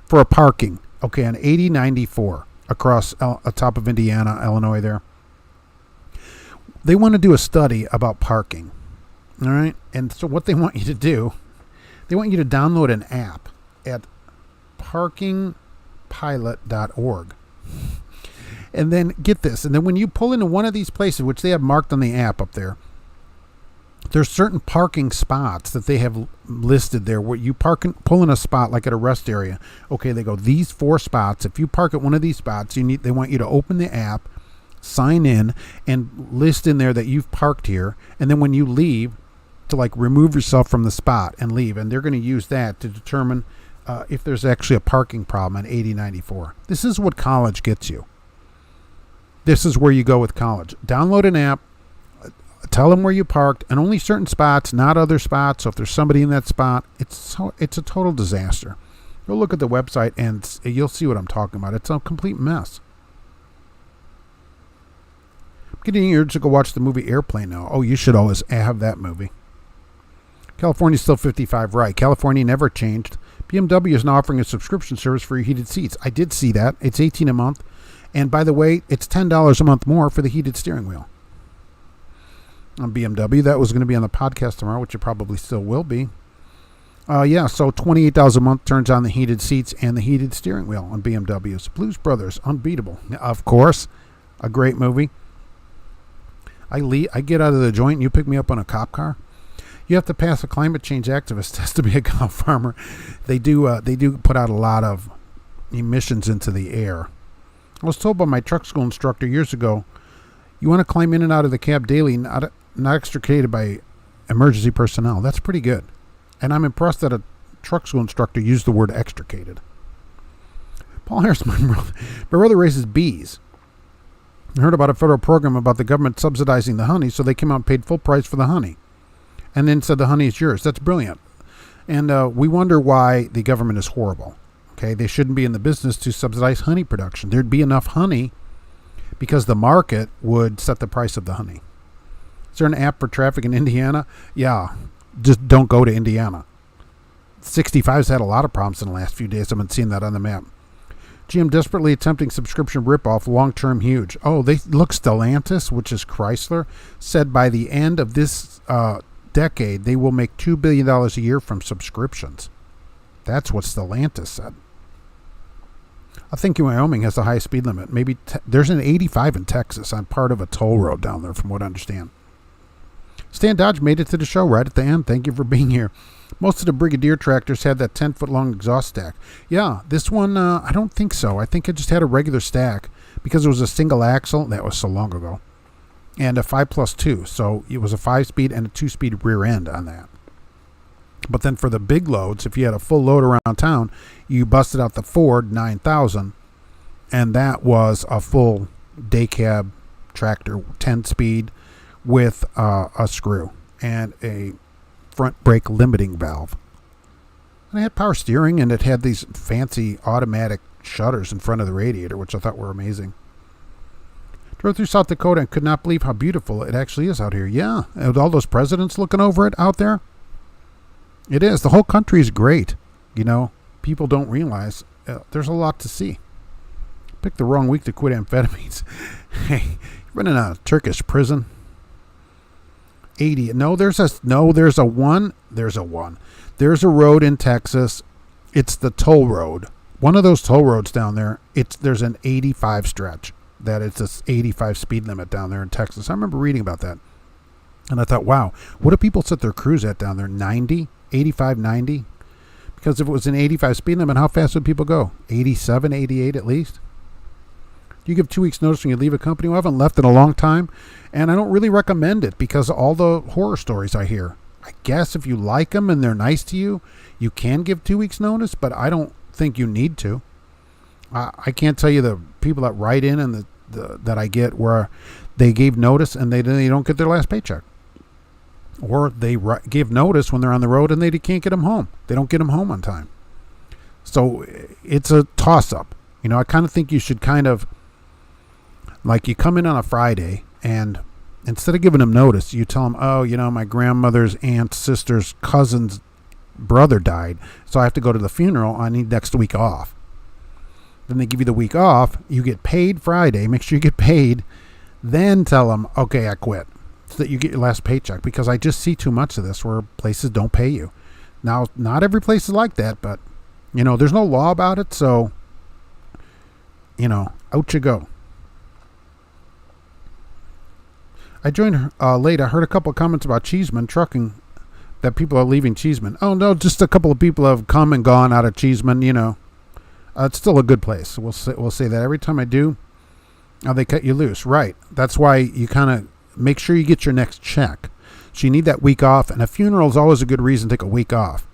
for a parking, okay, on 8094 across top of Indiana, Illinois there. They want to do a study about parking, all right? And so what they want you to do, they want you to download an app at parkingpilot.org. And then get this, and then when you pull into one of these places, which they have marked on the app up there, there's certain parking spots that they have listed there where you pull in a spot like at a rest area. Okay, they go, these 4 spots, if you park at one of these spots, they want you to open the app, sign in, and list in there that you've parked here. And then when you leave, to like remove yourself from the spot and leave. And they're going to use that to determine if there's actually a parking problem on 8094. This is what college gets you. This is where you go with college. Download an app. Tell them where you parked, and only certain spots, not other spots. So if there's somebody in that spot, it's a total disaster. Go look at the website, and you'll see what I'm talking about. It's a complete mess. I'm getting you to go watch the movie Airplane now. Oh, you should always have that movie. California's still 55, right? California never changed. BMW is now offering a subscription service for your heated seats. I did see that. It's $18 a month, and by the way, it's $10 a month more for the heated steering wheel. On BMW, that was going to be on the podcast tomorrow, which it probably still will be. So $28 a month turns on the heated seats and the heated steering wheel on BMWs. Blues Brothers, unbeatable. Of course, a great movie. I get out of the joint and you pick me up on a cop car. You have to pass a climate change activist test to be a cow farmer. They do put out a lot of emissions into the air. I was told by my truck school instructor years ago, you want to climb in and out of the cab daily, not extricated by emergency personnel. That's pretty good. And I'm impressed that a truck school instructor used the word extricated. Paul Harris, my brother raises bees. I heard about a federal program about the government subsidizing the honey, so they came out and paid full price for the honey. And then said the honey is yours. That's brilliant. And we wonder why the government is horrible. Okay, they shouldn't be in the business to subsidize honey production. There'd be enough honey because the market would set the price of the honey. Is there an app for traffic in Indiana? Yeah, just don't go to Indiana. 65's had a lot of problems in the last few days. I've been seeing that on the map. GM desperately attempting subscription ripoff, long-term huge. Oh, they look, Stellantis, which is Chrysler, said by the end of this decade, they will make $2 billion a year from subscriptions. That's what Stellantis said. I think Wyoming has the high speed limit. Maybe there's an 85 in Texas on part of a toll road down there, from what I understand. Stan Dodge made it to the show right at the end. Thank you for being here. Most of the Brigadier tractors had that 10-foot long exhaust stack. Yeah, this one, I don't think so. I think it just had a regular stack because it was a single axle. That was so long ago. And a 5+2. So it was a 5-speed and a 2-speed rear end on that. But then for the big loads, if you had a full load around town, you busted out the Ford 9000. And that was a full day cab tractor, 10-speed with a screw and a front brake limiting valve. And it had power steering, and it had these fancy automatic shutters in front of the radiator, which I thought were amazing. Drove through South Dakota and could not believe how beautiful it actually is out here. Yeah, and with all those presidents looking over it out there, it is. The whole country is great. You know, people don't realize there's a lot to see. Picked the wrong week to quit amphetamines. Hey, you've been in a Turkish prison. 80. There's a road in Texas. It's the toll road. One of those toll roads down there, there's an 85 stretch. That it's a 85 speed limit down there in Texas. I remember reading about that. And I thought, wow, what do people set their cruise at down there? 90? 85, 90? Because if it was an 85 speed limit, how fast would people go? 87, 88 at least? You give 2 weeks notice when you leave a company. Well, I haven't left in a long time, and I don't really recommend it because of all the horror stories I hear. I guess if you like them and they're nice to you, you can give 2 weeks notice, but I don't think you need to. I can't tell you the people that write in and that I get where they gave notice and they don't get their last paycheck. Or they give notice when they're on the road and they can't get them home. They don't get them home on time. So it's a toss-up. You know, I kind of think you should kind of, like, you come in on a Friday and instead of giving them notice, you tell them, oh, you know, my grandmother's aunt's sister's cousin's brother died, so I have to go to the funeral. I need next week off. Then they give you the week off. You get paid Friday. Make sure you get paid. Then tell them, okay, I quit, so that you get your last paycheck. Because I just see too much of this where places don't pay you. Now, not every place is like that, but, you know, there's no law about it. So, you know, out you go. I joined late. I heard a couple of comments about Cheeseman Trucking, that people are leaving Cheeseman. Oh, no, just a couple of people have come and gone out of Cheeseman, you know. It's still a good place. We'll say that every time I do. They cut you loose. Right. That's why you kind of make sure you get your next check. So you need that week off. And a funeral is always a good reason to take a week off.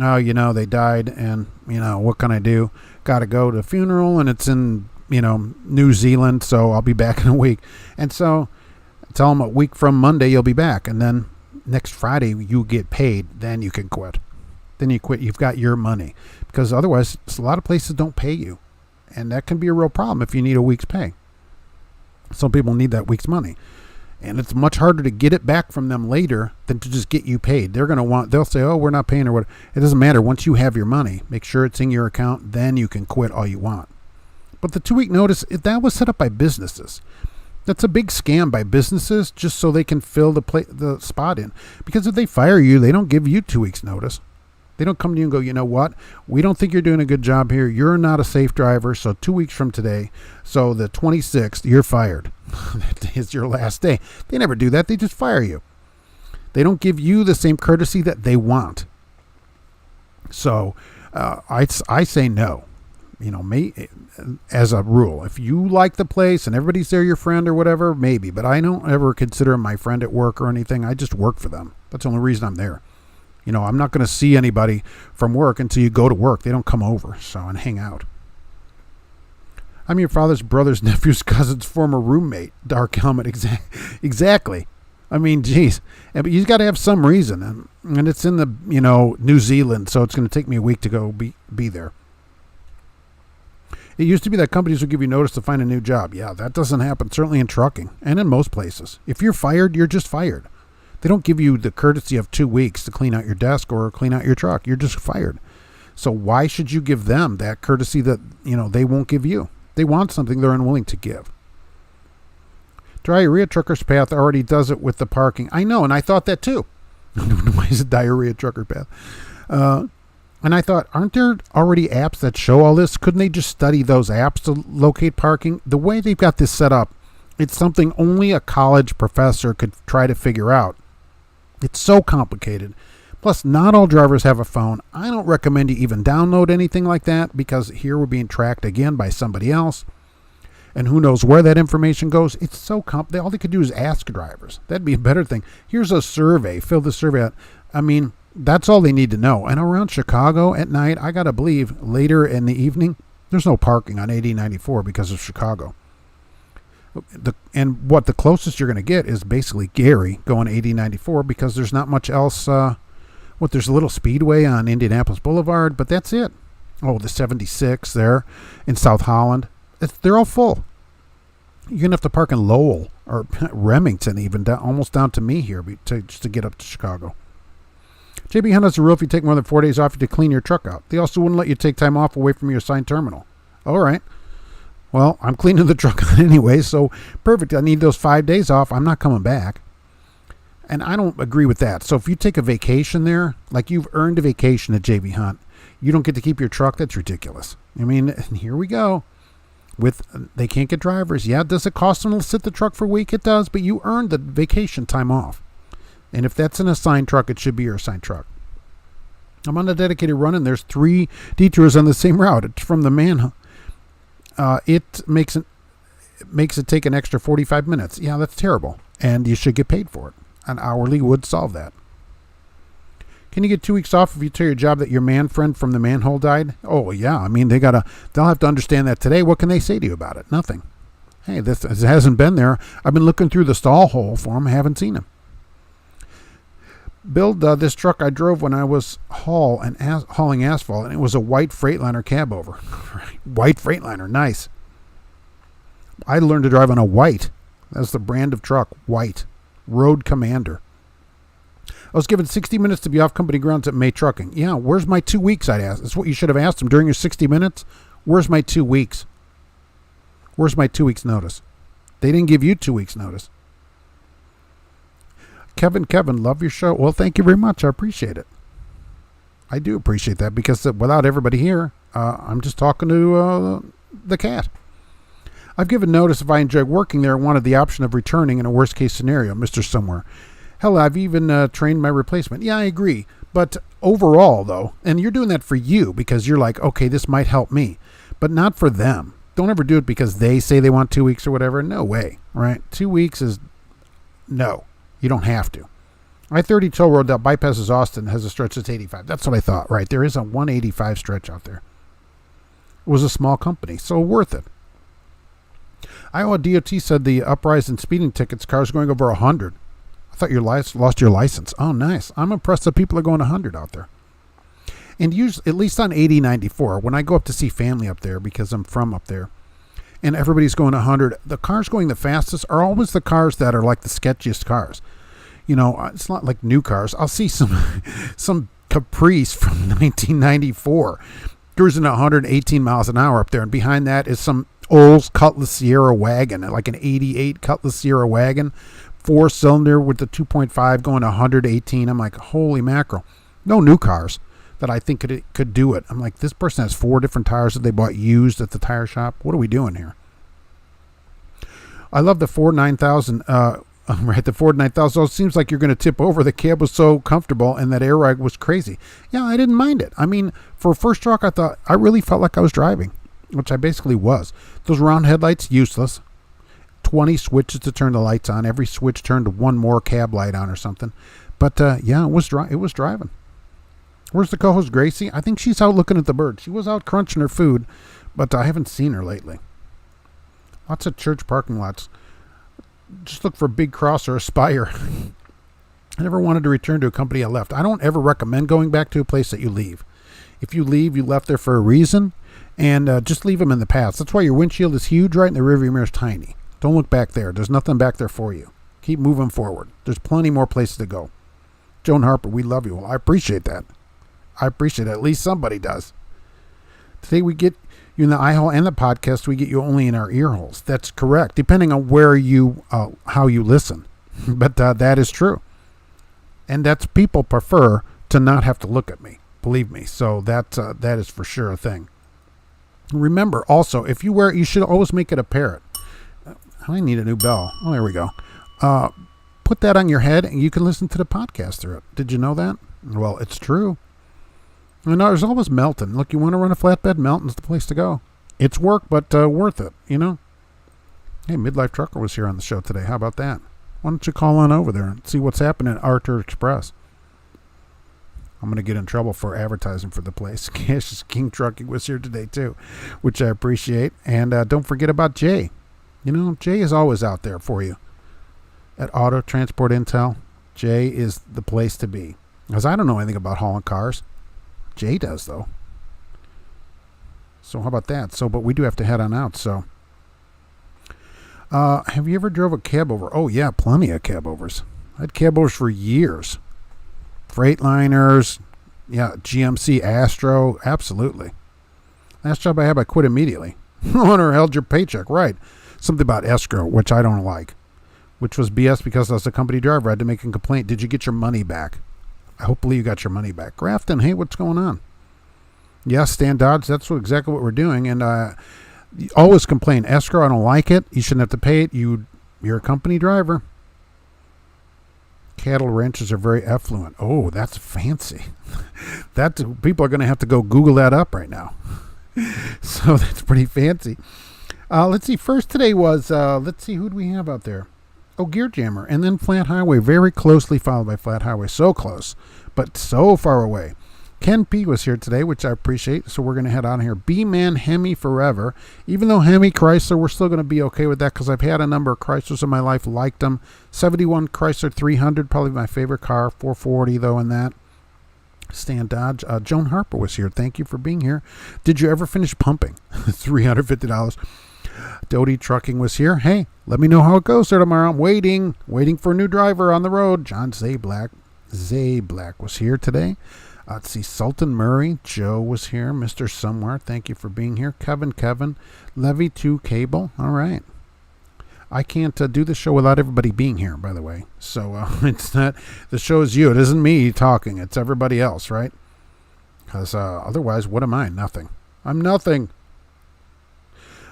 Oh, you know, they died and, you know, what can I do? Got to go to the funeral and it's in, you know, New Zealand. So I'll be back in a week. And so tell them a week from Monday you'll be back. And then next Friday you get paid. Then you can quit. Then you quit. You've got your money. Because otherwise, a lot of places don't pay you. And that can be a real problem if you need a week's pay. Some people need that week's money. And it's much harder to get it back from them later than to just get you paid. They'll say, oh, we're not paying or what. It doesn't matter. Once you have your money, make sure it's in your account. Then you can quit all you want. But the 2 week notice, that was set up by businesses. That's a big scam by businesses just so they can fill the spot in. Because if they fire you, they don't give you 2 weeks notice. They don't come to you and go, you know what? We don't think you're doing a good job here. You're not a safe driver. So 2 weeks from today, so the 26th, you're fired. That is your last day. They never do that. They just fire you. They don't give you the same courtesy that they want. So I say no. You know, as a rule, if you like the place and everybody's there, your friend or whatever, maybe. But I don't ever consider them my friend at work or anything. I just work for them. That's the only reason I'm there. You know, I'm not going to see anybody from work until you go to work. They don't come over, and hang out. I'm your father's brother's nephew's cousin's former roommate. Dark helmet, exactly. I mean, geez. But you've got to have some reason. And it's in the, you know, New Zealand, so it's going to take me a week to go be there. It used to be that companies would give you notice to find a new job. Yeah, that doesn't happen, certainly in trucking and in most places. If you're fired, you're just fired. They don't give you the courtesy of 2 weeks to clean out your desk or clean out your truck. You're just fired. So why should you give them that courtesy that, you know, they won't give you? They want something they're unwilling to give. Diarrhea Trucker's Path already does it with the parking. I know, and I thought that too. Why is it Diarrhea Trucker Path? And I thought, aren't there already apps that show all this? Couldn't they just study those apps to locate parking? The way they've got this set up, it's something only a college professor could try to figure out. It's so complicated. Plus, not all drivers have a phone. I don't recommend you even download anything like that, because here we're being tracked again by somebody else. And who knows where that information goes. It's so all they could do is ask drivers. That'd be a better thing. Here's a survey. Fill the survey out. I mean, that's all they need to know. And around Chicago at night, I got to believe, later in the evening, there's no parking on 8094 because of Chicago. And what the closest you're going to get is basically Gary going 8094, because there's not much else. There's a little speedway on Indianapolis Boulevard, but that's it. Oh, the 76 there in South Holland. They're all full. You're going to have to park in Lowell or Remington, even almost down to me here just to get up to Chicago. JB Hunt has a rule: if you take more than 4 days off, you have to clean your truck out. They also wouldn't let you take time off away from your assigned terminal. All right. Well, I'm cleaning the truck out anyway, so perfect. I need those 5 days off. I'm not coming back. And I don't agree with that. So if you take a vacation there, like you've earned a vacation at JB Hunt, you don't get to keep your truck. That's ridiculous. I mean, here we go. They can't get drivers. Yeah, does it cost them to sit the truck for a week? It does, but you earned the vacation time off. And if that's an assigned truck, it should be your assigned truck. I'm on a dedicated run, and there's 3 detours on the same route. It's from the manhunt. It makes it take an extra 45 minutes. Yeah, that's terrible. And you should get paid for it. An hourly would solve that. Can you get 2 weeks off if you tell your job that your man friend from the manhole died? Oh, yeah. I mean, they'll have to understand that today. What can they say to you about it? Nothing. Hey, this hasn't been there. I've been looking through the stall hole for him. I haven't seen him. Build this truck I drove when I was hauling asphalt, and it was a white Freightliner cab over. White Freightliner, nice. I learned to drive on a white. That's the brand of truck, white. Road Commander. I was given 60 minutes to be off company grounds at May Trucking. Yeah, where's my 2 weeks, I'd ask. That's what you should have asked them during your 60 minutes. Where's my 2 weeks? Where's my 2 weeks notice? They didn't give you 2 weeks notice. Kevin, love your show. Well, thank you very much. I appreciate it. I do appreciate that, because without everybody here, I'm just talking to the cat. I've given notice if I enjoyed working there, I wanted the option of returning in a worst case scenario, Mr. Somewhere. Hell, I've even trained my replacement. Yeah, I agree. But overall, though, and you're doing that for you because you're like, okay, this might help me, but not for them. Don't ever do it because they say they want 2 weeks or whatever. No way, right? 2 weeks is no. You don't have to. I-30 toll road that bypasses Austin has a stretch that's 85. That's what I thought, right? There is a 185 stretch out there. It was a small company, so worth it. Iowa DOT said the uprise in speeding tickets, cars going over 100. I thought you lost your license. Oh, nice. I'm impressed that people are going 100 out there. And usually, at least on 8094, when I go up to see family up there, because I'm from up there, and everybody's going 100, the cars going the fastest are always the cars that are like the sketchiest cars. You know, it's not like new cars. I'll see some Caprice from 1994 cruising at 118 miles an hour up there, and behind that is some Olds Cutlass Sierra wagon, like an 88 Cutlass Sierra wagon, 4-cylinder with the 2.5 going 118. I'm like, holy mackerel. No new cars that I think could do it. I'm like, this person has 4 different tires that they bought used at the tire shop. What are we doing here? I love the Ford 9000. Right, the Ford 9000. So it seems like you're going to tip over. The cab was so comfortable, and that air ride was crazy. Yeah, I didn't mind it. I mean, for a first truck, I really felt like I was driving, which I basically was. Those round headlights, useless. 20 switches to turn the lights on. Every switch turned to one more cab light on or something. But yeah, it was driving. Where's the co-host, Gracie? I think she's out looking at the birds. She was out crunching her food, but I haven't seen her lately. Lots of church parking lots. Just look for Big Cross or Aspire. I never wanted to return to a company I left. I don't ever recommend going back to a place that you leave. If you leave, you left there for a reason, and just leave them in the past. That's why your windshield is huge, right, and the rearview mirror is tiny. Don't look back there. There's nothing back there for you. Keep moving forward. There's plenty more places to go. Joan Harper, we love you. Well, I appreciate that. I appreciate it. At least somebody does. Today we get you in the eye hole and the podcast. We get you only in our ear holes. That's correct, depending on where you, how you listen. But that is true. And that's people prefer to not have to look at me. Believe me. So that is for sure a thing. Remember, also, if you wear it, you should always make it a parrot. I need a new bell. Oh, there we go. Put that on your head, and you can listen to the podcast through it. Did you know that? Well, it's true. I know there's always Melton. Look, you want to run a flatbed? Melton's the place to go. It's work, but worth it, you know? Hey, Midlife Trucker was here on the show today. How about that? Why don't you call on over there and see what's happening at Arthur Express? I'm going to get in trouble for advertising for the place. Cash's King Trucking was here today, too, which I appreciate. And don't forget about Jay. You know, Jay is always out there for you. At Auto Transport Intel, Jay is the place to be. Because I don't know anything about hauling cars. Jay does, though. So how about that? But we do have to head on out, so. Have you ever drove a cab over? Oh, yeah, plenty of cab overs. I had cab overs for years. Freightliners, yeah, GMC Astro, absolutely. Last job I had, I quit immediately. Owner held your paycheck, right. Something about escrow, which I don't like. Which was BS because I was a company driver. I had to make a complaint. Did you get your money back? Hopefully you got your money back. Grafton, hey, what's going on? Yes, Stan Dodge, that's exactly what we're doing. And you always complain. Escrow, I don't like it. You shouldn't have to pay it. You're a company driver. Cattle ranches are very affluent. Oh, that's fancy. People are going to have to go Google that up right now. So that's pretty fancy. Let's see. First today was, let's see, who do we have out there? Oh, Gear Jammer. And then Flat Highway, very closely followed by Flat Highway. So close, but so far away. Ken P was here today, which I appreciate. So we're going to head on here. B-Man Hemi forever. Even though Hemi Chrysler, we're still going to be okay with that because I've had a number of Chryslers in my life, liked them. 71 Chrysler 300, probably my favorite car. 440 though in that. Stan Dodge. Joan Harper was here. Thank you for being here. Did you ever finish pumping? $350. Doty Trucking was here. Hey, let me know how it goes there tomorrow. I'm waiting for a new driver on the road. John Zablack was here today. Let's see, Sultan Murray, Joe was here. Mr. Somewhere, thank you for being here. Kevin, Levy 2 Cable. All right. I can't do the show without everybody being here, by the way. So it's not, the show is you. It isn't me talking. It's everybody else, right? Because otherwise, what am I? Nothing. I'm nothing.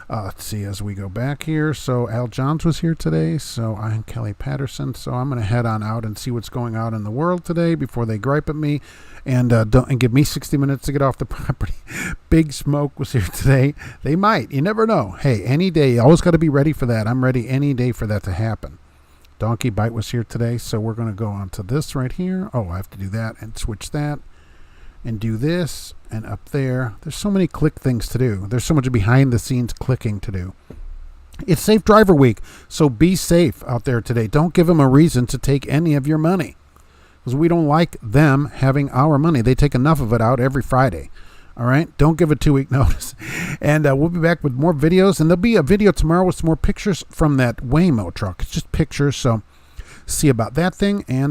Let's see, as we go back here. So Al Johns was here today. So I'm Kelly Patterson. So I'm going to head on out and see what's going on in the world today before they gripe at me and give me 60 minutes to get off the property. Big Smoke was here today. They might. You never know. Hey, any day. You always got to be ready for that. I'm ready any day for that to happen. Donkey Bite was here today. So we're going to go on to this right here. Oh, I have to do that and switch that. And do this, and up there. There's so many click things to do. There's so much behind the scenes clicking to do. It's Safe Driver Week, so be safe out there today. Don't give them a reason to take any of your money, because we don't like them having our money. They take enough of it out every Friday. All right? Don't give a 2-week notice. And we'll be back with more videos, and there'll be a video tomorrow with some more pictures from that Waymo truck. It's just pictures, so see about that thing, and